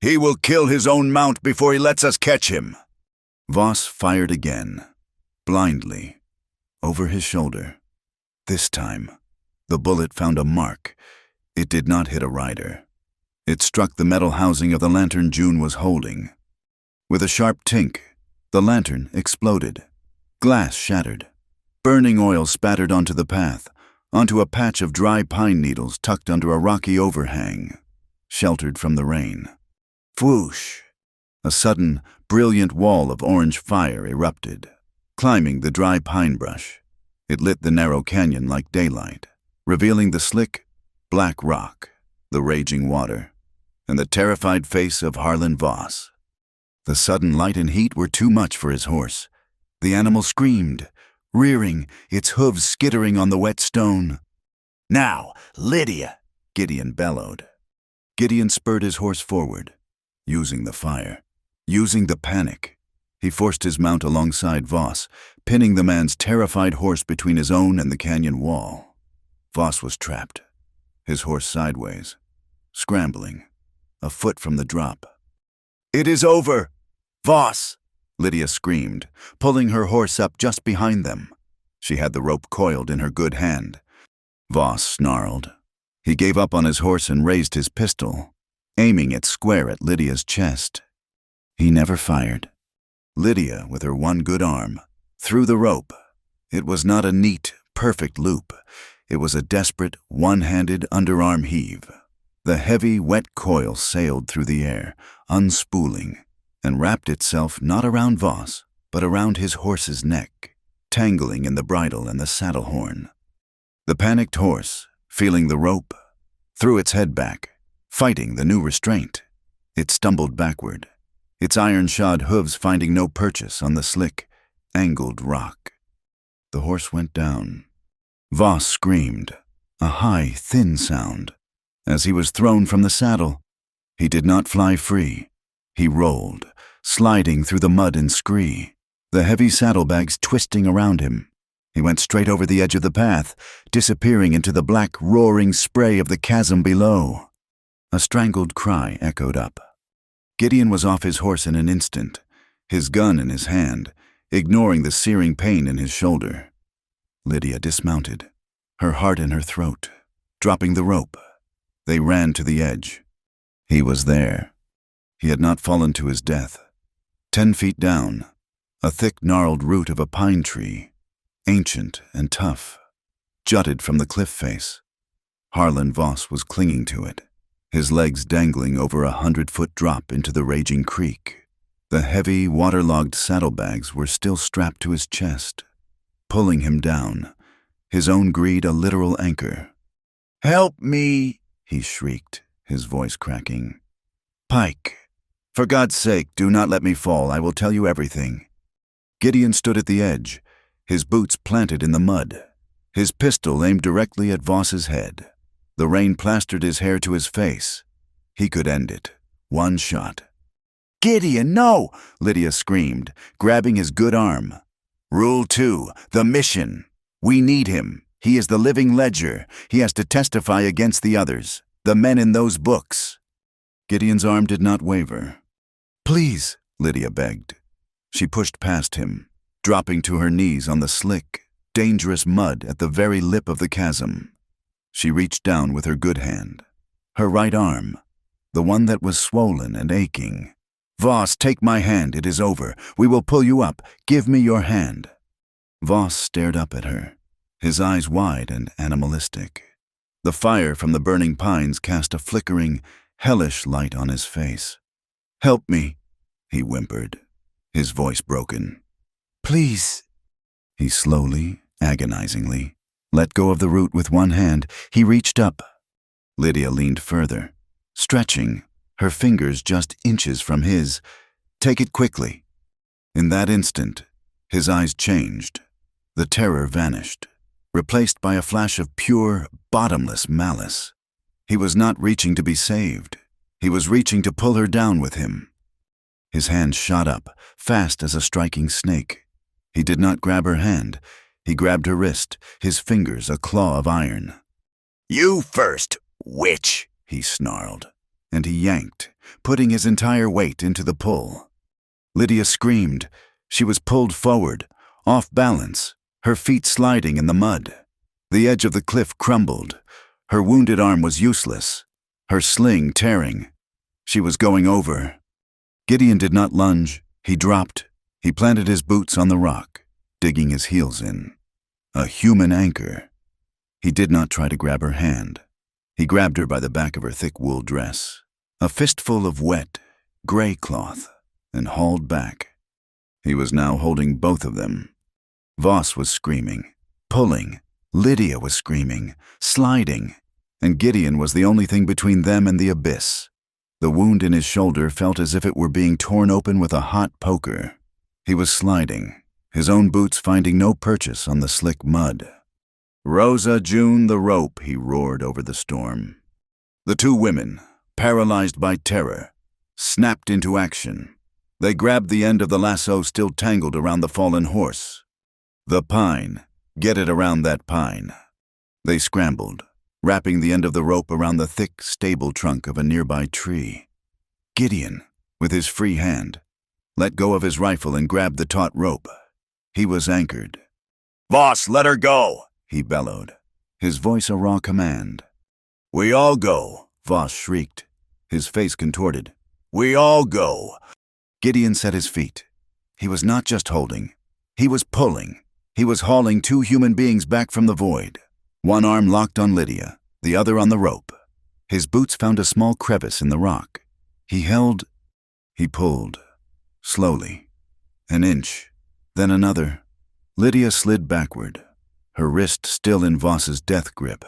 "He will kill his own mount before he lets us catch him." Voss fired again, blindly, over his shoulder. This time, the bullet found a mark. It did not hit a rider. It struck the metal housing of the lantern June was holding. With a sharp tink, the lantern exploded. Glass shattered. Burning oil spattered onto the path, onto a patch of dry pine needles tucked under a rocky overhang, sheltered from the rain. Whoosh! A sudden, brilliant wall of orange fire erupted, climbing the dry pine brush. It lit the narrow canyon like daylight, revealing the slick, black rock, the raging water, and the terrified face of Harlan Voss. The sudden light and heat were too much for his horse. The animal screamed, rearing, its hooves skittering on the wet stone. "Now, Lydia!" Gideon bellowed. Gideon spurred his horse forward, using the fire, using the panic. He forced his mount alongside Voss, pinning the man's terrified horse between his own and the canyon wall. Voss was trapped, his horse sideways, scrambling, a foot from the drop. "It is over! Voss!" Lydia screamed, pulling her horse up just behind them. She had the rope coiled in her good hand. Voss snarled. He gave up on his horse and raised his pistol, aiming it square at Lydia's chest. He never fired. Lydia, with her one good arm, threw the rope. It was not a neat, perfect loop. It was a desperate, one-handed underarm heave. The heavy, wet coil sailed through the air, unspooling, and wrapped itself not around Voss, but around his horse's neck, tangling in the bridle and the saddle horn. The panicked horse, feeling the rope, threw its head back, fighting the new restraint. It stumbled backward, its iron-shod hooves finding no purchase on the slick, angled rock. The horse went down. Voss screamed, a high, thin sound. As he was thrown from the saddle, he did not fly free. He rolled, sliding through the mud and scree, the heavy saddlebags twisting around him. He went straight over the edge of the path, disappearing into the black, roaring spray of the chasm below. A strangled cry echoed up. Gideon was off his horse in an instant, his gun in his hand, ignoring the searing pain in his shoulder. Lydia dismounted, her heart in her throat, dropping the rope. They ran to the edge. He was there. He had not fallen to his death. 10 feet down, a thick gnarled root of a pine tree, ancient and tough, jutted from the cliff face. Harlan Voss was clinging to it, his legs dangling over a 100-foot drop into the raging creek. The heavy, waterlogged saddlebags were still strapped to his chest, pulling him down, his own greed a literal anchor. "Help me!" he shrieked, his voice cracking. "Pike, for God's sake, do not let me fall. I will tell you everything." Gideon stood at the edge, his boots planted in the mud, his pistol aimed directly at Voss's head. The rain plastered his hair to his face. He could end it. One shot. "Gideon, no!" Lydia screamed, grabbing his good arm. "Rule 2, the mission. We need him. He is the living ledger. He has to testify against the others, the men in those books." Gideon's arm did not waver. "Please," Lydia begged. She pushed past him, dropping to her knees on the slick, dangerous mud at the very lip of the chasm. She reached down with her good hand, her right arm, the one that was swollen and aching. "Voss, take my hand. It is over. We will pull you up. Give me your hand." Voss stared up at her, his eyes wide and animalistic. The fire from the burning pines cast a flickering, hellish light on his face. "Help me," he whimpered, his voice broken. "Please." He slowly, agonizingly, let go of the root with one hand. He reached up. Lydia leaned further, stretching, her fingers just inches from his. "Take it quickly." In that instant, his eyes changed. The terror vanished, replaced by a flash of pure, bottomless malice. He was not reaching to be saved. He was reaching to pull her down with him. His hand shot up, fast as a striking snake. He did not grab her hand. He grabbed her wrist, his fingers a claw of iron. "You first, witch," he snarled, and he yanked, putting his entire weight into the pull. Lydia screamed. She was pulled forward, off balance, her feet sliding in the mud. The edge of the cliff crumbled. Her wounded arm was useless, her sling tearing. She was going over. Gideon did not lunge. He dropped. He planted his boots on the rock, digging his heels in. A human anchor. He did not try to grab her hand. He grabbed her by the back of her thick wool dress, a fistful of wet, gray cloth, and hauled back. He was now holding both of them. Voss was screaming, pulling. Lydia was screaming, sliding, and Gideon was the only thing between them and the abyss. The wound in his shoulder felt as if it were being torn open with a hot poker. He was sliding, his own boots finding no purchase on the slick mud. "Rosa June, the rope," he roared over the storm. The two women, paralyzed by terror, snapped into action. They grabbed the end of the lasso still tangled around the fallen horse. "The pine. Get it around that pine." They scrambled, wrapping the end of the rope around the thick, stable trunk of a nearby tree. Gideon, with his free hand, let go of his rifle and grabbed the taut rope. He was anchored. "Voss, let her go!" he bellowed, his voice a raw command. "We all go," Voss shrieked, his face contorted. "We all go." Gideon set his feet. He was not just holding. He was pulling. He was hauling two human beings back from the void. One arm locked on Lydia, the other on the rope. His boots found a small crevice in the rock. He held. He pulled. Slowly. An inch. Then another. Lydia slid backward, her wrist still in Voss's death grip.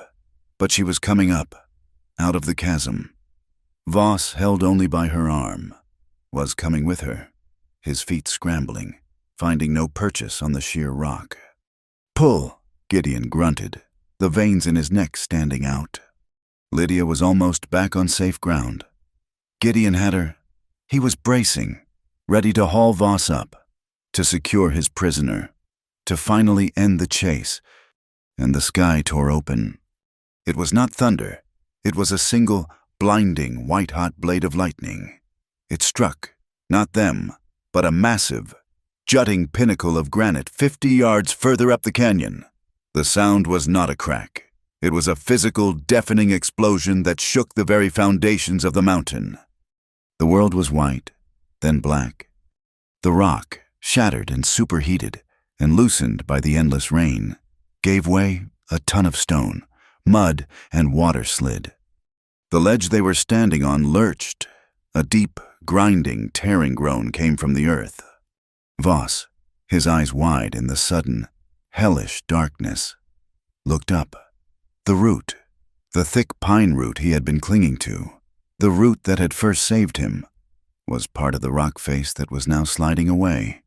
But she was coming up, out of the chasm. Voss, held only by her arm, was coming with her, his feet scrambling, finding no purchase on the sheer rock. "Pull," Gideon grunted, the veins in his neck standing out. Lydia was almost back on safe ground. Gideon had her. He was bracing, ready to haul Voss up, to secure his prisoner. to finally end the chase, and the sky tore open. It was not thunder. It was a single, blinding, white-hot blade of lightning. It struck, not them, but a massive, jutting pinnacle of granite 50 yards further up the canyon. The sound was not a crack. It was a physical, deafening explosion that shook the very foundations of the mountain. The world was white, then black. The rock, shattered and superheated, and loosened by the endless rain, gave way. A ton of stone, mud, and water slid. The ledge they were standing on lurched. A deep, grinding, tearing groan came from the earth. Voss, his eyes wide in the sudden, hellish darkness, looked up. The root, the thick pine root he had been clinging to, the root that had first saved him, was part of the rock face that was now sliding away.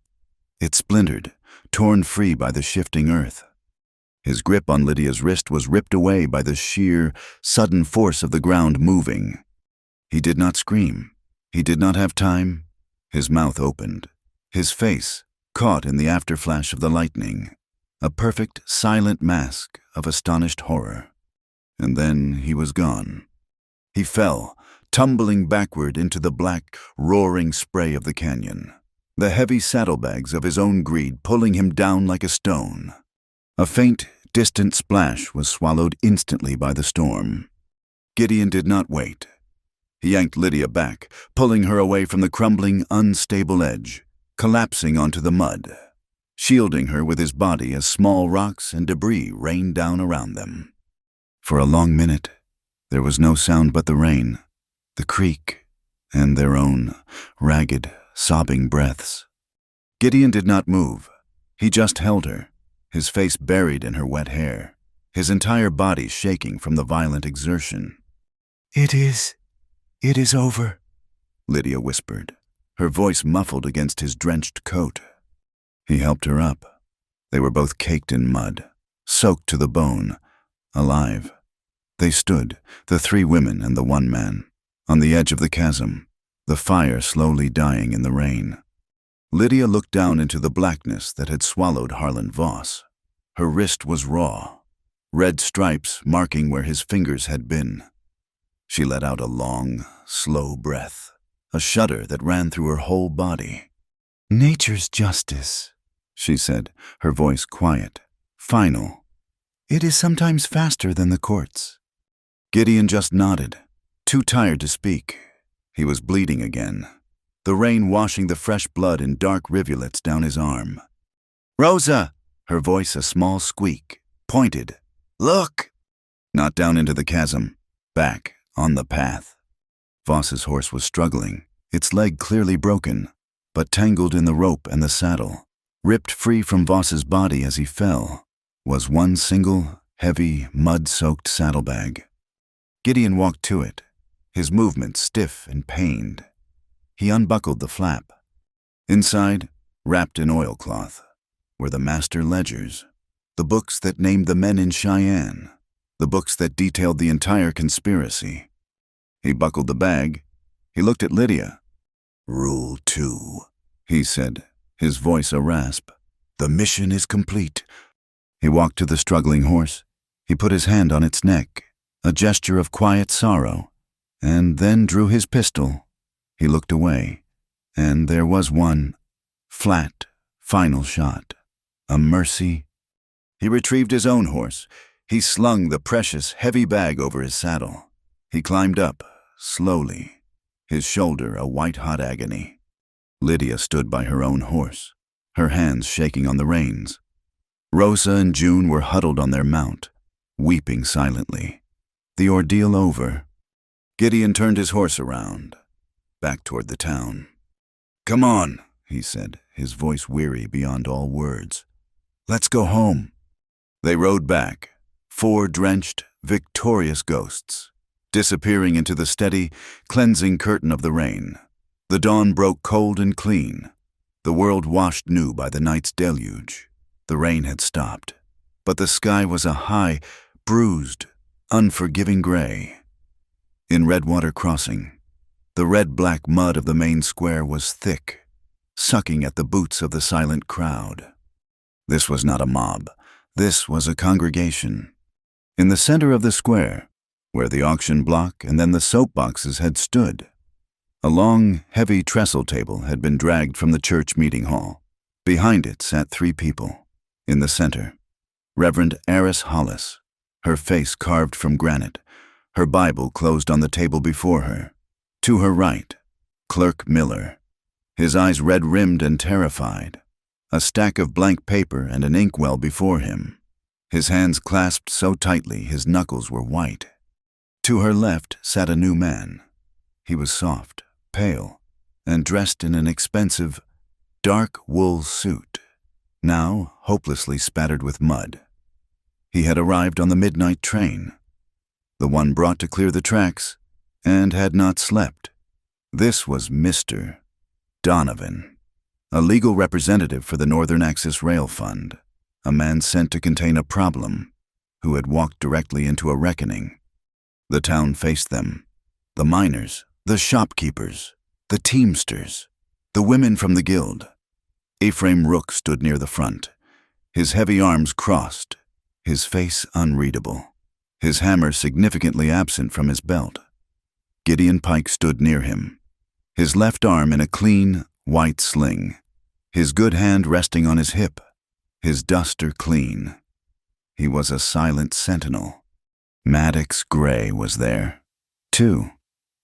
It splintered, torn free by the shifting earth. His grip on Lydia's wrist was ripped away by the sheer, sudden force of the ground moving. He did not scream. He did not have time. His mouth opened. His face caught in the afterflash of the lightning, a perfect, silent mask of astonished horror. And then he was gone. He fell, tumbling backward into the black, roaring spray of the canyon, the heavy saddlebags of his own greed pulling him down like a stone. A faint, distant splash was swallowed instantly by the storm. Gideon did not wait. He yanked Lydia back, pulling her away from the crumbling, unstable edge, collapsing onto the mud, shielding her with his body as small rocks and debris rained down around them. For a long minute, there was no sound but the rain, the creek, and their own ragged, sobbing breaths. Gideon did not move. He just held her, his face buried in her wet hair, his entire body shaking from the violent exertion. It is over," Lydia whispered, her voice muffled against his drenched coat. He helped her up. They were both caked in mud, soaked to the bone, alive. They stood, the 3 women and the 1 man, on the edge of the chasm, the fire slowly dying in the rain. Lydia looked down into the blackness that had swallowed Harlan Voss. Her wrist was raw, red stripes marking where his fingers had been. She let out a long, slow breath, a shudder that ran through her whole body. "Nature's justice," she said, her voice quiet, final. "It is sometimes faster than the courts." Gideon just nodded, too tired to speak. He was bleeding again, the rain washing the fresh blood in dark rivulets down his arm. "Rosa!" Her voice a small squeak, pointed. "Look!" Not down into the chasm, back, on the path. Voss's horse was struggling, its leg clearly broken, but tangled in the rope and the saddle, ripped free from Voss's body as he fell, was one single, heavy, mud-soaked saddlebag. Gideon walked to it, his movements stiff and pained. He unbuckled the flap. Inside, wrapped in oilcloth, were the master ledgers, the books that named the men in Cheyenne, the books that detailed the entire conspiracy. He buckled the bag. He looked at Lydia. "Rule 2, he said, his voice a rasp. "The mission is complete." He walked to the struggling horse. He put his hand on its neck, a gesture of quiet sorrow, and then drew his pistol. He looked away, and there was one, flat, final shot, a mercy. He retrieved his own horse. He slung the precious, heavy bag over his saddle. He climbed up, slowly, his shoulder a white-hot agony. Lydia stood by her own horse, her hands shaking on the reins. Rosa and June were huddled on their mount, weeping silently. The ordeal over. Gideon turned his horse around, back toward the town. "Come on," he said, his voice weary beyond all words. "Let's go home." They rode back, 4 drenched, victorious ghosts, disappearing into the steady, cleansing curtain of the rain. The dawn broke cold and clean, the world washed new by the night's deluge. The rain had stopped, but the sky was a high, bruised, unforgiving gray. In Redwater Crossing, the red-black mud of the main square was thick, sucking at the boots of the silent crowd. This was not a mob. This was a congregation. In the center of the square, where the auction block and then the soap boxes had stood, a long, heavy trestle table had been dragged from the church meeting hall. Behind it sat 3 people. In the center, Reverend Eris Hollis, her face carved from granite, her Bible closed on the table before her. To her right, Clerk Miller, his eyes red-rimmed and terrified, a stack of blank paper and an inkwell before him, his hands clasped so tightly his knuckles were white. To her left sat a new man. He was soft, pale, and dressed in an expensive, dark wool suit, now hopelessly spattered with mud. He had arrived on the midnight train, the one brought to clear the tracks, and had not slept. This was Mr. Donovan, a legal representative for the Northern Axis Rail Fund, a man sent to contain a problem, who had walked directly into a reckoning. The town faced them, the miners, the shopkeepers, the teamsters, the women from the guild. Ephraim Rook stood near the front, his heavy arms crossed, his face unreadable, his hammer significantly absent from his belt. Gideon Pike stood near him, his left arm in a clean, white sling, his good hand resting on his hip, his duster clean. He was a silent sentinel. Maddox Gray was there, too.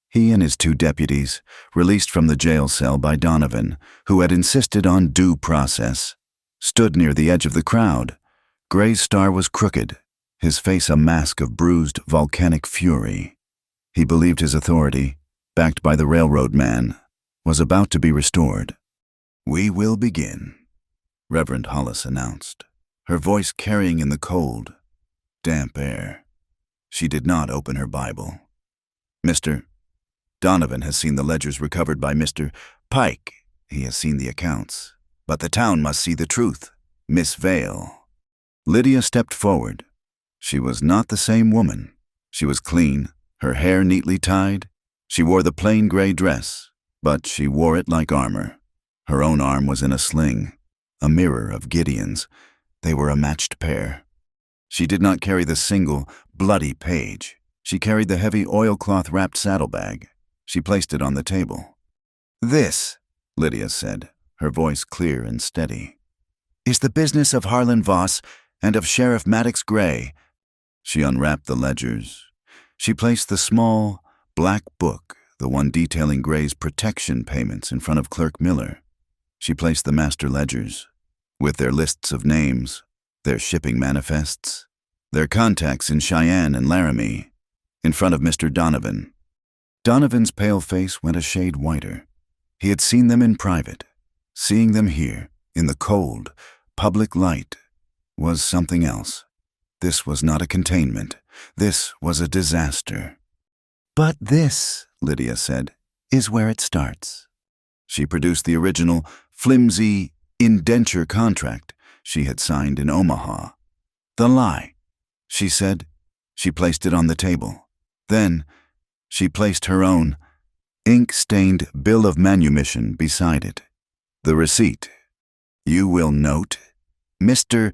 He and his 2 deputies, released from the jail cell by Donovan, who had insisted on due process, stood near the edge of the crowd. Gray's star was crooked, his face a mask of bruised, volcanic fury. He believed his authority, backed by the railroad man, was about to be restored. "We will begin," Reverend Hollis announced, her voice carrying in the cold, damp air. She did not open her Bible. "Mr. Donovan has seen the ledgers recovered by Mr. Pike. He has seen the accounts. But the town must see the truth. Miss Vale." Lydia stepped forward. She was not the same woman. She was clean, her hair neatly tied. She wore the plain gray dress, but she wore it like armor. Her own arm was in a sling, a mirror of Gideon's. They were a matched pair. She did not carry the single, bloody page. She carried the heavy oilcloth-wrapped saddlebag. She placed it on the table. "This," Lydia said, her voice clear and steady, "is the business of Harlan Voss and of Sheriff Maddox Gray." She unwrapped the ledgers. She placed the small, black book, the one detailing Gray's protection payments, in front of Clerk Miller. She placed the master ledgers, with their lists of names, their shipping manifests, their contacts in Cheyenne and Laramie, in front of Mr. Donovan. Donovan's pale face went a shade whiter. He had seen them in private. Seeing them here, in the cold, public light, was something else. This was not a containment. This was a disaster. "But this," Lydia said, "is where it starts." She produced the original, flimsy indenture contract she had signed in Omaha. "The lie," she said. She placed it on the table. Then she placed her own ink-stained bill of manumission beside it. The receipt. "You will note, Mr.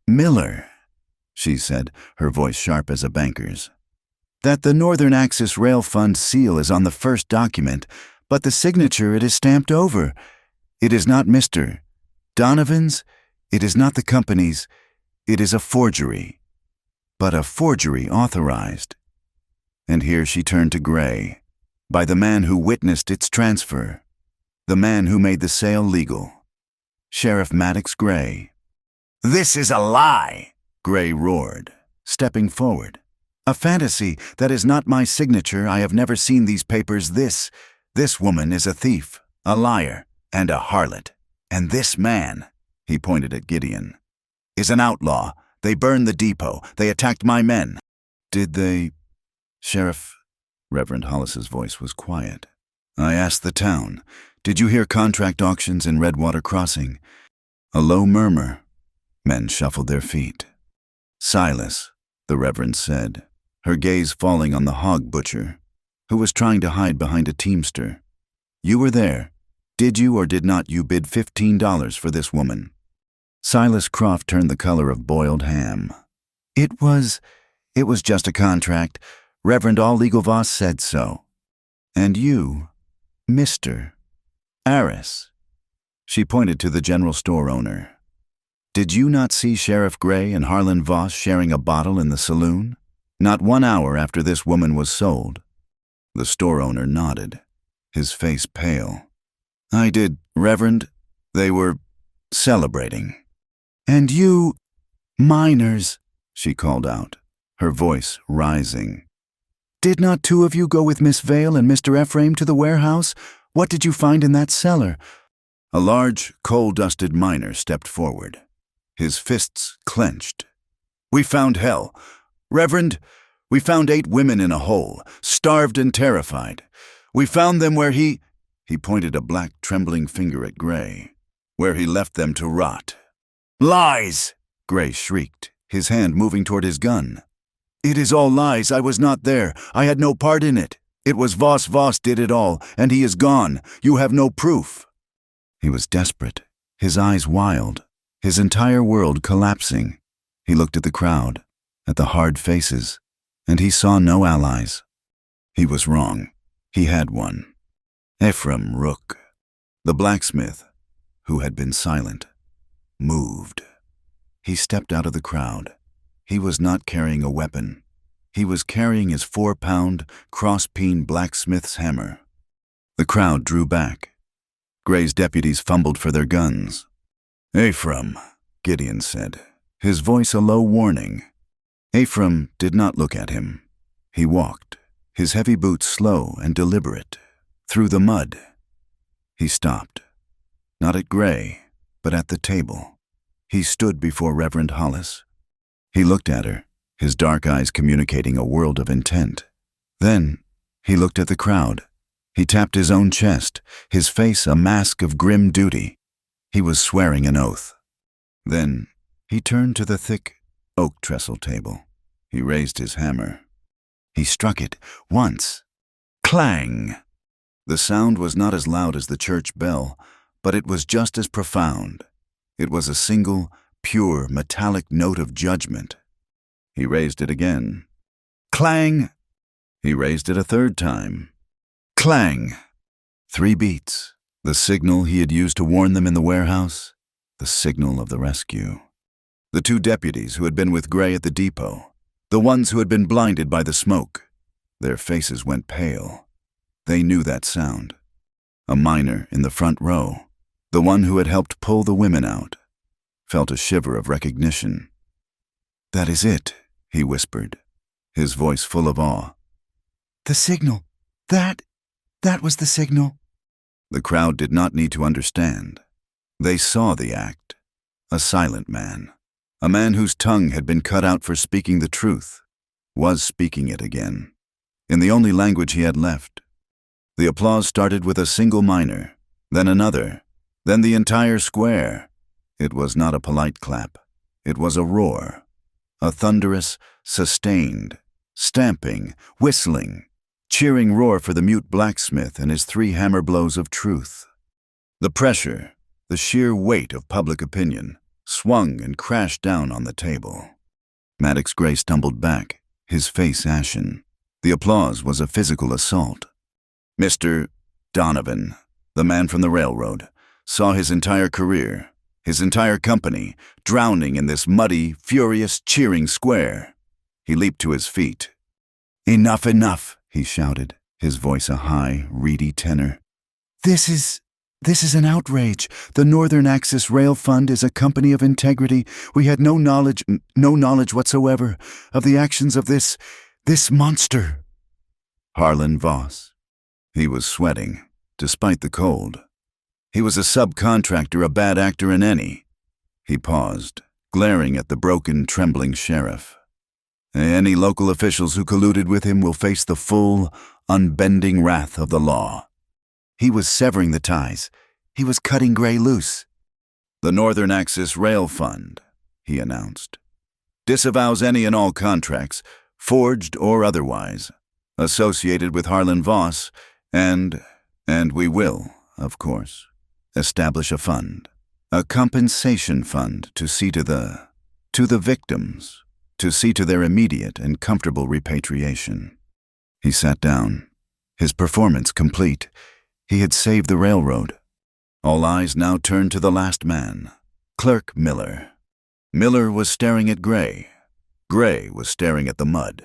Miller," she said, her voice sharp as a banker's, "that the Northern Axis Rail Fund seal is on the first document, but the signature it is stamped over. It is not Mr. Donovan's, it is not the company's, it is a forgery, but a forgery authorized." And here she turned to Gray, "by the man who witnessed its transfer, the man who made the sale legal, Sheriff Maddox Gray." "This is a lie," Gray roared, stepping forward. "A fantasy. That is not my signature. I have never seen these papers. This woman is a thief, a liar, and a harlot. And this man," he pointed at Gideon, "is an outlaw. They burned the depot. They attacked my men." "Did they, Sheriff?" Reverend Hollis's voice was quiet. "I asked the town. Did you hear contract auctions in Redwater Crossing?" A low murmur. Men shuffled their feet. "Silas," the Reverend said, her gaze falling on the hog butcher, who was trying to hide behind a teamster. "You were there. Did you or did not you bid $15 for this woman?" Silas Croft turned the color of boiled ham. It was just a contract. Reverend All Legal Voss said so. And you, Mr. Aris. She pointed to the general store owner. Did you not see Sheriff Gray and Harlan Voss sharing a bottle in the saloon? Not 1 hour after this woman was sold. The store owner nodded, his face pale. I did, Reverend. They were celebrating. And you, minors, she called out, her voice rising. Did not 2 of you go with Miss Vale and Mr. Ephraim to the warehouse? What did you find in that cellar? A large, coal-dusted miner stepped forward. His fists clenched. We found hell. Reverend, we found 8 women in a hole, starved and terrified. We found them where he pointed a black, trembling finger at Gray, where he left them to rot. Lies! Gray shrieked, his hand moving toward his gun. It is all lies. I was not there. I had no part in it. It was Voss did it all, and he is gone. You have no proof. He was desperate, his eyes wild, his entire world collapsing. He looked at the crowd, at the hard faces, and he saw no allies. He was wrong. He had one. Ephraim Rook, the blacksmith, who had been silent, moved. He stepped out of the crowd. He was not carrying a weapon. He was carrying his 4-pound, cross-peen blacksmith's hammer. The crowd drew back. Gray's deputies fumbled for their guns. Ephraim, Gideon said, his voice a low warning. Ephraim did not look at him. He walked, his heavy boots slow and deliberate, through the mud. He stopped, not at Gray, but at the table. He stood before Reverend Hollis. He looked at her, his dark eyes communicating a world of intent. Then he looked at the crowd. He tapped his own chest, his face a mask of grim duty. He was swearing an oath. Then he turned to the thick oak trestle table. He raised his hammer. He struck it once. Clang! The sound was not as loud as the church bell, but it was just as profound. It was a single, pure, metallic note of judgment. He raised it again. Clang! He raised it a 3rd time. Clang! 3 beats. The signal he had used to warn them in the warehouse. The signal of the rescue. The 2 deputies who had been with Gray at the depot. The ones who had been blinded by the smoke. Their faces went pale. They knew that sound. A miner in the front row, the one who had helped pull the women out, felt a shiver of recognition. That is it, he whispered, his voice full of awe. The signal. That was the signal. The crowd did not need to understand. They saw the act. A silent man. A man whose tongue had been cut out for speaking the truth, was speaking it again, in the only language he had left. The applause started with a single miner, then another, then the entire square. It was not a polite clap. It was a roar. A thunderous, sustained, stamping, whistling, cheering roar for the mute blacksmith and his 3 hammer blows of truth. The pressure, the sheer weight of public opinion, swung and crashed down on the table. Maddox Gray stumbled back, his face ashen. The applause was a physical assault. Mr. Donovan, the man from the railroad, saw his entire career, his entire company, drowning in this muddy, furious, cheering square. He leaped to his feet. Enough, enough, he shouted, his voice a high, reedy tenor. This is an outrage. The Northern Axis Rail Fund is a company of integrity. We had no knowledge whatsoever of the actions of this monster. Harlan Voss. He was sweating, despite the cold. He was a subcontractor, a bad actor in any. He paused, glaring at the broken, trembling sheriff. Any local officials who colluded with him will face the full, unbending wrath of the law. He was severing the ties. He was cutting Gray loose. The Northern Axis Rail Fund, he announced, disavows any and all contracts, forged or otherwise, associated with Harlan Voss, and we will, of course, establish a fund, A compensation fund to see to the victims, to see to their immediate and comfortable repatriation. He sat down. His performance complete, he had saved the railroad. All eyes now turned to the last man, Clerk Miller. Miller was staring at Gray. Gray was staring at the mud.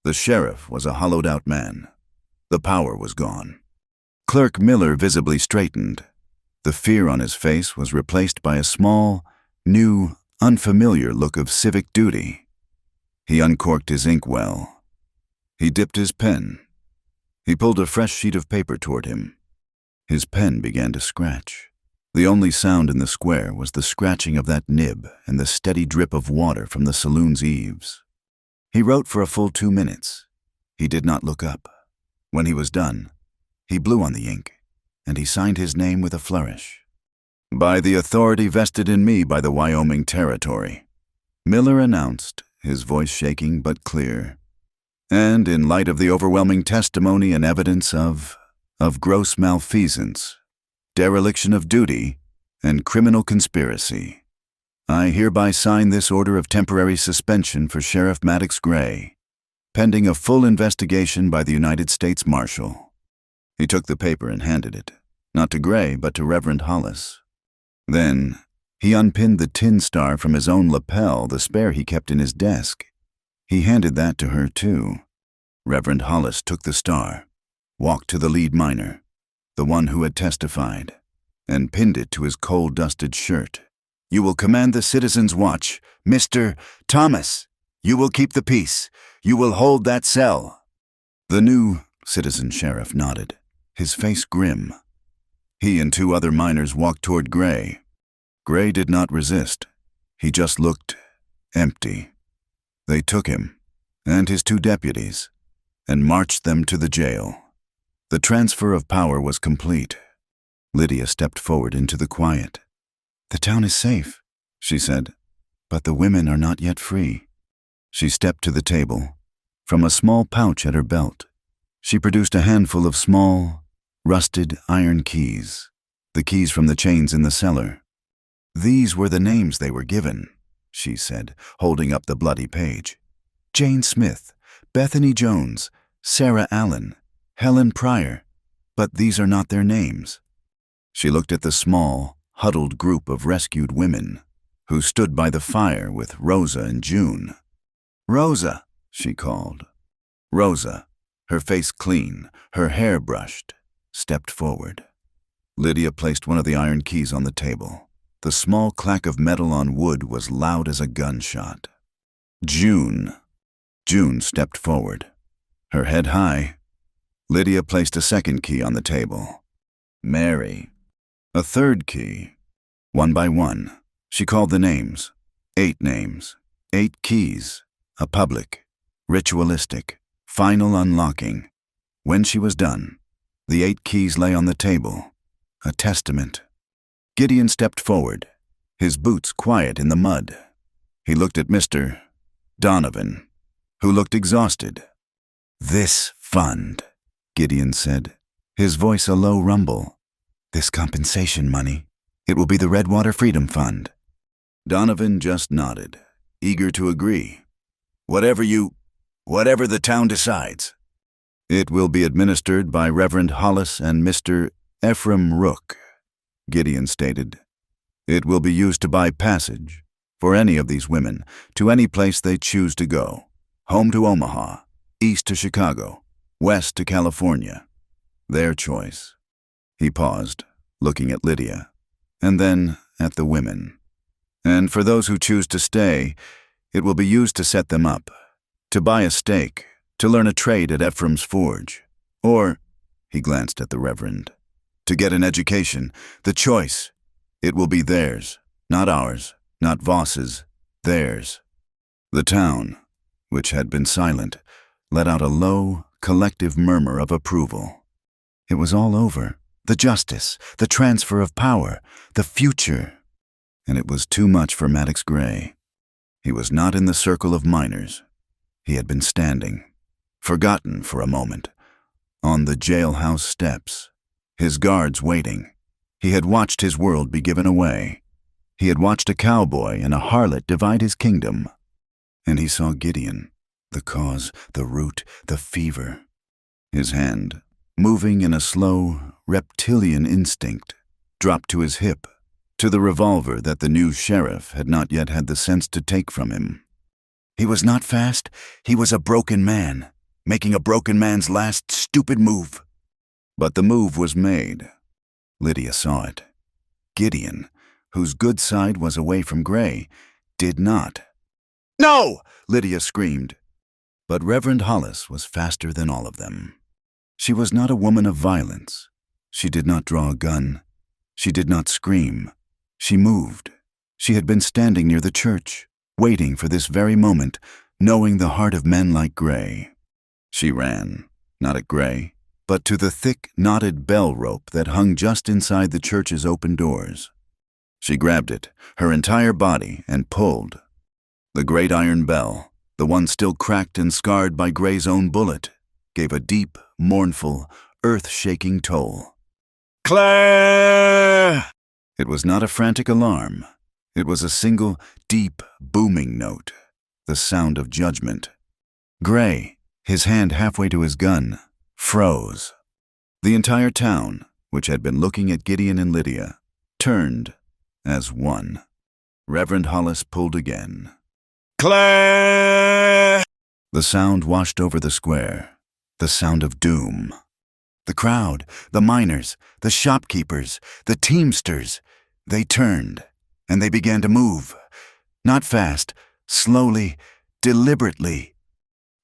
The sheriff was a hollowed-out man. The power was gone. Clerk Miller visibly straightened. The fear on his face was replaced by a small, new, unfamiliar look of civic duty. He uncorked his inkwell. He dipped his pen. He pulled a fresh sheet of paper toward him. His pen began to scratch. The only sound in the square was the scratching of that nib and the steady drip of water from the saloon's eaves. He wrote for a full 2 minutes. He did not look up. When he was done, he blew on the ink, and he signed his name with a flourish. "By the authority vested in me by the Wyoming Territory," Miller announced, his voice shaking but clear. "And in light of the overwhelming testimony and evidence of gross malfeasance, dereliction of duty, and criminal conspiracy, I hereby sign this order of temporary suspension for Sheriff Maddox Gray, pending a full investigation by the United States Marshal." He took the paper and handed it, not to Gray, but to Reverend Hollis. Then he unpinned the tin star from his own lapel, the spare he kept in his desk. He handed that to her, too. Reverend Hollis took the star, walked to the lead miner, the one who had testified, and pinned it to his coal-dusted shirt. "You will command the citizens' watch. Mr. Thomas, you will keep the peace. You will hold that cell." The new citizen sheriff nodded, his face grim. He and 2 other miners walked toward Gray. Gray did not resist. He just looked empty. They took him, and his 2 deputies, and marched them to the jail. The transfer of power was complete. Lydia stepped forward into the quiet. "The town is safe," she said, "but the women are not yet free." She stepped to the table. From a small pouch at her belt, she produced a handful of small, rusted iron keys, the keys from the chains in the cellar. "These were the names they were given," she said, holding up the bloody page. "Jane Smith, Bethany Jones, Sarah Allen, Helen Pryor, but these are not their names." She looked at the small, huddled group of rescued women who stood by the fire with Rosa and June. "Rosa," she called. Rosa, her face clean, her hair brushed, stepped forward. Lydia placed one of the iron keys on the table. The small clack of metal on wood was loud as a gunshot. "June." June stepped forward, her head high. Lydia placed a second key on the table. "Mary." A third key. One by one, she called the names. 8 names, 8 keys, a public, ritualistic, final unlocking. When she was done, the 8 keys lay on the table, a testament. Gideon stepped forward, his boots quiet in the mud. He looked at Mr. Donovan, who looked exhausted. "This fund," Gideon said, his voice a low rumble. "This compensation money, it will be the Redwater Freedom Fund." Donovan just nodded, eager to agree. Whatever the town decides." "It will be administered by Reverend Hollis and Mr. Ephraim Rook," Gideon stated. "It will be used to buy passage for any of these women to any place they choose to go. Home to Omaha, east to Chicago, west to California. Their choice." He paused, looking at Lydia, and then at the women. "And for those who choose to stay, it will be used to set them up, to buy a stake, to learn a trade at Ephraim's forge, or," he glanced at the Reverend, "to get an education. The choice, it will be theirs, not ours, not Voss's, theirs." The town, which had been silent, let out a low, collective murmur of approval. It was all over. The justice, the transfer of power, the future. And it was too much for Maddox Gray. He was not in the circle of miners. He had been standing, forgotten for a moment, on the jailhouse steps, his guards waiting. He had watched his world be given away, He had watched a cowboy and a harlot divide his kingdom. And he saw Gideon, the cause, the root, the fever. His hand, moving in a slow, reptilian instinct, dropped to his hip, to the revolver that the new sheriff had not yet had the sense to take from him. He was not fast. He was a broken man, making a broken man's last stupid move. But the move was made. Lydia saw it. Gideon, whose good side was away from Gray, did not. "No!" Lydia screamed. But Reverend Hollis was faster than all of them. She was not a woman of violence. She did not draw a gun. She did not scream. She moved. She had been standing near the church, waiting for this very moment, knowing the heart of men like Gray. She ran, not at Gray, but to the thick, knotted bell rope that hung just inside the church's open doors. She grabbed it, her entire body, and pulled. The great iron bell, the one still cracked and scarred by Gray's own bullet, gave a deep, mournful, earth-shaking toll. "Claire!" It was not a frantic alarm. It was a single, deep, booming note, the sound of judgment. Gray, his hand halfway to his gun, froze. The entire town, which had been looking at Gideon and Lydia, turned as one. Reverend Hollis pulled again. "Claire!" The sound washed over the square, the sound of doom. The crowd, the miners, the shopkeepers, the teamsters, they turned, and they began to move. Not fast, slowly, deliberately.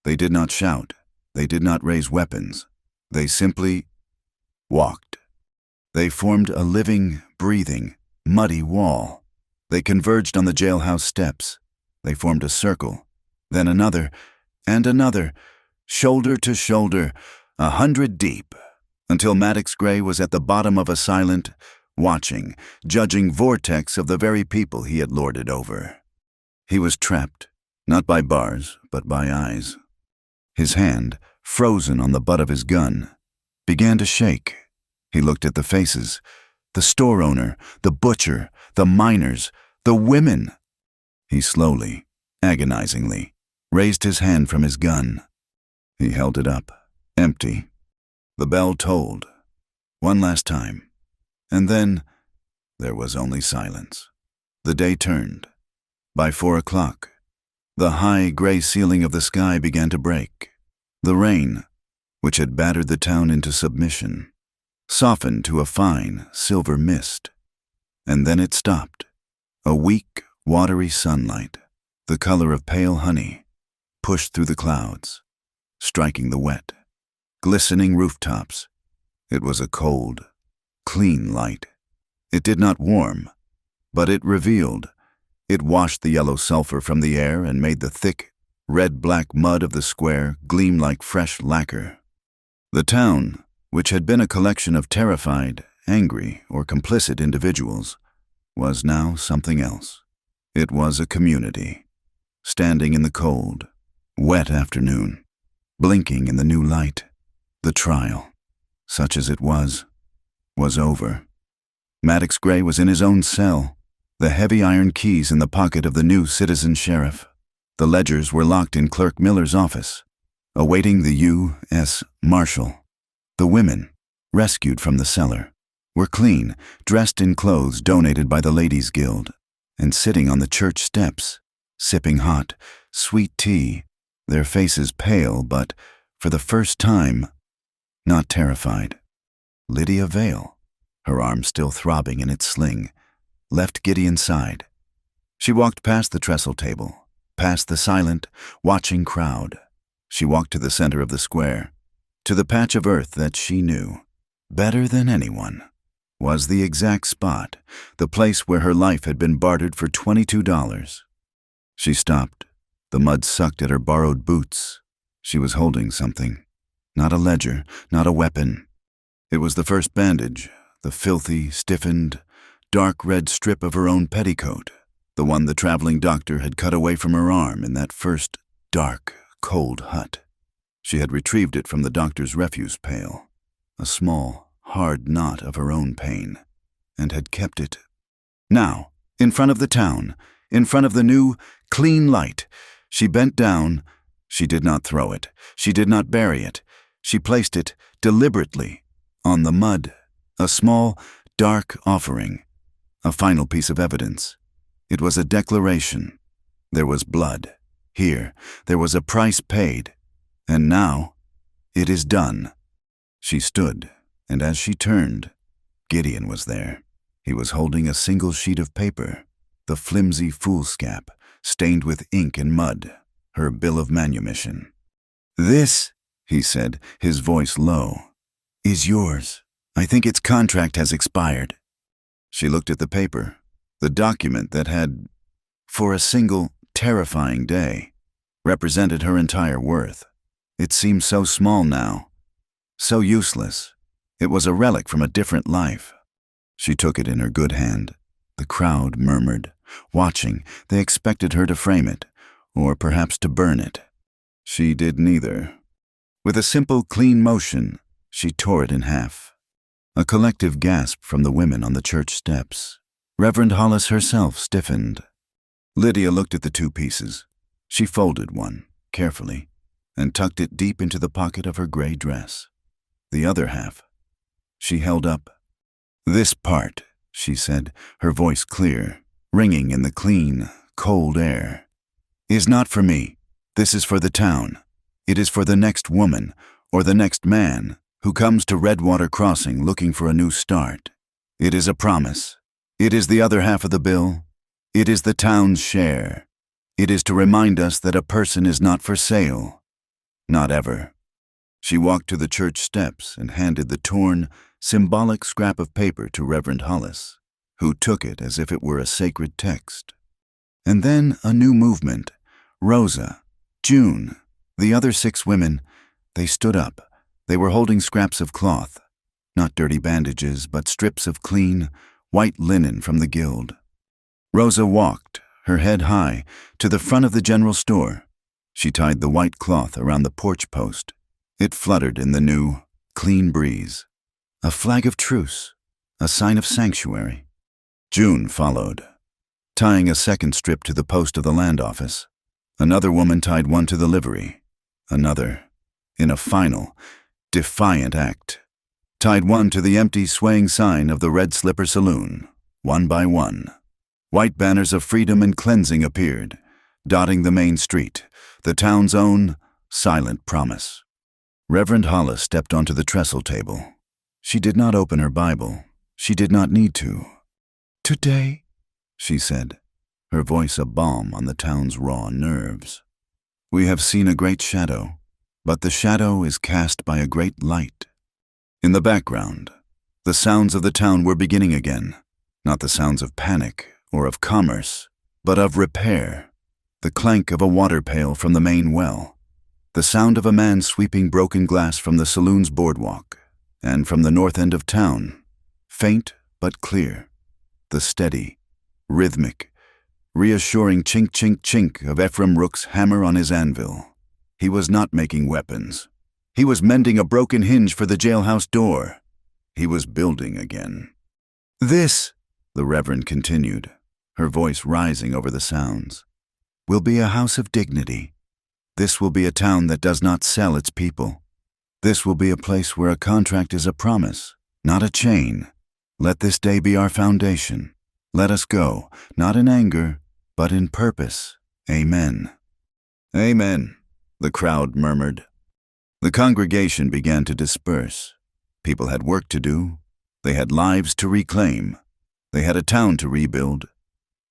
They did not shout. They did not raise weapons. They simply walked. They formed a living, breathing, muddy wall. They converged on the jailhouse steps. They formed a circle, then another, and another, shoulder to shoulder, 100 deep, until Maddox Gray was at the bottom of a silent, watching, judging vortex of the very people he had lorded over. He was trapped, not by bars, but by eyes. His hand, frozen on the butt of his gun, began to shake. He looked at the faces, the store owner, the butcher, the miners, the women. He slowly, agonizingly, raised his hand from his gun. He held it up, empty. The bell tolled, one last time, and then there was only silence. The day turned. By 4 o'clock, the high gray ceiling of the sky began to break. The rain, which had battered the town into submission, softened to a fine silver mist, and then it stopped. A weak, watery sunlight, the color of pale honey, pushed through the clouds, striking the wet, glistening rooftops. It was a cold, clean light. It did not warm, but it revealed. It washed the yellow sulfur from the air and made the thick, red-black mud of the square gleam like fresh lacquer. The town, which had been a collection of terrified, angry, or complicit individuals, was now something else. It was a community, standing in the cold, wet afternoon, blinking in the new light. The trial, such as it was over. Maddox Gray was in his own cell, the heavy iron keys in the pocket of the new citizen sheriff. The ledgers were locked in Clerk Miller's office, awaiting the U.S. Marshal. The women, rescued from the cellar, were clean, dressed in clothes donated by the Ladies' Guild, and sitting on the church steps, sipping hot, sweet tea, their faces pale but, for the first time, not terrified. Lydia Vale, her arm still throbbing in its sling, left Gideon's side. She walked past the trestle table, past the silent, watching crowd. She walked to the center of the square, to the patch of earth that she knew, better than anyone, was the exact spot, the place where her life had been bartered for $22. She stopped. The mud sucked at her borrowed boots. She was holding something. Not a ledger, not a weapon. It was the first bandage, the filthy, stiffened, dark red strip of her own petticoat, the one the traveling doctor had cut away from her arm in that first dark, cold hut. She had retrieved it from the doctor's refuse pail, a small, hard knot of her own pain, and had kept it. Now, In front of the town, in front of the new, clean light. She bent down. She did not throw it. She did not bury it. She placed it, deliberately, on the mud. A small, dark offering. A final piece of evidence. It was a declaration. There was blood. Here, there was a price paid. And now, it is done. She stood, and as she turned, Gideon was there. He was holding a single sheet of paper, the flimsy foolscap, stained with ink and mud, her bill of manumission. "This," he said, his voice low, "is yours. I think its contract has expired." She looked at the paper, the document that had, for a single, terrifying day, represented her entire worth. It seemed so small now, so useless. It was a relic from a different life. She took it in her good hand. The crowd murmured. Watching, they expected her to frame it, or perhaps to burn it. She did neither. With a simple, clean motion, she tore it in half. A collective gasp from the women on the church steps. Reverend Hollis herself stiffened. Lydia looked at the two pieces. She folded one, carefully, and tucked it deep into the pocket of her gray dress. The other half, she held up. "This part," she said, her voice clear, ringing in the clean, cold air, "is not for me. This is for the town. It is for the next woman, or the next man, who comes to Redwater Crossing looking for a new start. It is a promise. It is the other half of the bill. It is the town's share. It is to remind us that a person is not for sale. Not ever." She walked to the church steps and handed the torn, symbolic scrap of paper to Reverend Hollis, who took it as if it were a sacred text. And then a new movement. Rosa, June, the other 6 women, they stood up. They were holding scraps of cloth, not dirty bandages, but strips of clean, white linen from the guild. Rosa walked, her head high, to the front of the general store. She tied the white cloth around the porch post. It fluttered in the new, clean breeze. A flag of truce, a sign of sanctuary. June followed, tying a second strip to the post of the land office. Another woman tied one to the livery. Another, in a final, defiant act, tied one to the empty, swaying sign of the Red Slipper Saloon. One by one, white banners of freedom and cleansing appeared, dotting the main street, the town's own silent promise. Reverend Hollis stepped onto the trestle table. She did not open her Bible. She did not need to. "Today," she said, her voice a balm on the town's raw nerves, "we have seen a great shadow, but the shadow is cast by a great light." In the background, the sounds of the town were beginning again, not the sounds of panic or of commerce, but of repair. The clank of a water pail from the main well, the sound of a man sweeping broken glass from the saloon's boardwalk, and from the north end of town, faint but clear, the steady, rhythmic, reassuring chink-chink-chink of Ephraim Rook's hammer on his anvil. He was not making weapons. He was mending a broken hinge for the jailhouse door. He was building again. "This," the Reverend continued, her voice rising over the sounds, "will be a house of dignity. This will be a town that does not sell its people. This will be a place where a contract is a promise, not a chain. Let this day be our foundation. Let us go, not in anger, but in purpose. Amen." "Amen," the crowd murmured. The congregation began to disperse. People had work to do. They had lives to reclaim. They had a town to rebuild,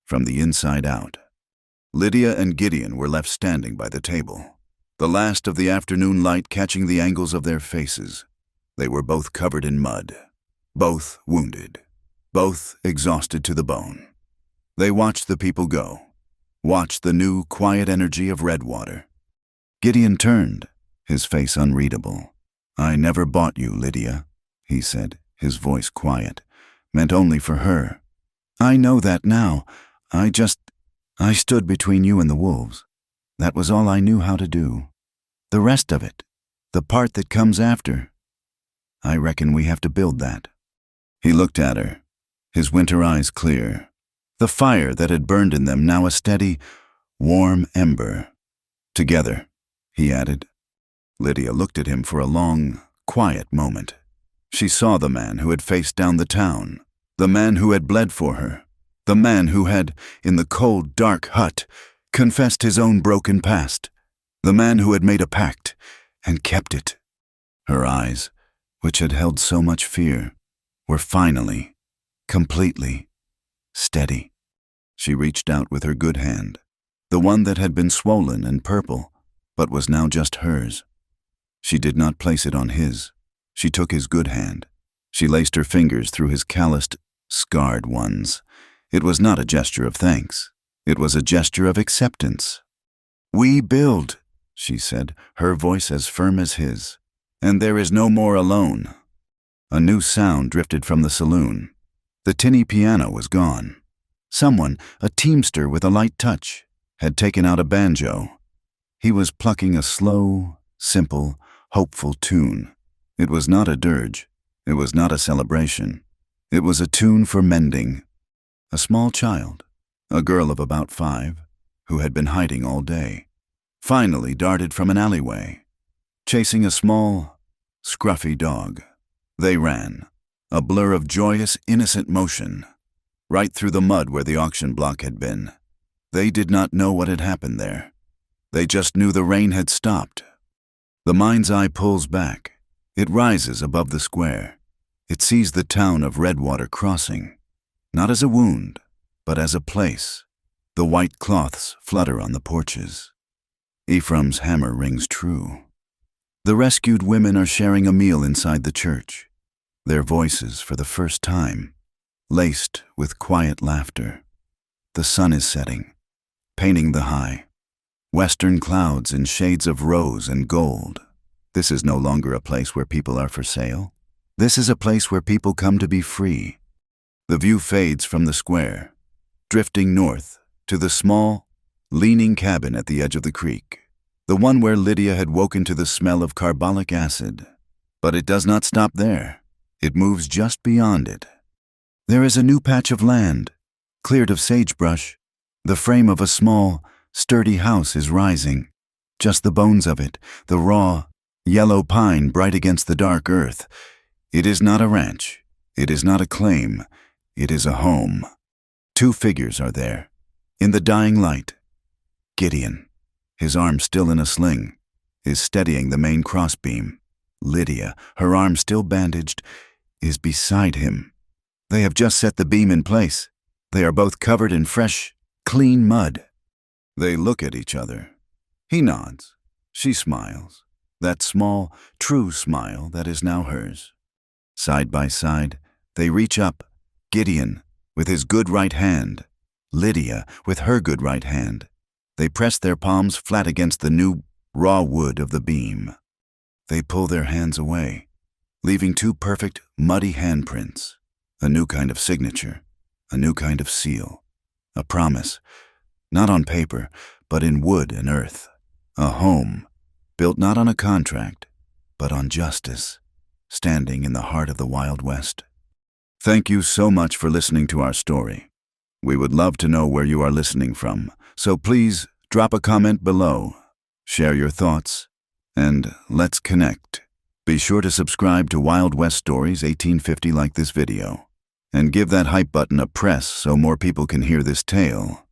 from the inside out. Lydia and Gideon were left standing by the table, the last of the afternoon light catching the angles of their faces. They were both covered in mud, both wounded, both exhausted to the bone. They watched the people go, watched the new, quiet energy of Redwater. Gideon turned, his face unreadable. "I never bought you, Lydia," he said, his voice quiet, meant only for her. "I know that now. I stood between you and the wolves. That was all I knew how to do. The rest of it, the part that comes after, I reckon we have to build that." He looked at her, his winter eyes clear, the fire that had burned in them now a steady, warm ember. "Together," he added. Lydia looked at him for a long, quiet moment. She saw the man who had faced down the town, the man who had bled for her, the man who had, in the cold, dark hut, confessed his own broken past, the man who had made a pact and kept it. Her eyes, which had held so much fear, were finally, completely, steady. She reached out with her good hand, the one that had been swollen and purple, but was now just hers. She did not place it on his. She took his good hand. She laced her fingers through his calloused, scarred ones. It was not a gesture of thanks. It was a gesture of acceptance. "We build," she said, her voice as firm as his. "And there is no more alone." A new sound drifted from the saloon. The tinny piano was gone. Someone, a teamster with a light touch, had taken out a banjo. He was plucking a slow, simple, hopeful tune. It was not a dirge. It was not a celebration. It was a tune for mending. A small child, a girl of about 5, who had been hiding all day, finally darted from an alleyway, chasing a small, scruffy dog. They ran, a blur of joyous, innocent motion, right through the mud where the auction block had been. They did not know what had happened there. They just knew the rain had stopped. The mind's eye pulls back. It rises above the square. It sees the town of Redwater Crossing, not as a wound, but as a place. The white cloths flutter on the porches. Ephraim's hammer rings true. The rescued women are sharing a meal inside the church, their voices for the first time, laced with quiet laughter. The sun is setting, painting the high. Western clouds in shades of rose and gold. This is no longer a place where people are for sale. This is a place where people come to be free. The view fades from the square, drifting north to the small, leaning cabin at the edge of the creek, the one where Lydia had woken to the smell of carbolic acid. But it does not stop there. It moves just beyond it. There is a new patch of land, cleared of sagebrush. The frame of a small, sturdy house is rising. Just the bones of it, the raw, yellow pine bright against the dark earth. It is not a ranch. It is not a claim. It is a home. 2 figures are there. In the dying light, Gideon, his arm still in a sling, is steadying the main crossbeam. Lydia, her arm still bandaged, is beside him. They have just set the beam in place. They are both covered in fresh, clean mud. They look at each other. He nods. She smiles. That small, true smile that is now hers. Side by side, they reach up, Gideon with his good right hand, Lydia with her good right hand. They press their palms flat against the new, raw wood of the beam. They pull their hands away, leaving 2 perfect, muddy handprints, a new kind of signature, a new kind of seal, a promise, not on paper, but in wood and earth, a home, built not on a contract, but on justice, standing in the heart of the Wild West. Thank you so much for listening to our story. We would love to know where you are listening from, so please drop a comment below, share your thoughts, and let's connect. Be sure to subscribe to Wild West Stories 1850 like this video, and give that hype button a press so more people can hear this tale.